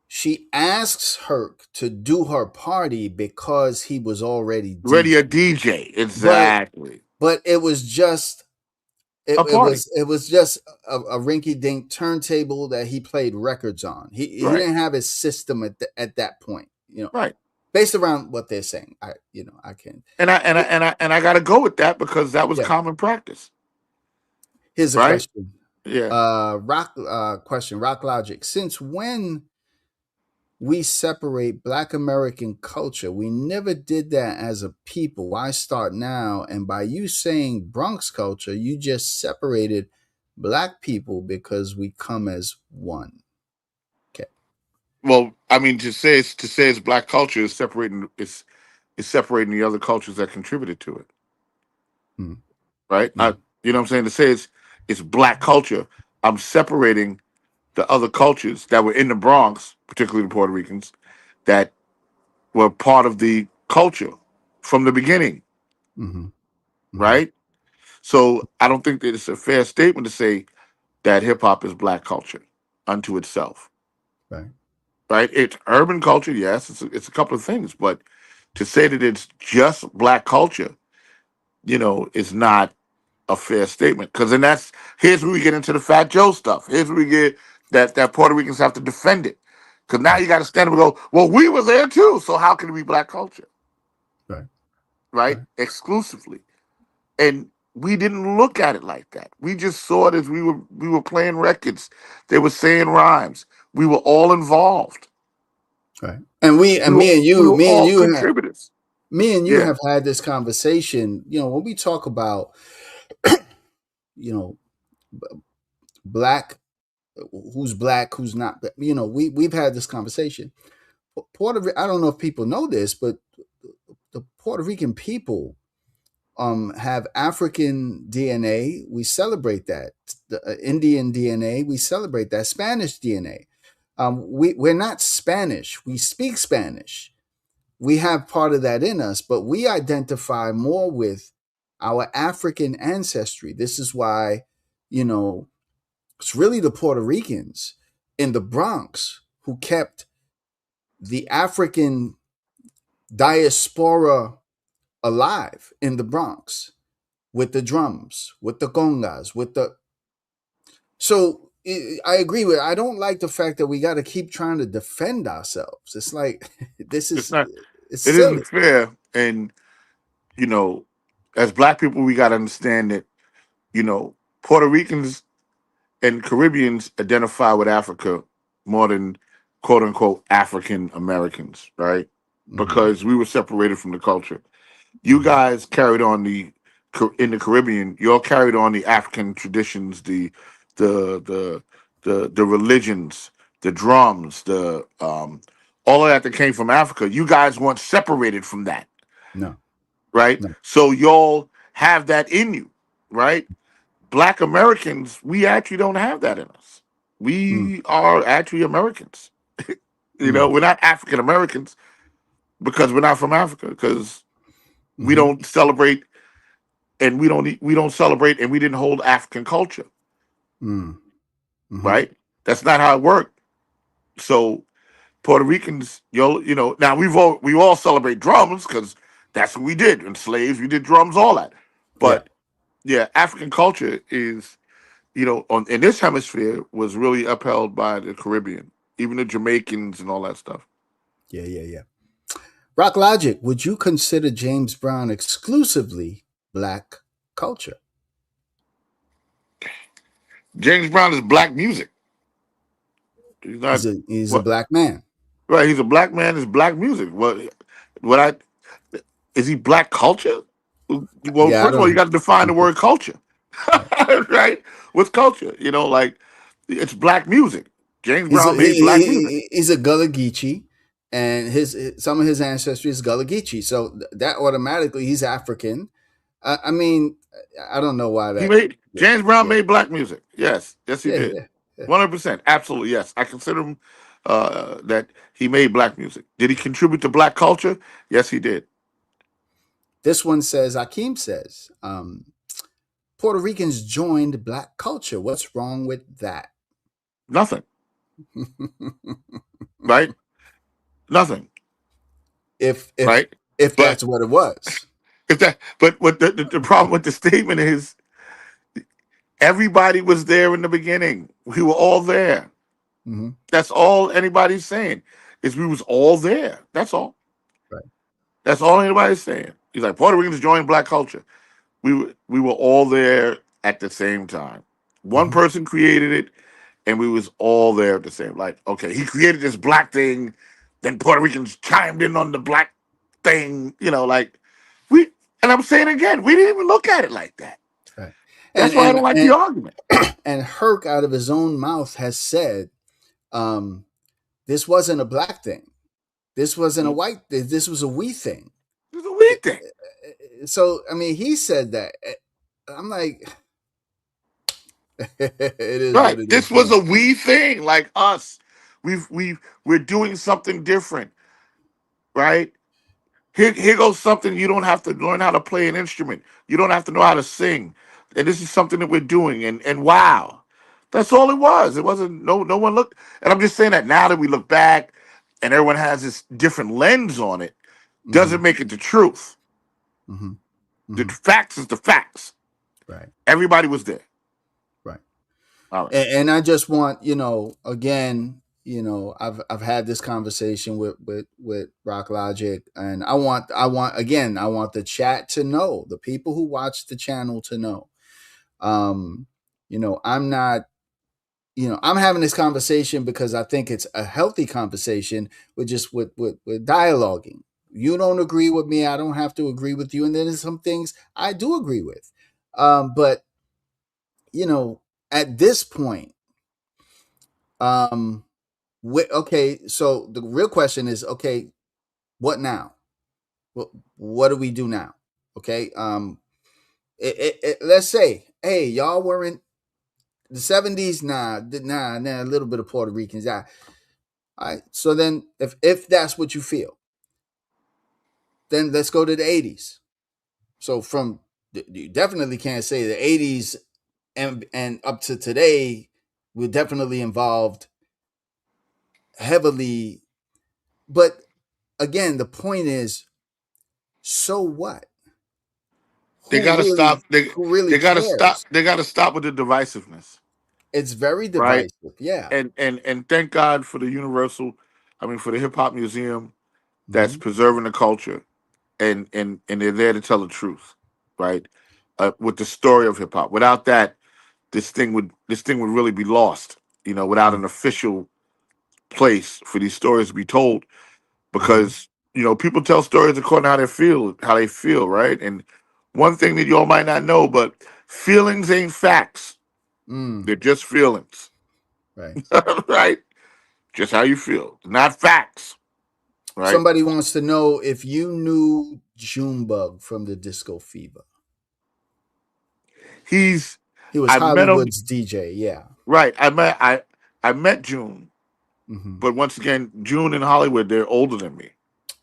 she asks Herc to do her party because he was already Ready a DJ. DJ. But Exactly. it was just it, A it party. was it was just a rinky dink turntable that he played records on. He Right. didn't have his system at that point. Right. Based around what they're saying. I can. And I gotta go with that because that was Yeah. common practice. Here's a Right? question. Yeah. Rock Logic. Since when we separate Black American culture? We never did that as a people. Why start now? And by you saying Bronx culture, you just separated Black people because we come as one. Okay. Well, I mean to say it's black culture is separating the other cultures that contributed to it. Hmm. Right? Hmm. You know what I'm saying? To say it's black culture, I'm separating the other cultures that were in the Bronx, particularly the Puerto Ricans, that were part of the culture from the beginning, Hmm. Hmm. right? So I don't think that it's a fair statement to say that hip hop is black culture unto itself. Right. right? It's urban culture, yes. It's a couple of things, but to say that it's just black culture, is not a fair statement. Because then here's where we get into the Fat Joe stuff. Here's where we get that Puerto Ricans have to defend it. Because now Right. you got to stand up and go, well, we were there too, so how can it be black culture, Right. right? Right. Exclusively, and we didn't look at it like that. We just saw it as we were playing records. They were saying rhymes. We were all involved. Right. And we We and were me and we you, were all contributors. Yeah, have had this conversation. When we talk about you know black, who's not. We've had this conversation. I don't know if people know this, but the Puerto Rican people have African DNA. We celebrate that. The Indian DNA. We celebrate that. Spanish DNA. We're not Spanish. We speak Spanish. We have part of that in us, but we identify more with our African ancestry. This is why, you know, it's really the Puerto Ricans in the Bronx who kept the African diaspora alive in the Bronx with the drums, with the congas, with the. So I agree with. I don't like the fact that we got to keep trying to defend ourselves. It's like this it's is not. it's It isn't silly. fair, and you know, as black people, we got to understand that you know Puerto Ricans and Caribbeans identify with Africa more than quote unquote African Americans, right? Hmm. Because we were separated from the culture. You Hmm. guys carried on in the Caribbean. You all carried on the African traditions, the the the religions, the drums, the all of that came from Africa. You guys weren't separated from that, No, right? no. So y'all have that in you, right? Black Americans, we actually don't have that in us. Mm, We are actually Americans. mm, We're not African Americans because we're not from Africa. Because we hmm, don't celebrate, and we don't celebrate, and we didn't hold African culture, mm, hmm. right? That's not how it worked. So Puerto Ricans, now we all celebrate drums because that's what we did. And slaves, we did drums, all that. Yeah, But yeah, African culture is in this hemisphere was really upheld by the Caribbean, even the Jamaicans and all that stuff. yeah, yeah, yeah. Rock Logic, would you consider James Brown exclusively black culture? James Brown is black music. He's not He's a what black man. right. He's a black man. It's black music. What I is he black culture? Well, Yeah, I first of all, you don't. got to define the word culture, Right. right? What's culture? Like it's black music. James He's a, Brown made black music. he's a Gullah Geechee, and some of his ancestry is Gullah Geechee. So that automatically he's African. I mean, I don't know why He that. made James Brown Yeah, made black music. Yes, yes, he yeah, did. yeah, yeah. 100%, absolutely, yes. I consider him that he made black music. Did he contribute to black culture? Yes, he did. This one says, Akeem says, Puerto Ricans joined black culture. What's wrong with that? Nothing, right? Nothing, if if right? if But that's what it was. but what the problem with the statement is, everybody was there in the beginning. We were all there. Hmm. That's all anybody's saying is we was all there. That's all. Right. That's all anybody's saying. He's like Puerto Ricans joined black culture. We were all there at the same time. One Hmm. person created it, and we was all there at the same. Like, okay, he created this black thing, then Puerto Ricans chimed in on the black thing. Like we. And I'm saying again, we didn't even look at it like that. Right. And That's why I don't like the argument. and Herc out of his own mouth has said, um, this wasn't a black thing. This wasn't a It's white thing. This was a we thing. a weird thing, So I mean, he said that. I'm like, it is what right? it This is, was man. a we thing, like us. We're doing something different, right? Here goes something you don't have to learn how to play an instrument. You don't have to know how to sing. And this is something that we're doing. And wow. That's all it was. It wasn't no one looked. And I'm just saying that now that we look back, and everyone has this different lens on it, Mm-hmm. doesn't make it the truth. Mm-hmm. The Mm-hmm. facts is the facts. Right. Everybody was there. Right. All right. And I just want, again, I've had this conversation with Rock Logic, and I want the chat to know, the people who watch the channel to know. Um, I'm not, I'm having this conversation because I think it's a healthy conversation with just with dialoguing. You don't agree with me, I don't have to agree with you, and then there's some things I do agree with. But you know, at this point, um, okay, so the real question is, okay, what now? What do we do now? Okay, let's say, hey, y'all were in the '70s. Nah, a little bit of Puerto Ricans. Yeah, all right. So then, if that's what you feel, then let's go to the '80s. So you definitely can't say the '80s and up to today were definitely involved heavily. But again, the point is, so what? They gotta stop. Who really They gotta stop. cares? They gotta stop with the divisiveness, It's very right? divisive. Yeah. And thank God for the Universal. I mean, for the Hip Hop Museum that's Hmm. preserving the culture, and they're there to tell the truth, right? With the story of hip hop. Without that, this thing would really be lost. Without Hmm. an official place for these stories to be told, Hmm. because people tell stories according to how they feel, right? And one thing that y'all might not know, but feelings ain't facts; Mm, they're just feelings, right. right? Just how you feel, not facts, right? Somebody wants to know if you knew Junebug from the Disco Fever. He's, He was I met him, Hollywood's DJ. Yeah. right? I met June, Hmm. but once again, June in Hollywood, they're older than me,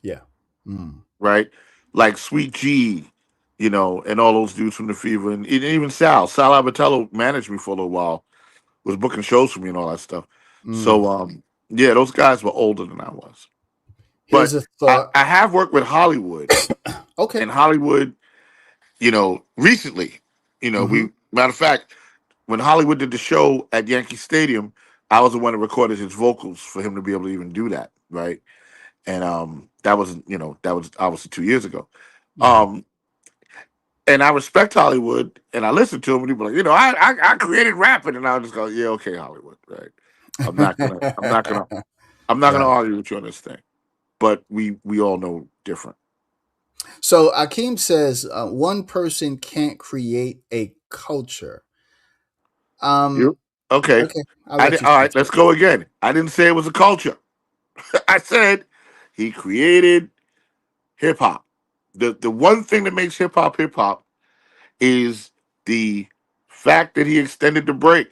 Yeah. Mm. right? Like Sweet G, and all those dudes from the Fever, and even Sal Abatello managed me for a little while, was booking shows for me and all that stuff. Mm. So, yeah, those guys were older than I was. Here's But a I, thought. I have worked with Hollywood, Okay. and Hollywood, recently, Hmm. matter of fact, when Hollywood did the show at Yankee Stadium, I was the one that recorded his vocals for him to be able to even do that, right? And that was obviously 2 years ago. Hmm. Um, and I respect Hollywood, and I listen to him, and he be like, I created rapping, and I'll just go, yeah, okay, Hollywood, right? I'm not gonna, I'm not gonna, I'm not gonna Right. argue with you on this thing, but we all know different. So Akeem says one person can't create a culture. Um. You okay? Okay. I'll let you All speak right, to let's go again. I didn't say it was a culture. I said he created hip hop. The one thing that makes hip hop is the fact that he extended the break.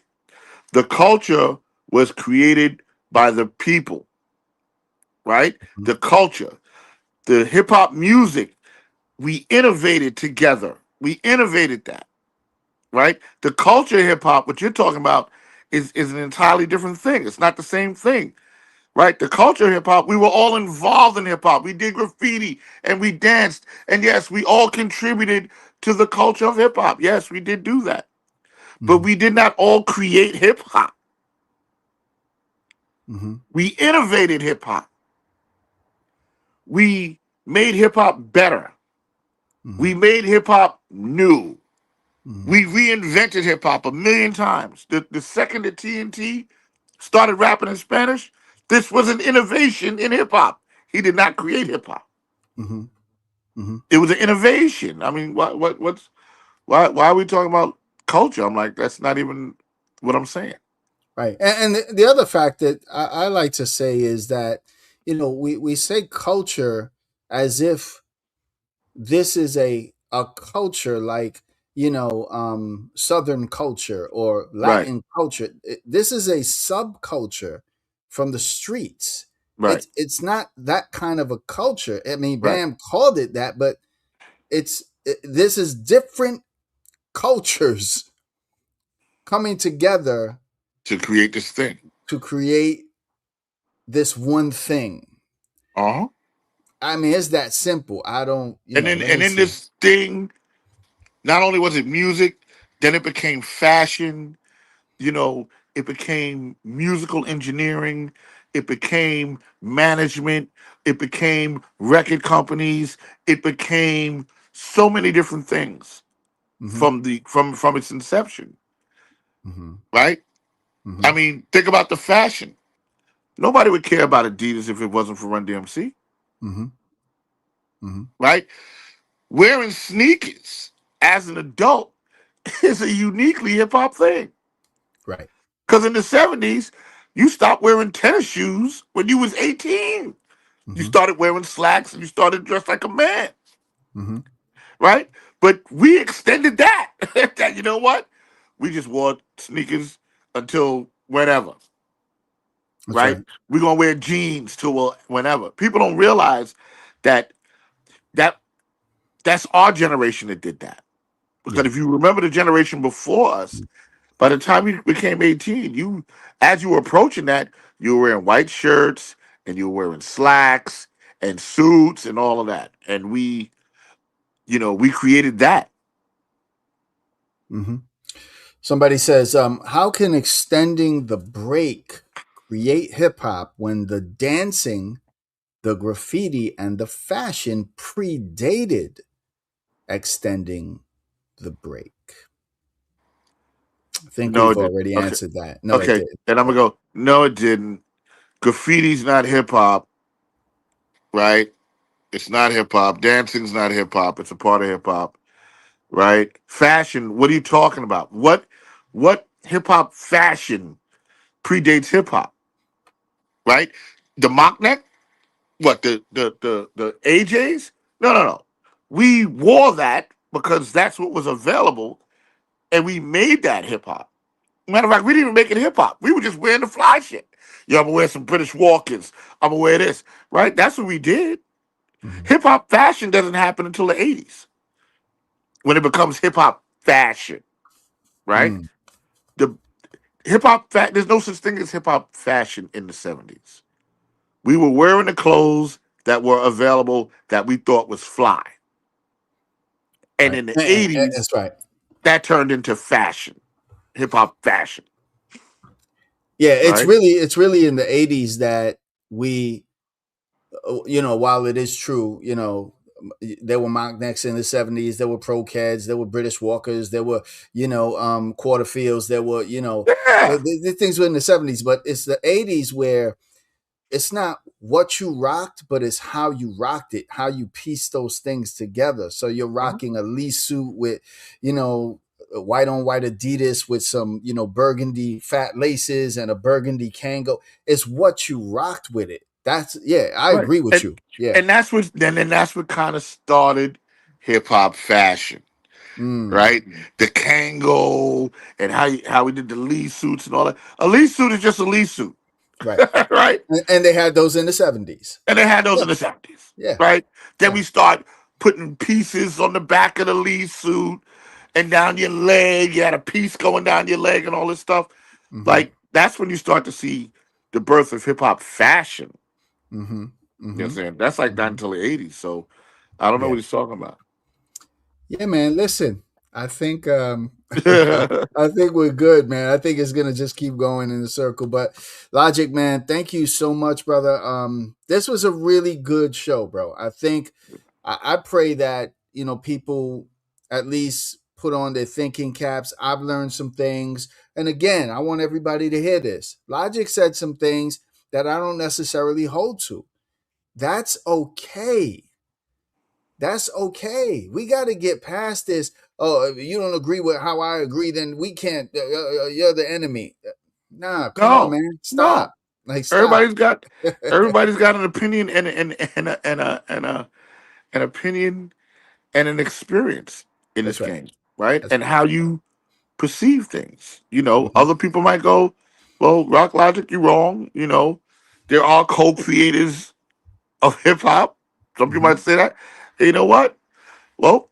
The culture was created by the people, right? it. The culture, the hip hop music, we innovated together. We innovated that, right? The culture of hip hop, what you're talking about, is an entirely different thing. It's not the same thing, right? The culture of hip hop, we were all involved in hip hop. We did graffiti and we danced. And yes, we all contributed to the culture of hip hop. Yes, we did do that. But Hmm. we did not all create hip hop. Hmm. We innovated hip hop. We made hip hop better. Hmm. We made hip hop new. Hmm. We reinvented hip hop a million times. The second that TNT started rapping in Spanish, this was an innovation in hip hop. He did not create hip hop. Hmm. Hmm. It was an innovation. I mean, why are we talking about culture? I'm like, that's not even what I'm saying. Right. And the other fact that I like to say is that, we say culture as if this is a culture like, Southern culture or Right, Latin culture. This is a subculture from the streets. right, It's not that kind of a culture. I mean, right. Bam called it that, but this is different cultures coming together To create this thing. to create this one thing. Uh-huh. I mean, it's that simple. I don't, let And me then see. this thing, not only was it music, then it became fashion, you know, it became musical engineering, it became management, it became record companies, it became so many different things Mm-hmm. from from its inception, Mm-hmm. right? I Mm-hmm. mean, think about the fashion. Nobody would care about Adidas if it wasn't for Run DMC, Mm-hmm. Mm-hmm. right? Wearing sneakers as an adult is a uniquely hip hop thing. Right. Because in the 70s, you stopped wearing tennis shoes when you was 18. You Mm-hmm. started wearing slacks and you started dressed like a man, Mm-hmm. right? But we extended that. That, you know what? We just wore sneakers until whenever, That's right? right. We're gonna wear jeans till whenever. People don't realize that that that's our generation that did that. Because Yeah. if you remember the generation before us, by the time you became 18, as you were approaching that, you were wearing white shirts and you were wearing slacks and suits and all of that. And we created that. Mm-hmm. Somebody says, how can extending the break create hip hop when the dancing, the graffiti, and the fashion predated extending the break? I think No, we've it didn't. already Okay. answered that. No, it Okay. did. And I'm gonna go, no, it didn't. Graffiti's not hip hop, right? It's not hip hop. Dancing's not hip hop. It's a part of hip hop, right? Fashion, what are you talking about? What hip hop fashion predates hip hop, right? The mock neck? What the AJs? No, no, no. We wore that because that's what was available, and we made that hip hop. Matter of fact, we didn't even make it hip hop. We were just wearing the fly shit. Yo, I'm gonna wear some British Walkers. I'm gonna wear this, right? That's what we did. Mm-hmm. Hip hop fashion doesn't happen until the '80s when it becomes hip hop fashion, right? Mm, The hip hop there's no such thing as hip hop fashion in the '70s. We were wearing the clothes that were available that we thought was fly. And right. in the '80s, That's right. that turned into fashion, hip hop fashion, Yeah, right? it's really in the '80s that we, while it is true, there were mock necks in the '70s, there were pro ceds, there were British walkers, there were, quarterfields, there were, Yeah. the things were in the '70s, but it's the '80s where it's not what you rocked, but it's how you rocked it, how you pieced those things together. So you're Uh-huh. rocking a Lee suit with, you know, white on white Adidas with some, burgundy fat laces and a burgundy Kango. It's what you rocked with it. That's yeah, I Right. agree with you. Yeah. And that's what kind of started hip hop fashion, Mm, right? The Kango and how we did the Lee suits and all that. A Lee suit is just a Lee suit, right. right? And they had those in the '70s. And they had those Yeah. in the '70s, Yeah. right? Then Yeah. we start putting pieces on the back of the Lee suit and down your leg. You had a piece going down your leg and all this stuff. Mm-hmm. Like that's when you start to see the birth of hip hop fashion. Mm-hmm. You know what I'm Mm-hmm. saying? That's like not Mm-hmm. until the '80s. So I don't know Yeah. what he's talking about. Yeah, man. Listen, I think I think we're good, man. I think it's gonna just keep going in the circle. But Logic, man, thank you so much, brother. This was a really good show, bro. I think I pray that people at least put on their thinking caps. I've learned some things, and again, I want everybody to hear this. Logic said some things that I don't necessarily hold to. That's okay. That's okay. We got to get past this. Oh, if you don't agree with how I agree, then we can't. You're the enemy. Nah, come on, No, man. Stop. no. Like, stop. Everybody's got everybody's got an opinion an opinion and an experience in this That's right. game, right? That's And right. how you perceive things. Mm-hmm. Other people might go, "Well, Rock Logic, you're wrong." There are co-creators of hip hop. Some people Mm-hmm. might say that. Hey, you know what? Well,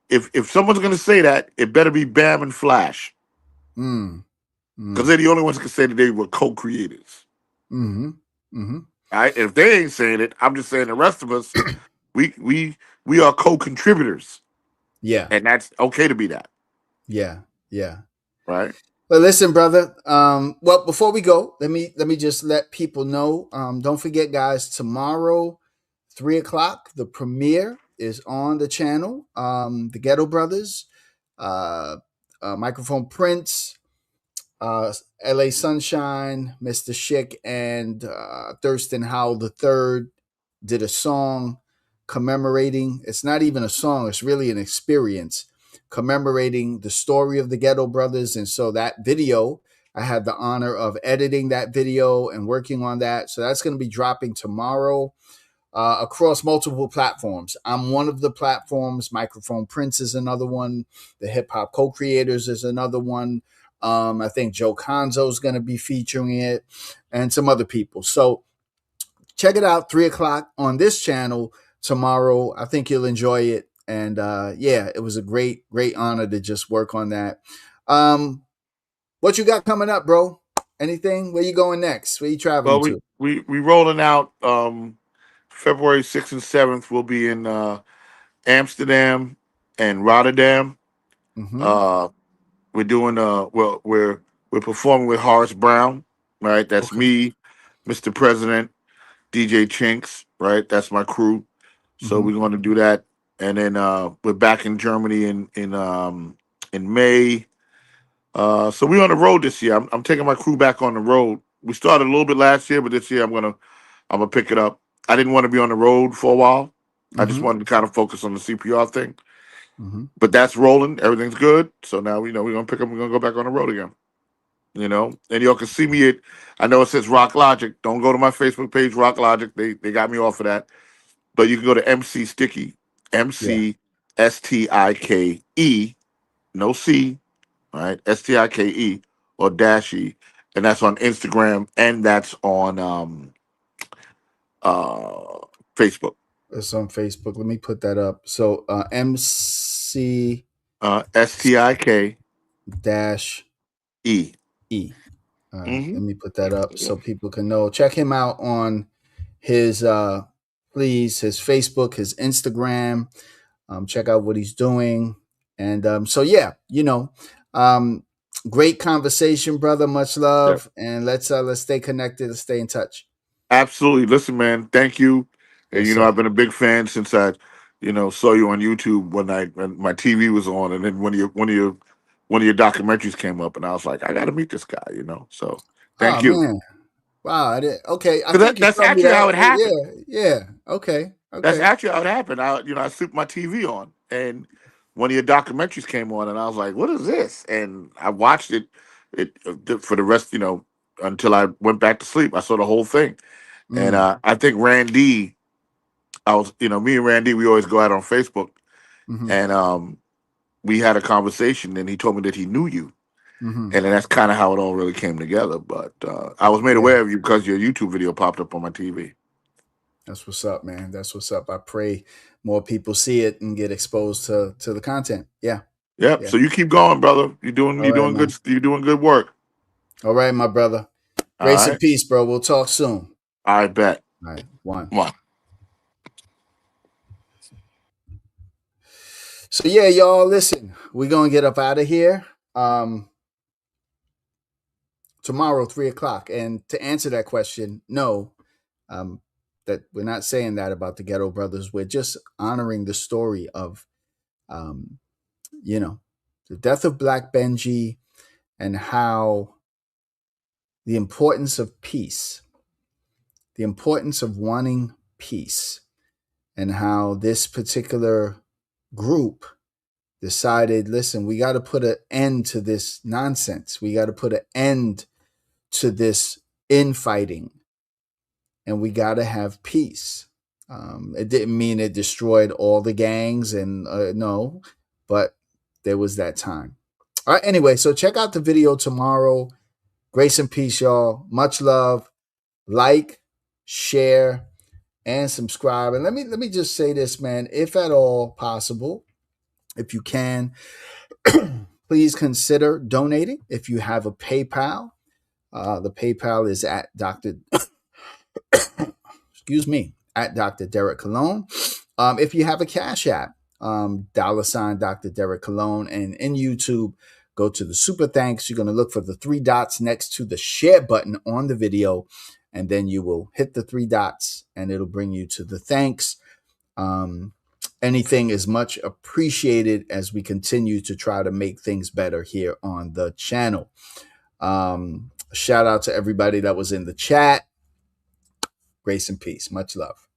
if someone's gonna say that, it better be Bam and Flash Mm. because Mm. they're the only ones that can say that they were co-creators. Mm-hmm. Mm-hmm. All right. If they ain't saying it, I'm just saying the rest of us, we we we are co-contributors, Yeah, and that's okay to be that, yeah, yeah. right? Well, listen, brother. Well, before we go, let me just let people know. Don't forget, guys. Tomorrow, 3 o'clock, the premiere is on the channel. The Ghetto Brothers, uh, Microphone Prince, L.A. Sunshine, Mr. Schick, and Thurston Howell the Third did a song commemorating. It's not even a song; it's really an experience commemorating the story of the Ghetto Brothers. And so that video, I had the honor of editing that video and working on that. So that's going to be dropping tomorrow across multiple platforms. I'm one of the platforms. Microphone Prince is another one. The Hip Hop Co-Creators is another one. I think Joe Conzo is going to be featuring it, and some other people. So check it out, 3 o'clock on this channel tomorrow. I think you'll enjoy it. And yeah, it was a great honor to just work on that. What you got coming up, bro? Anything? Where you going next? Where you Well, traveling we to? we we rolling out February 6th and 7th. We'll be in Amsterdam and Rotterdam. Mm-hmm. Uh, we're doing well, we're performing with Horace Brown, right? That's Okay. me, Mr. President, DJ Chinks, right? That's my crew. So Mm-hmm. we're going to do that, and then we're back in Germany in May. So we're on the road this year. I'm taking my crew back on the road. We started a little bit last year, but this year I'm gonna pick it up. I didn't want to be on the road for a while. I just Mm-hmm. wanted to kind of focus on the CPR thing. Mm-hmm. But that's rolling. Everything's good. So now we're gonna pick up. We're gonna go back on the road again. And y'all can see me at. I know it says Rock Logic. Don't go to my Facebook page, Rock Logic. They got me off of that. But you can go to MC Sticky, Yeah. MCSTIKE, no C, all right, STIKE or dash E, and that's on Instagram and that's on uh Facebook. It's on Facebook. Let me put that up. So MC STIKE. dash E. All right. Mm-hmm. Let me put that up so people can know. Check him out on his please, his Facebook, his Instagram. Check out what he's doing. And so yeah, um, great conversation, brother. Much Yeah. love. And let's stay connected, let's stay in touch. Absolutely. Listen, man, thank you. And Yes, sir. I've been a big fan since I, saw you on YouTube one night when my TV was on, and then one of your documentaries came up, and I was like, I got to meet this guy. So Oh thank you. man. Wow. I did. Okay. I 'Cause think you that's told me actually how that. it happened. Yeah. Yeah. Okay. That's Okay. actually how it happened. I swooped my TV on, and one of your documentaries came on, and I was like, "What is this?" And I watched it for the rest, until I went back to sleep. I saw the whole thing, and Mm. I think Randy, me and Randy, we always go out on Facebook, Mm-hmm. and we had a conversation, and he told me that he knew you, Mm-hmm. and then that's kind of how it all really came together. But I was made Yeah. aware of you because your YouTube video popped up on my TV. That's what's up, man. That's what's up. I pray more people see it and get exposed to the content. Yeah. Yep. Yeah. So you keep going, brother. You're doing All you're right, doing good. man. You're doing good work. All right, my brother. All Grace and right. peace, bro. We'll talk soon. I bet. All right. One. Come on. So yeah, y'all, listen. We're gonna get up out of here. Tomorrow, 3 o'clock. And to answer that question, no. Um, that we're not saying that about the Ghetto Brothers. We're just honoring the story of um, you know, the death of Black Benji and how the importance of peace, the importance of wanting peace, and how this particular group decided, listen, we got to put an end to this nonsense. We got to put an end to this infighting, and we got to have peace. It didn't mean it destroyed all the gangs, and no, but there was that time. All right, anyway, so check out the video tomorrow. Grace and peace, y'all. Much love. Like, share, and subscribe. And let me just say this, man. If at all possible, if you can, please consider donating. If you have a PayPal, the PayPal is at Dr. excuse me, at Dr. Derrick Colon. If you have a Cash App, $ Dr. Derrick Colon, and in YouTube, go to the super thanks. You're going to look for the three dots next to the share button on the video, and then you will hit the three dots and it'll bring you to the thanks. Anything is much appreciated as we continue to try to make things better here on the channel. Shout out to everybody that was in the chat. Grace and peace. Much love.